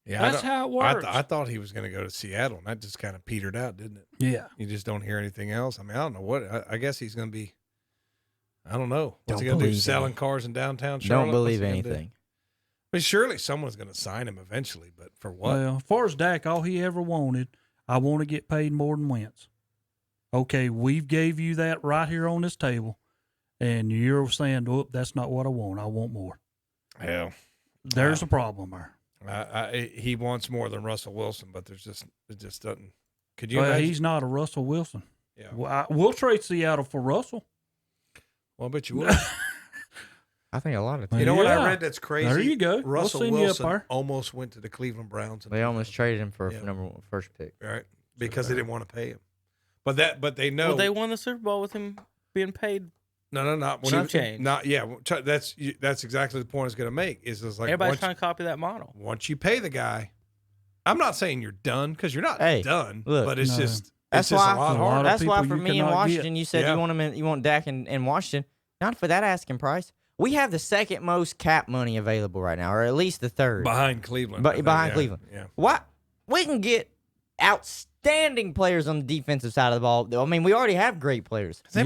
Yeah, That's how it works. I thought he was going to go to Seattle, and that just kind of petered out, didn't it? Yeah. You just don't hear anything else. I mean, I don't know what. I guess he's going to be. I don't know. What's Don't he going to do? believe Selling it. cars in downtown Charlotte? Don't believe What's he gonna do? anything. But surely someone's going to sign him eventually, but for what? Well, as far as Dak, all he ever wanted, I want to get paid more than Wentz. Okay, we've gave you that right here on this table, and you're saying, "Oh, that's not what I want. I want more." Hell, there's a problem there. He wants more than Russell Wilson, but it just doesn't. Could you? Well, imagine? he's not a Russell Wilson. Yeah. Well, we'll trade Seattle for Russell. Well, I bet you would. I think a lot of teams. You know what I read that's crazy? There you go. Russell We'll send you up Wilson there. almost went to the Cleveland Browns. They almost traded him for number one first pick. Right, because they didn't want to pay him. But they know. Well, they won the Super Bowl with him being paid. No, not Chump change. Not yeah. That's exactly the point I was going to make. Is like Everybody's trying to copy that model. Once you pay the guy, I'm not saying you're done because you're not done. Look, but it's just that's it's just why a lot harder. That's why for me in Washington, you said Yeah. you want Dak in Washington, not for that asking price. We have the second most cap money available right now, or at least the third behind Cleveland. But behind Cleveland, Yeah. what we can get outstanding players on the defensive side of the ball. I mean, we already have great players. So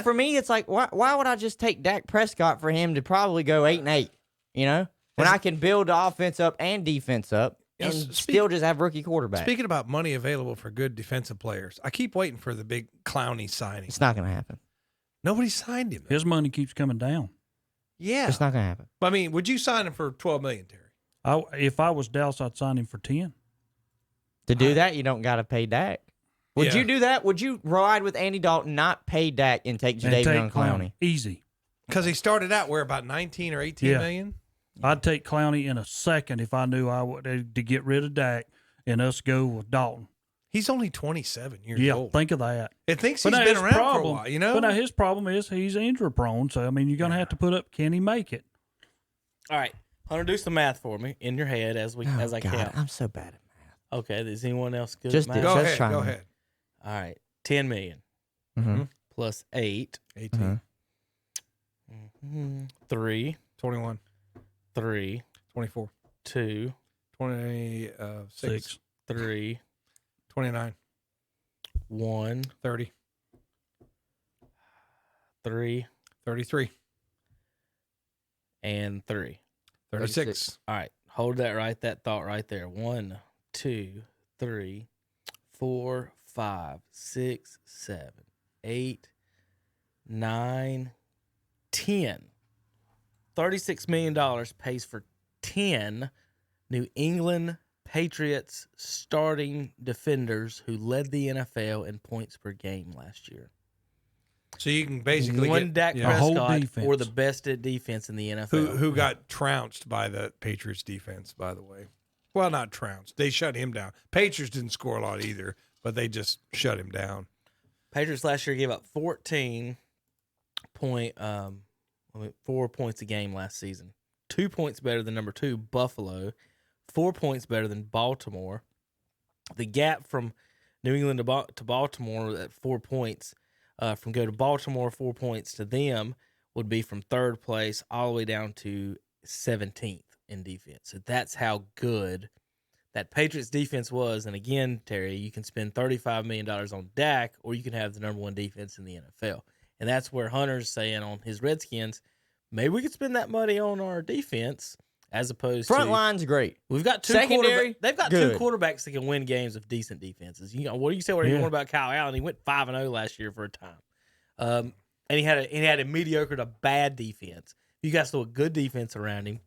for me, it's like why would I just take Dak Prescott for him to probably go 8-8? You know, when I can build the offense up and defense up. And still just have rookie quarterback. Speaking about money available for good defensive players, I keep waiting for the big Clowney signing. It's not going to happen. Nobody signed him. His money keeps coming down. Yeah, it's not going to happen. I mean, would you sign him for $12 million, Terry? If I was Dallas, I'd sign him for 10. To do that, you don't got to pay Dak. Would you do that? Would you ride with Andy Dalton, not pay Dak, and take Jadeveon Clowney? Easy. Because he started out where about 19 or 18 million. I'd take Clowney in a second if I knew I would to get rid of Dak and us go with Dalton. He's only 27 years old. Yeah, think of that. It thinks he's been around for a while, you know? But now his problem is he's injury prone. So, I mean, you're going to have to put up, can he make it? All right. Hunter, do some math for me in your head as I count. I'm so bad at math. Okay. Is anyone else good Just at math? Go ahead. All right. 10 million plus 8. 18. 3. 21. 3. 24. 2. 26. 3. 29. 1. 30. 3. 33. And 3. 36. All right. Hold that thought right there. 1, 2, 3, 4, 5, 6, 7, 8, 9, 10. $36 million pays for 10 New England Patriots starting defenders who led the NFL in points per game last year. So you can basically one get Dak Prescott or the best at defense in the NFL. Who got trounced by the Patriots defense, by the way. Well, not trounced. They shut him down. Patriots didn't score a lot either, but they just shut him down. Patriots last year gave up 4 points a game last season. 2 points better than number 2, Buffalo. 4 points better than Baltimore. The gap from New England to Baltimore at 4 points, from go to Baltimore 4 points to them, would be from third place all the way down to 17th in defense. So that's how good that Patriots defense was. And again, Terry, you can spend $35 million on Dak, or you can have the number 1 defense in the NFL. And that's where Hunter's saying on his Redskins, maybe we could spend that money on our defense as opposed Front to line's great. We've got 2 secondary. They've got good. 2 quarterbacks that can win games with decent defenses. You know, what do you say? What you want about Kyle Allen? He went 5-0 last year for a time, and he had a mediocre to bad defense. You got still a good defense around him.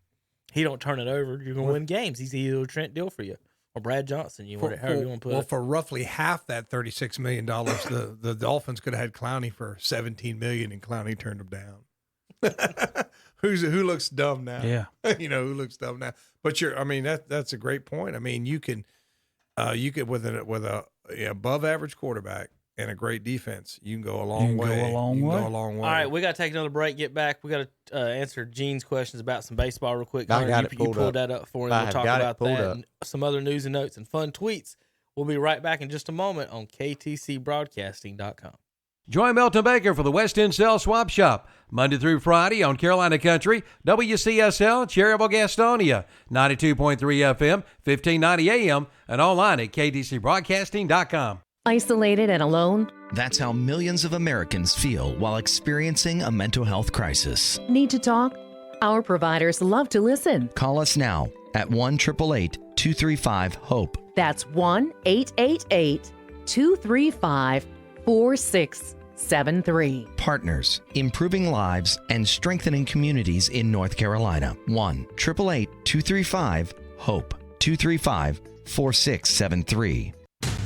He don't turn it over. You're gonna win games. He's either Trent Dilfer or Brad Johnson. However you want to put it. Well, for roughly half that $36 million, the Dolphins could have had Clowney for $17 million, and Clowney turned him down. Who looks dumb now? Yeah, who looks dumb now. But that's a great point. I mean, you can with a above average quarterback and a great defense, you can go a long way. All right, we got to take another break. Get back. We got to answer Gene's questions about some baseball real quick. You pulled that up for him. We'll talk about that and some other news and notes and fun tweets. We'll be right back in just a moment on KTCBroadcasting.com. Join Milton Baker for the West End Sale Swap Shop, Monday through Friday on Carolina Country, WCSL, Cherryville, Gastonia, 92.3 FM, 1590 AM, and online at KTCBroadcasting.com. Isolated and alone? That's how millions of Americans feel while experiencing a mental health crisis. Need to talk? Our providers love to listen. Call us now at 1-888-235-HOPE. That's 1-888-235-4673. Partners, improving lives and strengthening communities in North Carolina. 1-888-235-HOPE. 235-4673.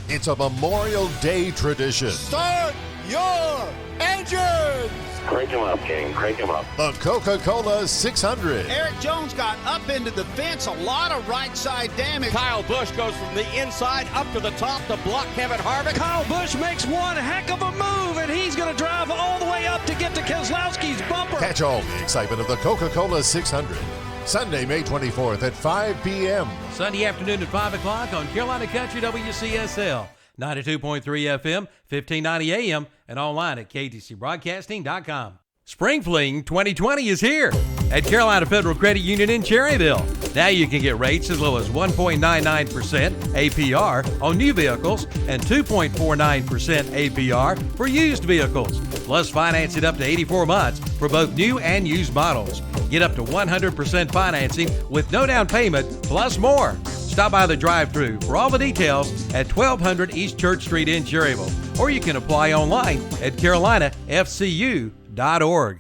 It's a Memorial Day tradition. Start your engines! Crank him up, King. Crank him up. The Coca-Cola 600. Eric Jones got up into the fence, a lot of right side damage. Kyle Busch goes from the inside up to the top to block Kevin Harvick. Kyle Busch makes one heck of a move, and he's going to drive all the way up to get to Keselowski's bumper. Catch all the excitement of the Coca-Cola 600. Sunday, May 24th at 5 p.m. Sunday afternoon at 5 o'clock on Carolina Country WCSL. 92.3 FM, 1590 AM, and online at ktcbroadcasting.com. Spring Fling 2020 is here at Carolina Federal Credit Union in Cherryville. Now you can get rates as low as 1.99% APR on new vehicles and 2.49% APR for used vehicles. Plus finance it up to 84 months for both new and used models. Get up to 100% financing with no down payment plus more. Stop by the drive-thru for all the details at 1200 East Church Street in Cherryville, or you can apply online at carolinafcu.org.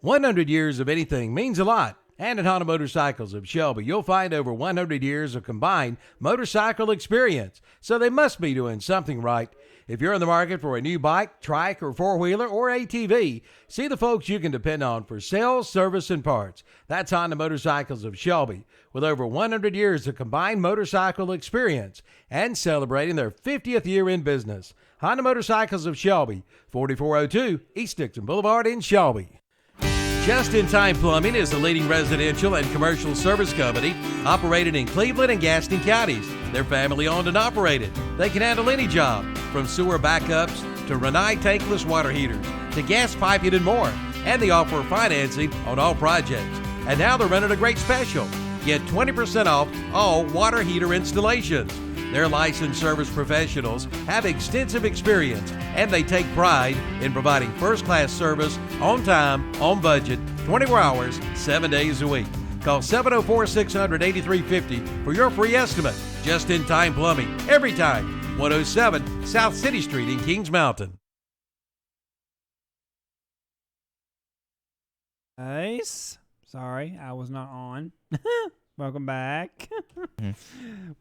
100 years of anything means a lot. And at Honda Motorcycles of Shelby, you'll find over 100 years of combined motorcycle experience, so they must be doing something right. If you're in the market for a new bike, trike, or four-wheeler, or ATV, see the folks you can depend on for sales, service, and parts. That's Honda Motorcycles of Shelby, with over 100 years of combined motorcycle experience and celebrating their 50th year in business. Honda Motorcycles of Shelby, 4402 East Dixon Boulevard in Shelby. Just in Time Plumbing is a leading residential and commercial service company operated in Cleveland and Gaston counties. They're family owned and operated. They can handle any job, from sewer backups to Rinnai tankless water heaters to gas piping and more. And they offer financing on all projects. And now they're running a great special. Get 20% off all water heater installations. Their licensed service professionals have extensive experience, and they take pride in providing first-class service on time, on budget, 24 hours, 7 days a week. Call 704-600-8350 for your free estimate. Just in Time Plumbing, every time. 107 South City Street in Kings Mountain. Nice. Sorry, I was not on. Welcome back.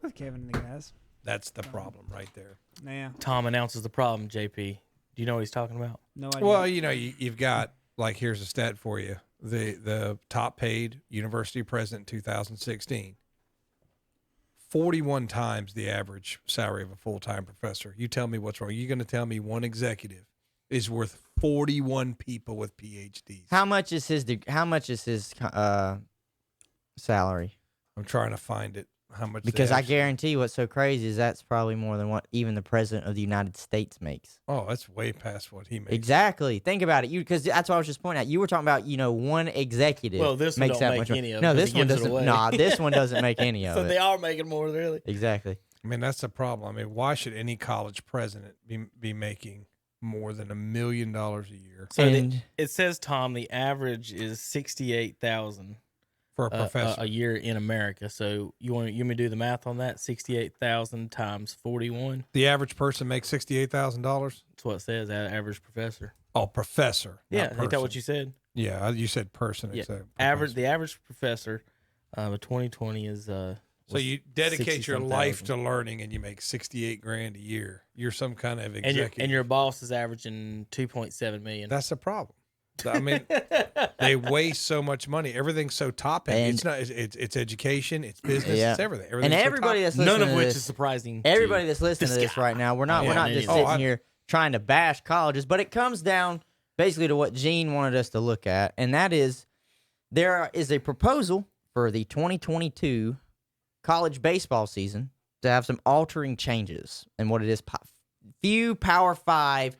With Kevin and the guys. That's the problem right there. Yeah. Tom announces the problem, JP. Do you know what he's talking about? No idea. Well, you know, you've got, like, here's a stat for you. The top paid university president in 2016, 41 times the average salary of a full-time professor. You tell me what's wrong. You're going to tell me one executive is worth 41 people with PhDs. How much is his salary? I'm trying to find it. How much? Because I guarantee you what's so crazy is that's probably more than what even the president of the United States makes. Oh, that's way past what he makes. Exactly. Think about it. Because that's what I was just pointing out. You were talking about, one executive. Well, this one makes don't that make much any of it. No, 'cause this he one gives it doesn't. away. Nah, this one doesn't make any of So it. they are making more, really. Exactly. I mean, that's the problem. I mean, why should any college president be making more than $1 million a year? So it says, Tom, the average is $68,000 for a professor a year in America. So you want me to do the math on that? 68,000 times 41. The average person makes $68,000. That's what it says. Average professor. Oh, professor. Yeah, ain't that what you said? Yeah, you said person. Yeah. Instead of The average professor of 2020 is. So you dedicate your life to learning, and you make $68,000 a year. You're some kind of executive, and your boss is averaging $2.7 million. That's the problem. I mean, they waste so much money. Everything's so top heavy. It's not. It's education. It's business. Yeah. It's everything. And everybody that's listening none of to which this, is surprising. Everybody that's listening to this right now, we're not just sitting here trying to bash colleges, but it comes down basically to what Gene wanted us to look at, and that is there is a proposal for the 2022 college baseball season to have some altering changes in what it is. Few Power 5.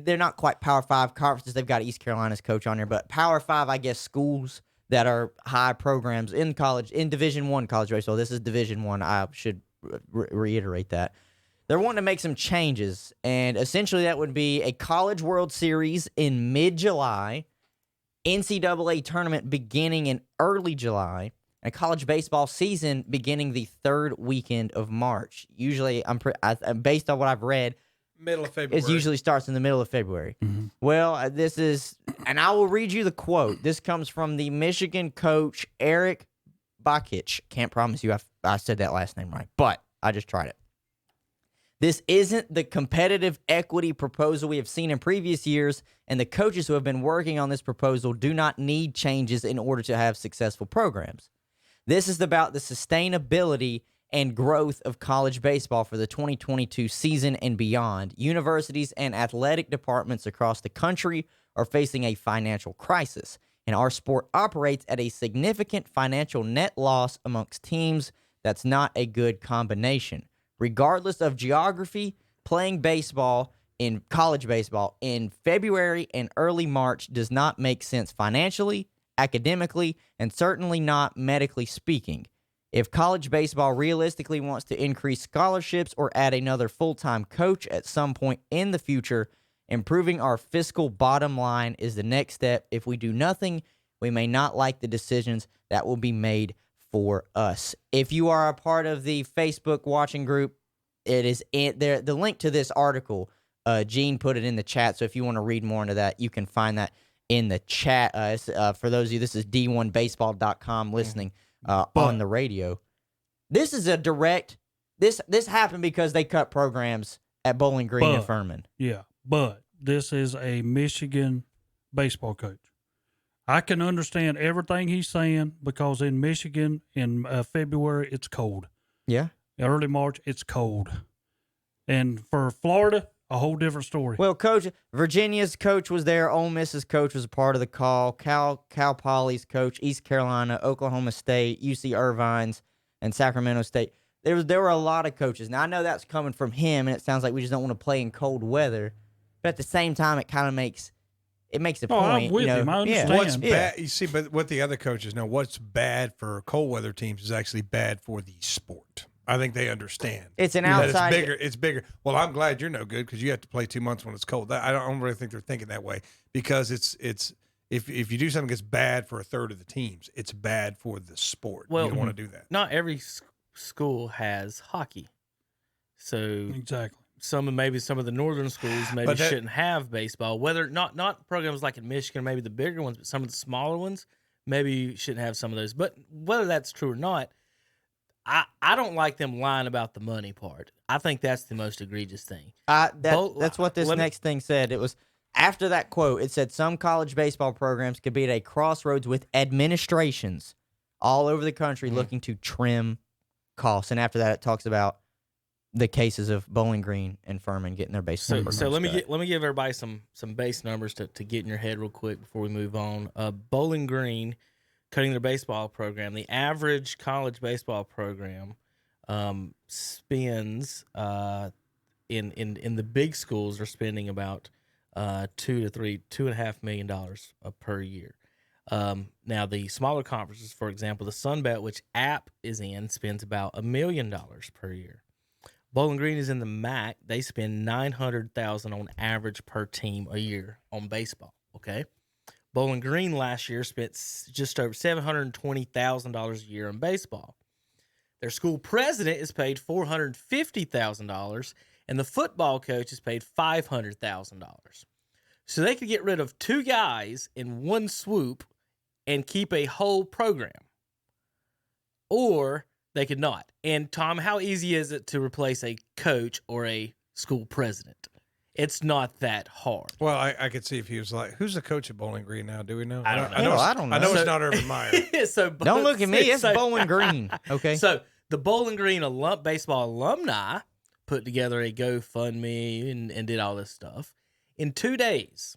They're not quite Power 5 conferences. They've got East Carolina's coach on there, but Power 5, I guess, schools that are high programs in college, in Division I college baseball. This is Division I. I should reiterate that. They're wanting to make some changes, and essentially that would be a College World Series in mid-July NCAA tournament beginning in early July, and college baseball season beginning the third weekend of March. Usually, based on what I've read, middle of February. It usually starts in the middle of February. Mm-hmm. Well, this is, and I will read you the quote. This comes from the Michigan coach, Eric Bakich. Can't promise you I said that last name right, but I just tried it. This isn't the competitive equity proposal we have seen in previous years, and the coaches who have been working on this proposal do not need changes in order to have successful programs. This is about the sustainability and growth of college baseball for the 2022 season and beyond. Universities and athletic departments across the country are facing a financial crisis, and our sport operates at a significant financial net loss amongst teams. That's not a good combination. Regardless of geography, playing baseball in college baseball in February and early March does not make sense financially, academically, and certainly not medically speaking. If college baseball realistically wants to increase scholarships or add another full-time coach at some point in the future, improving our fiscal bottom line is the next step. If we do nothing, we may not like the decisions that will be made for us. If you are a part of the Facebook watching group, it is in there. The link to this article, Gene put it in the chat. So if you want to read more into that, you can find that in the chat. For those of you, this is d1baseball.com listening on the radio. This is a direct. This happened because they cut programs at Bowling Green and Furman. Yeah, but this is a Michigan baseball coach. I can understand everything he's saying because in Michigan in February, it's cold. Yeah. Early March, it's cold. And for Florida, a whole different story. Well, Virginia's coach was there. Ole Miss's coach was a part of the call. Cal Poly's coach, East Carolina, Oklahoma State, UC Irvine's, and Sacramento State. There were a lot of coaches. Now, I know that's coming from him, and it sounds like we just don't want to play in cold weather. But at the same time, it kind of makes a point. I'm with him. I understand. What's bad? You see, but what the other coaches know, what's bad for cold weather teams is actually bad for the sport. I think they understand. It's an outside. It's bigger. Well, I'm glad you're no good because you have to play 2 months when it's cold. I don't really think they're thinking that way because it's if you do something that's bad for a third of the teams, it's bad for the sport. Well, you don't want to do that. Not every school has hockey, so exactly. Maybe some of the northern schools shouldn't have baseball. Whether not programs like in Michigan, maybe the bigger ones, but some of the smaller ones maybe shouldn't have some of those. But whether that's true or not, I don't like them lying about the money part. I think that's the most egregious thing. That's what this next thing said. It was after that quote. It said some college baseball programs could be at a crossroads with administrations all over the country looking to trim costs. And after that, it talks about the cases of Bowling Green and Furman getting their baseball programs So let me cut. give everybody some base numbers to get in your head real quick before we move on. Bowling Green cutting their baseball program. The average college baseball program spends in the big schools are spending about $2.5 million per year. Now the smaller conferences, for example, the Sun Belt, which App is in, spends about $1 million per year. Bowling Green is in the MAC. They spend $900,000 on average per team a year on baseball. Okay. Bowling Green last year spent just over $720,000 a year on baseball. Their school president is paid $450,000, and the football coach is paid $500,000. So they could get rid of 2 guys in one swoop and keep a whole program. Or they could not. And Tom, how easy is it to replace a coach or a school president? It's not that hard. Well, I could see if he was like, who's the coach at Bowling Green now? Do we know? I don't know. I don't know. I know it's not Urban Meyer. Don't look at me. It's Bowling Green. Okay. So the Bowling Green baseball alumni put together a GoFundMe and did all this stuff. In 2 days,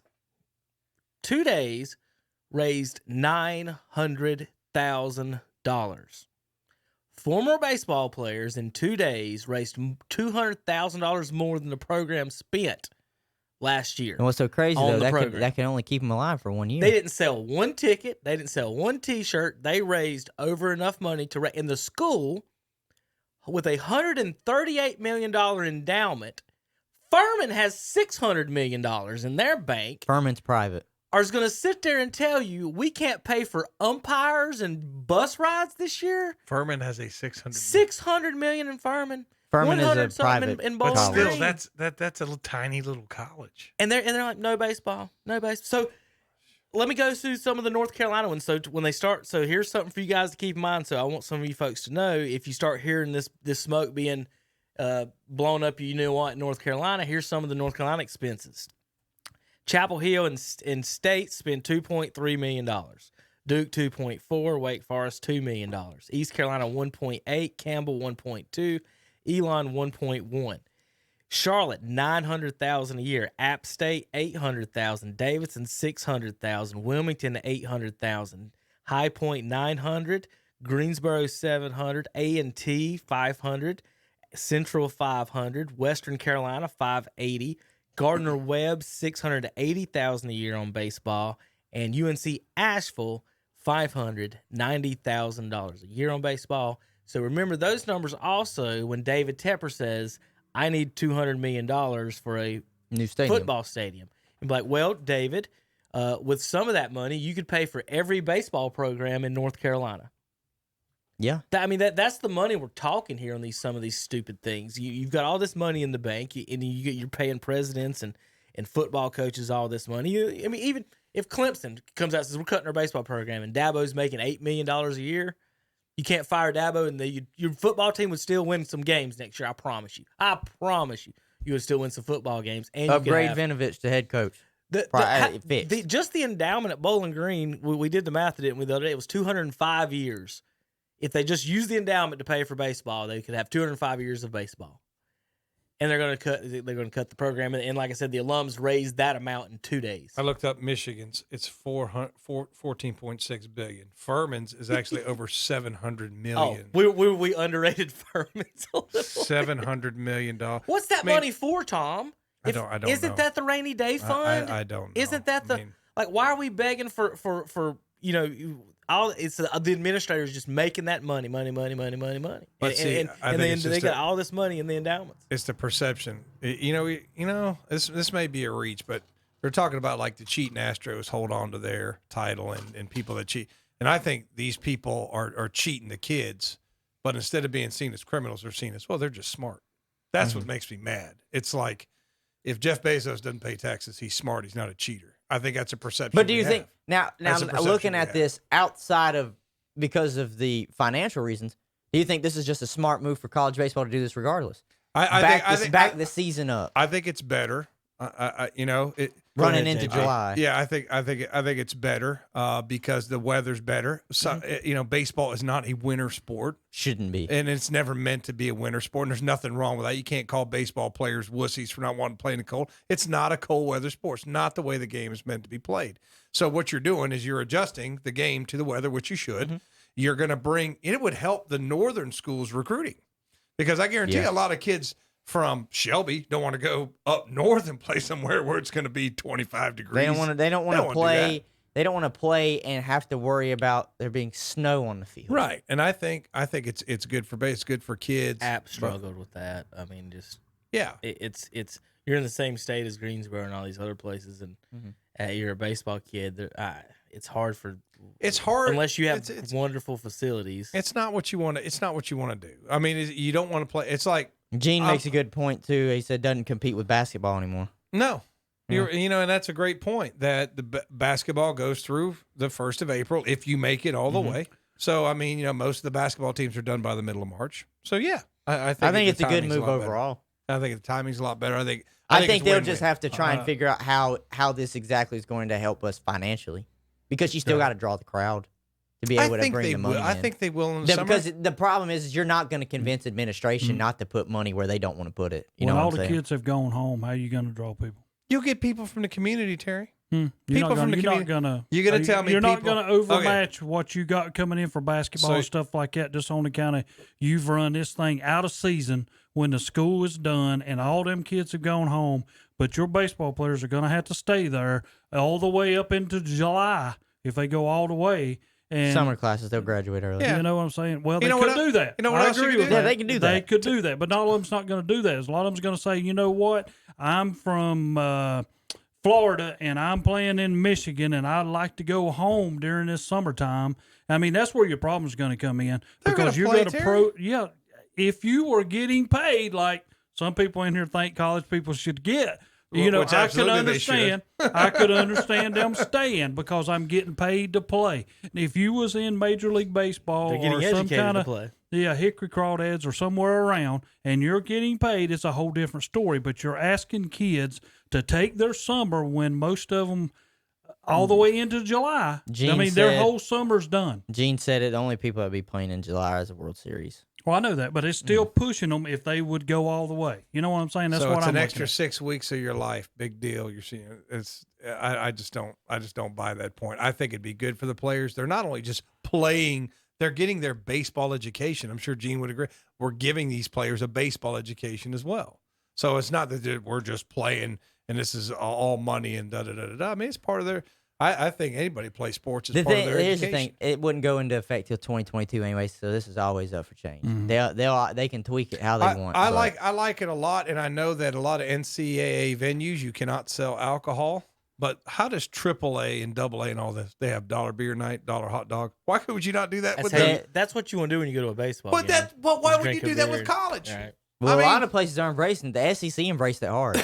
raised $900,000. Former baseball players in 2 days raised $200,000 more than the program spent last year. And what's so crazy, though, that can only keep them alive for 1 year. They didn't sell one ticket. They didn't sell one T-shirt. They raised over enough money to in the school with a $138 million endowment. Furman has $600 million in their bank. Furman's private. are going to sit there and tell you we can't pay for umpires and bus rides this year. Furman has a $600 million in Furman. Furman is a private in but Bowling still, Green. that's a tiny little college. And they're like, no baseball. So let me go through some of the North Carolina ones. So when they start, so here's something for you guys to keep in mind. So I want some of you folks to know, if you start hearing this smoke being blown up, you know what, in North Carolina, here's some of the North Carolina expenses. Chapel Hill and State spend $2.3 million. Duke, $2.4. Wake Forest, $2 million. East Carolina, $1.8. Campbell, $1.2. Elon, $1.1. Charlotte, $900,000 a year. App State, $800,000. Davidson, $600,000. Wilmington, $800,000. High Point, $900,000. Greensboro, $700,000. A&T, $500,000. Central, $500,000. Western Carolina, $580,000. Gardner Webb, $680,000 a year on baseball. And UNC Asheville, $590,000 a year on baseball. So remember those numbers also when David Tepper says, I need $200 million for a new stadium. Football stadium. And be like, well, David, with some of that money, you could pay for every baseball program in North Carolina. Yeah. That's the money we're talking here on some of these stupid things. You've got all this money in the bank, and you're paying presidents and football coaches all this money. Even if Clemson comes out and says, we're cutting our baseball program, and Dabo's making $8 million a year, you can't fire Dabo, and your football team would still win some games next year. I promise you. You would still win some football games. And upgrade Vinovich to head coach. Just the endowment at Bowling Green, we did the math, didn't we, the other day? It was 205 years. If they just use the endowment to pay for baseball, they could have 205 years of baseball. And they're going to cut the program. And like I said, the alums raised that amount in 2 days. I looked up Michigan's. It's $14.6 billion. Furman's is actually over $700 million. Oh, we underrated Furman's a little. $700 million. What's that money for, Tom? I don't Isn't know. that the rainy day fund? I don't know. Isn't that why are we begging for all? It's the administrators just making that money. But and then they got all this money in the endowments. It's the perception. This may be a reach, but they're talking about like the cheating Astros hold on to their title and people that cheat. And I think these people are cheating the kids, but instead of being seen as criminals, they're seen as, well, they're just smart. That's what makes me mad. It's like if Jeff Bezos doesn't pay taxes, he's smart. He's not a cheater. I think that's a perception. But do you think now looking at this outside of because of the financial reasons, do you think this is just a smart move for college baseball to do this regardless? I think back the season up. I think it's better. Running into July. I think it's better because the weather's better. So, baseball is not a winter sport. Shouldn't be. And it's never meant to be a winter sport. And there's nothing wrong with that. You can't call baseball players wussies for not wanting to play in the cold. It's not a cold weather sport. It's not the way the game is meant to be played. So what you're doing is you're adjusting the game to the weather, which you should. Mm-hmm. You're going to it would help the northern schools recruiting because I guarantee a lot of kids from Shelby don't want to go up north and play somewhere where it's going to be 25 degrees. They don't want to play. They don't want to play and have to worry about there being snow on the field. Right, and I think it's good for base. It's good for kids. App struggled with that. I mean, it's you're in the same state as Greensboro and all these other places, and you're a baseball kid. It's hard unless you have wonderful facilities. It's not what you want to. It's not what you want to do. I mean, you don't want to play. It's like. Gene makes a good point too. He said doesn't compete with basketball anymore. No, and that's a great point that the basketball goes through the 1st of April if you make it all the way. So I mean, most of the basketball teams are done by the middle of March. So I think it's a good move overall. I think the timing's a lot better. I think they'll just have to try and figure out how this exactly is going to help us financially because you still got to draw the crowd. To be able to bring the money in. I think they will in the summer. Because the problem is you're not going to convince administration not to put money where they don't want to put it. You know what I'm saying? All the kids have gone home. How are you going to draw people? You'll get people from the community, Terry. People from the community. You're going to tell me you're not going to overmatch what you got coming in for basketball and stuff like that. Just on the kind of you've run this thing out of season when the school is done and all them kids have gone home. But your baseball players are going to have to stay there all the way up into July if they go all the way. And summer classes, they'll graduate early. You know what I'm saying? Well, they could do that. You know what I agree with that. Yeah, they can do that. They could do that, but not all of them's not going to do that. A lot of them's going to say, you know what? I'm from Florida and I'm playing in Michigan and I'd like to go home during this summertime, I mean, that's where your problem's going to come in because you're going to if you were getting paid like some people in here think college people should get, I could understand. I could understand them staying because I'm getting paid to play. And if you was in Major League Baseball or some kind of Hickory Crawdads or somewhere around, and you're getting paid, it's a whole different story. But you're asking kids to take their summer when most of them all the way into July. Their whole summer's done. Gene said it. The only people that be playing in July is the World Series. Well, I know that, but it's still pushing them if they would go all the way. You know what I'm saying? That's so what it's I'm an extra at. 6 weeks of your life. Big deal. You're seeing it's. I just don't buy that point. I think it'd be good for the players. They're not only just playing; they're getting their baseball education. I'm sure Gene would agree. We're giving these players a baseball education as well. So it's not that we're just playing and this is all money and da da da da. I mean, it's part of their. I think anybody plays sports is part of their education. Here's the thing: it wouldn't go into effect till 2022 anyway, so this is always up for change. Mm-hmm. They can tweak it how they want. I like it a lot, and I know that a lot of NCAA venues you cannot sell alcohol. But how does AAA and AA and all this? They have dollar beer night, dollar hot dog. Why would you not do that with them? That's what you want to do when you go to a baseball game. But why would you do that with college? Right. Well, a lot of places are embracing. The SEC embraced it hard.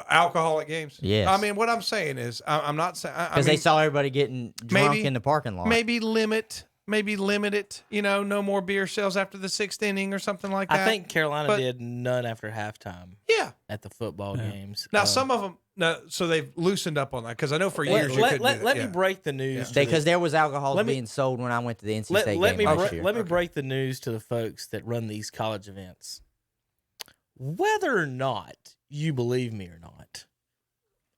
Alcoholic games. Yes. I mean, what I'm saying is, I'm not saying because they saw everybody getting drunk in the parking lot. Maybe limit it. No more beer sales after the 6th inning or something like that. I think Carolina did none after halftime. Yeah. At the football games. Now some of them. So they've loosened up on that because I know for years you couldn't do that. Let me break the news because there was alcohol being sold when I went to the NC State game last year. Let me break the news to the folks that run these college events. Whether or not you believe me or not,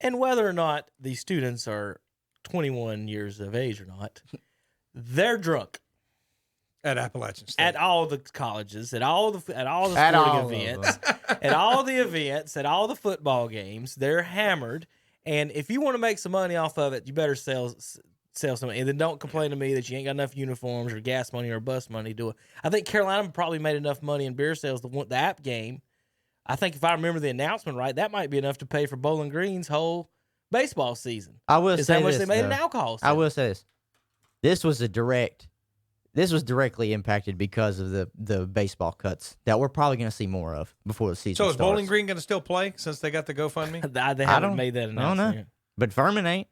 and whether or not the students are 21 years of age or not, they're drunk at Appalachian State, at all the colleges, at all the sporting events, at all the events, at all the football games. They're hammered, and if you want to make some money off of it, you better sell some, and then don't complain to me that you ain't got enough uniforms or gas money or bus money to do it. I think Carolina probably made enough money in beer sales the App game. I think if I remember the announcement right, that might be enough to pay for Bowling Green's whole baseball season. I will say how much this, they made though. in alcohol sales. I will say this. This was directly impacted because of the baseball cuts that we're probably going to see more of before the season So is starts. Bowling Green going to still play since they got the GoFundMe? They haven't made that announcement. I don't know. Yet. But Furman ain't.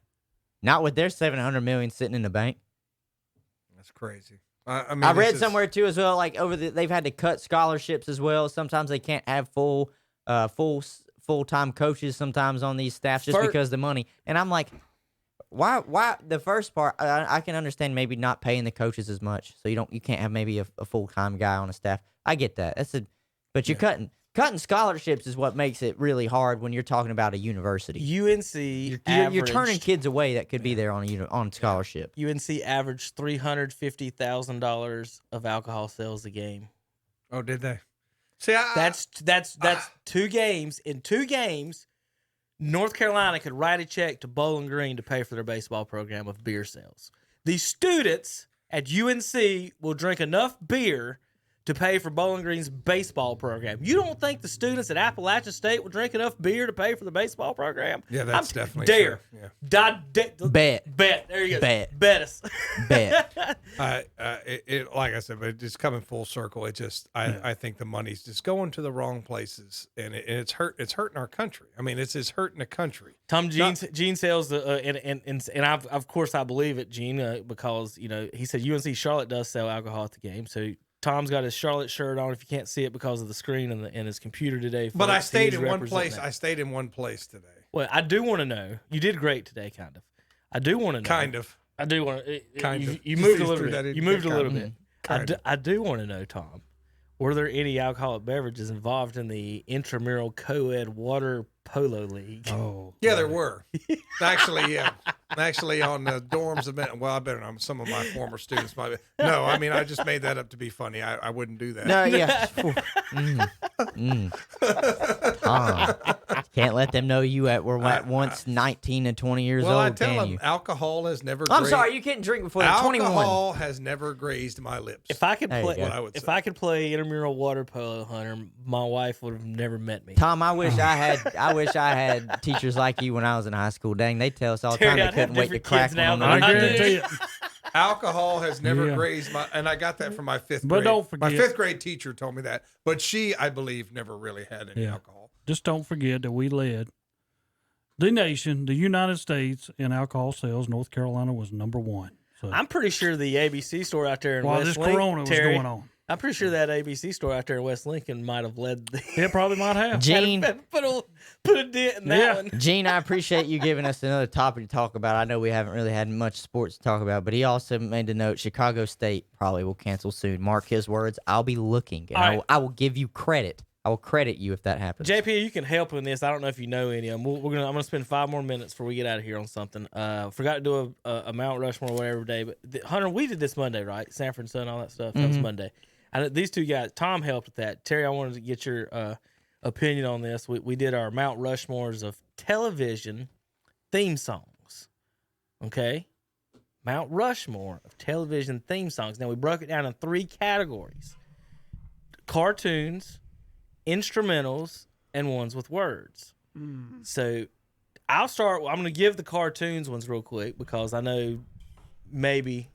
Not with their $700 million sitting in the bank. That's crazy. I read somewhere too as well. Like they've had to cut scholarships as well. Sometimes they can't have full-time coaches sometimes on these staffs just because of the money. And I'm like, why? The first part I can understand maybe not paying the coaches as much, so you can't have maybe a full-time guy on a staff. I get that. But you're cutting scholarships is what makes it really hard when you're talking about a university. UNC you're turning kids away that could be there on scholarship. UNC averaged $350,000 of alcohol sales a game. Oh, did they? See, that's 2 games. In 2 games, North Carolina could write a check to Bowling Green to pay for their baseball program of beer sales. The students at UNC will drink enough beer to pay for Bowling Green's baseball program. You don't think the students at Appalachian State will drink enough beer to pay for the baseball program? Yeah, that's definitely true. Yeah. Bet. There you go. Bet us. Bet. Like I said, but it's coming full circle. It just, I think the money's just going to the wrong places, and it's hurting our country. I mean, it's hurting the country. Tom Gene sells and of course I believe it, Gene, because he said UNC Charlotte does sell alcohol at the game, so. Tom's got his Charlotte shirt on. If you can't see it because of the screen and his computer today. But I stayed in one place. That. I stayed in one place today. Well, I do want to know. You did great today, kind of. I do want to know. Kind of. I do want to. Kind of. You moved a little bit. You moved a little bit. Kind I do want to know, Tom. Were there any alcoholic beverages involved in the intramural co-ed water polo league? Oh, yeah, there were. Actually, yeah. Actually, on the dorms, I better not. Some of my former students might be. No, I mean, I just made that up to be funny. I wouldn't do that. No, yeah. Can't let them know you were once 19 and 20 years well, old, I tell can them you? alcohol has never. I'm sorry, you can't drink before you're 21. Alcohol has never grazed my lips. If I could There you play, go. if I could play intramural water polo, Hunter, my wife would have never met me. Tom, I wish I had teachers like you when I was in high school. Dang, they tell us all the time Terry, they couldn't wait to crack one on the I weekend. guarantee it. Alcohol has never Yeah. grazed my, and I got that from my fifth But grade. don't My forget- fifth grade teacher told me that, but she, I believe, never really had any Yeah. alcohol. Just don't forget that we led the nation, the United States, in alcohol sales. North Carolina was number 1. So I'm pretty sure the ABC store out there in while West this Lincoln, Corona was Terry, going on, I'm pretty sure that ABC store out there in West Lincoln might have led the. it probably might have. Gene, put a dent in that one. Gene, I appreciate you giving us another topic to talk about. I know we haven't really had much sports to talk about, but he also made a note: Chicago State probably will cancel soon. Mark his words. I'll be looking, and I will give you credit. I will credit you if that happens. JP, you can help in this. I don't know if you know any of them. I'm gonna spend 5 more minutes before we get out of here on something. Forgot to do a Mount Rushmore or whatever day, but Hunter, we did this Monday, right? Sanford and Son, all that stuff. That was Monday. And these two guys, Tom helped with that. Terry, I wanted to get your opinion on this. We did our Mount Rushmores of television theme songs. Okay, Mount Rushmore of television theme songs. Now we broke it down in 3 categories: cartoons, instrumentals, and ones with words. So I'll start. I'm going to give the cartoons ones real quick because I know maybe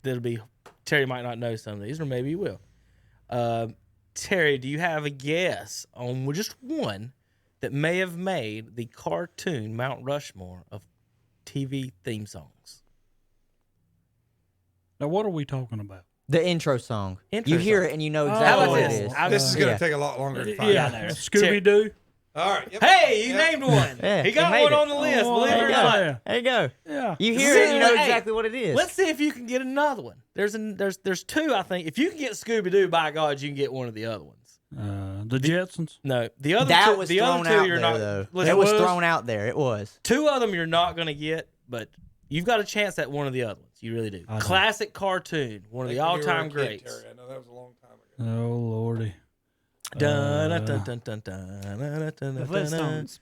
that'll be Terry might not know some of these, or maybe he will. Terry, do you have a guess on just one that may have made the cartoon Mount Rushmore of TV theme songs? Now, what are we talking about? The intro song. Intro you hear song. it and you know How exactly about what it this? is. This is going to take a lot longer to find. Yeah, Scooby Doo. All right. Yep. Hey, he named one. Yeah, he got he made one it. on the list. Oh, Believe it or there you not. go. There you go. Yeah. You hear it and you know Hey, exactly what it is. Let's see if you can get another one. There's 2, I think. If you can get Scooby Doo, by God, you can get one of the other ones. The Jetsons. No, the other that two, was the thrown other two out you're there, not. though. Listen, It was thrown out there. It was. 2 of them you're not going to get, but you've got a chance at one of the other ones. You really do. Classic cartoon, one of the all-time greats. Terry. I know that was a long time ago. Oh Lordy. The Flintstones.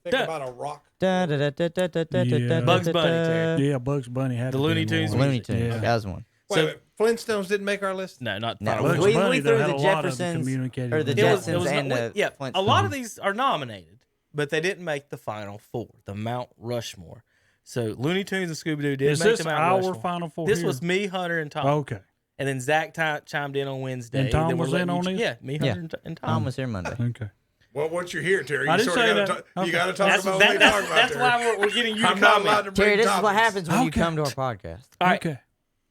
Think about a rock. Bugs Bunny, Terry. Yeah, Bugs Bunny had The to be Looney in Tunes one. Looney Tunes. Yeah. That was one. Wait a minute. Flintstones didn't make our list? No, not No, Bugs we Bunny, threw though, the had a lot of Jeffersons communicated or the with It that. Jetsons and the yeah, Flintstones. a lot of these are nominated, but they didn't make the final 4, the Mount Rushmore. So Looney Tunes and Scooby-Doo did Is make this the Mount our Rushmore. final 4 This here? was me, Hunter, and Tom. Okay. And then Zach chimed in on Wednesday. And Tom then we're was letting in you on this? Yeah, me, Hunter, and Tom. Tom was here Monday. Okay. Well, once you're here, Terry, I you didn't sort of say got that. to Okay. you got to talk about what they talk about. That's Terry. why we're getting you to I'm not comment. allowed to bring Terry, this is what topics. happens when you Okay. come to our podcast. All right. Okay.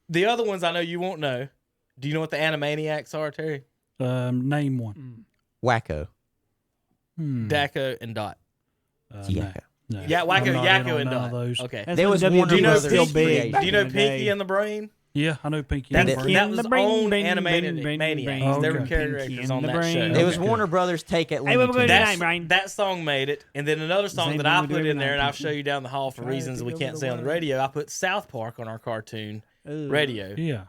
The other ones I know you won't know. Do you know what the Animaniacs are, Terry? Name one. Wacko. Daco and Dot. Yeah. No. Yeah, Wacko, I'm not in Yakko, on and none of Dot. those. Okay. There was Warner Do you know Brothers. still Pinky? big Do you know back in the Pinky day. and the Brain? Yeah, I know Pinky That, and the Brain. that was the brain, own brain, animated brain, Maniacs. brain, They were brain. characters Pinky on and the that show. Brain. It was Okay. Warner Brothers take at Hey, Looney what we Tunes. gonna do tonight, Brian? That song made it, and then another song Same that thing I we do put every in there, night, and I'll Pinky. show you down the hall for Try reasons to we go can't to say the on the word. radio. I put South Park on our cartoon radio. Yeah.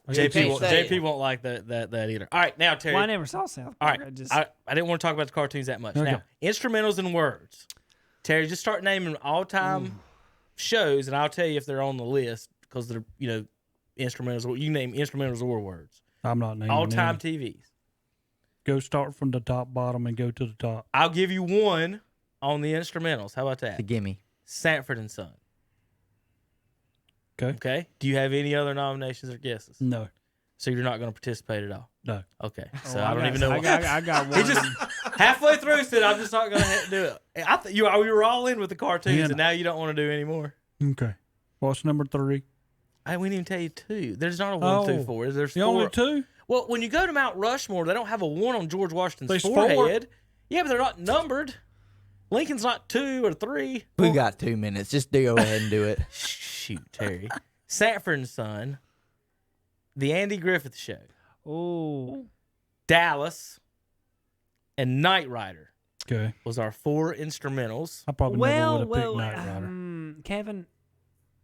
JP won't like that either. All right, now Terry. Well, I never saw South All Park. right, I didn't want to talk about the cartoons that much. Okay. Now, instrumentals and words. Terry, just start naming all-time shows, and I'll tell you if they're on the list because they're instrumentals. You can name instrumentals or words. I'm not naming All-time any. TVs. Go start from the top, bottom, and go to the top. I'll give you one on the instrumentals. How about that? The gimme. Sanford and Son. Okay. Okay. Do you have any other nominations or guesses? No. So you're not going to participate at all? No. Okay. So Oh, I don't even know. I got one. He just halfway through said, "I'm just not going to do it." I thought we were all in with the cartoons, Yeah. and now you don't want to do any more. Okay. What's number 3? We didn't even tell you 2. There's not a 1 through 4. There's 4. Only 2? Well, when you go to Mount Rushmore, they don't have a 1 on George Washington's There's 4. forehead. Yeah, but they're not numbered. Lincoln's not 2 or 3. We got 2 minutes. Just go ahead and do it. Shoot, Terry. Sanford and Son, The Andy Griffith Show, Oh. Dallas, and Knight Rider Okay. was our 4 instrumentals. I probably never would have picked Knight Rider. Kevin,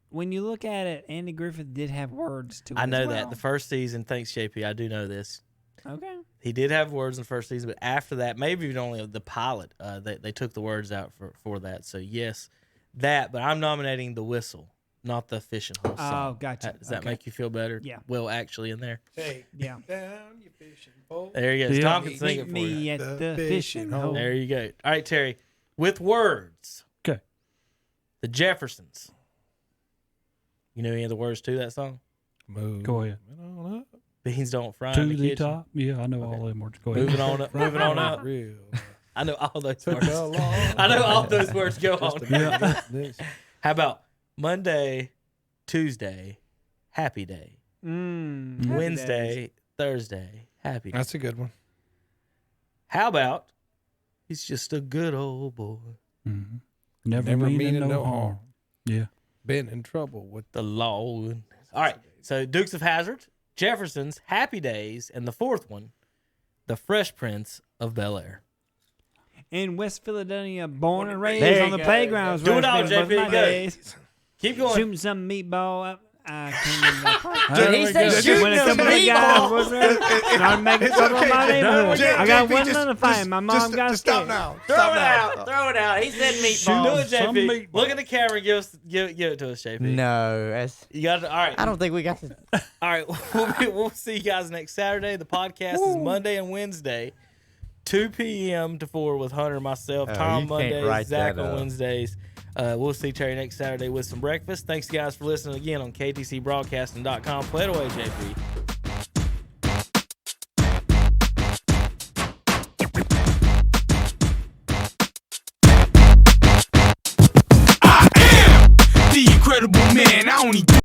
when you look at it, Andy Griffith did have words to it. I know as well. that. The first season, thanks, JP, I do know this. Okay. He did have words in the first season, but after that, maybe even only the pilot, they took the words out for that. So yes, that. But I'm nominating The Whistle, not the Fishing Hole song. Oh, gotcha. Does that make you feel better? Yeah. Will actually in there. Take Yeah. down your fishing pole. There you go. Tom can sing it for Me you. at the fishing hole. There you go. All right, Terry. With words. Okay. The Jeffersons. You know any of the words to that song? Go ahead. Beans don't fry To in the the kitchen. top. Yeah, I know all them words. Go ahead. Moving on up. Moving on up. Real. I know all those words. I know all those words. Go on. How about Monday, Tuesday, happy day. Wednesday, Thursday, happy day. That's a good one. How about he's just a good old boy. Mm-hmm. Never meaning no harm. Yeah. Been in trouble with the law. All right. So Dukes of Hazzard, Jefferson's, Happy Days, and the fourth one, The Fresh Prince of Bel-Air. In West Philadelphia, born and raised There on you the go. playgrounds. Do it where I all, spent JP, most of my go. days. Keep going. Shooting some meatball up. I can't Did he say shooting when a some couple of guys meatball? was there, I'm making trouble in my neighborhood. I got one little fight. My mom got just scared. stop now. Throw it out. Throw it out. He said meatball. Do it, some JP. meatball. Look at the camera and give it to us, JP. No, that's. You got it. All right. I don't think we got to. All right. We'll see you guys next Saturday. The podcast is Monday and Wednesday, 2 p.m. to 4 with Hunter and myself. Oh, Tom you can't Mondays, write Zach that on up. Wednesdays. We'll see Terry next Saturday with some breakfast. Thanks, guys, for listening again on KTCBroadcasting.com. Play it away, JP. The incredible man, I only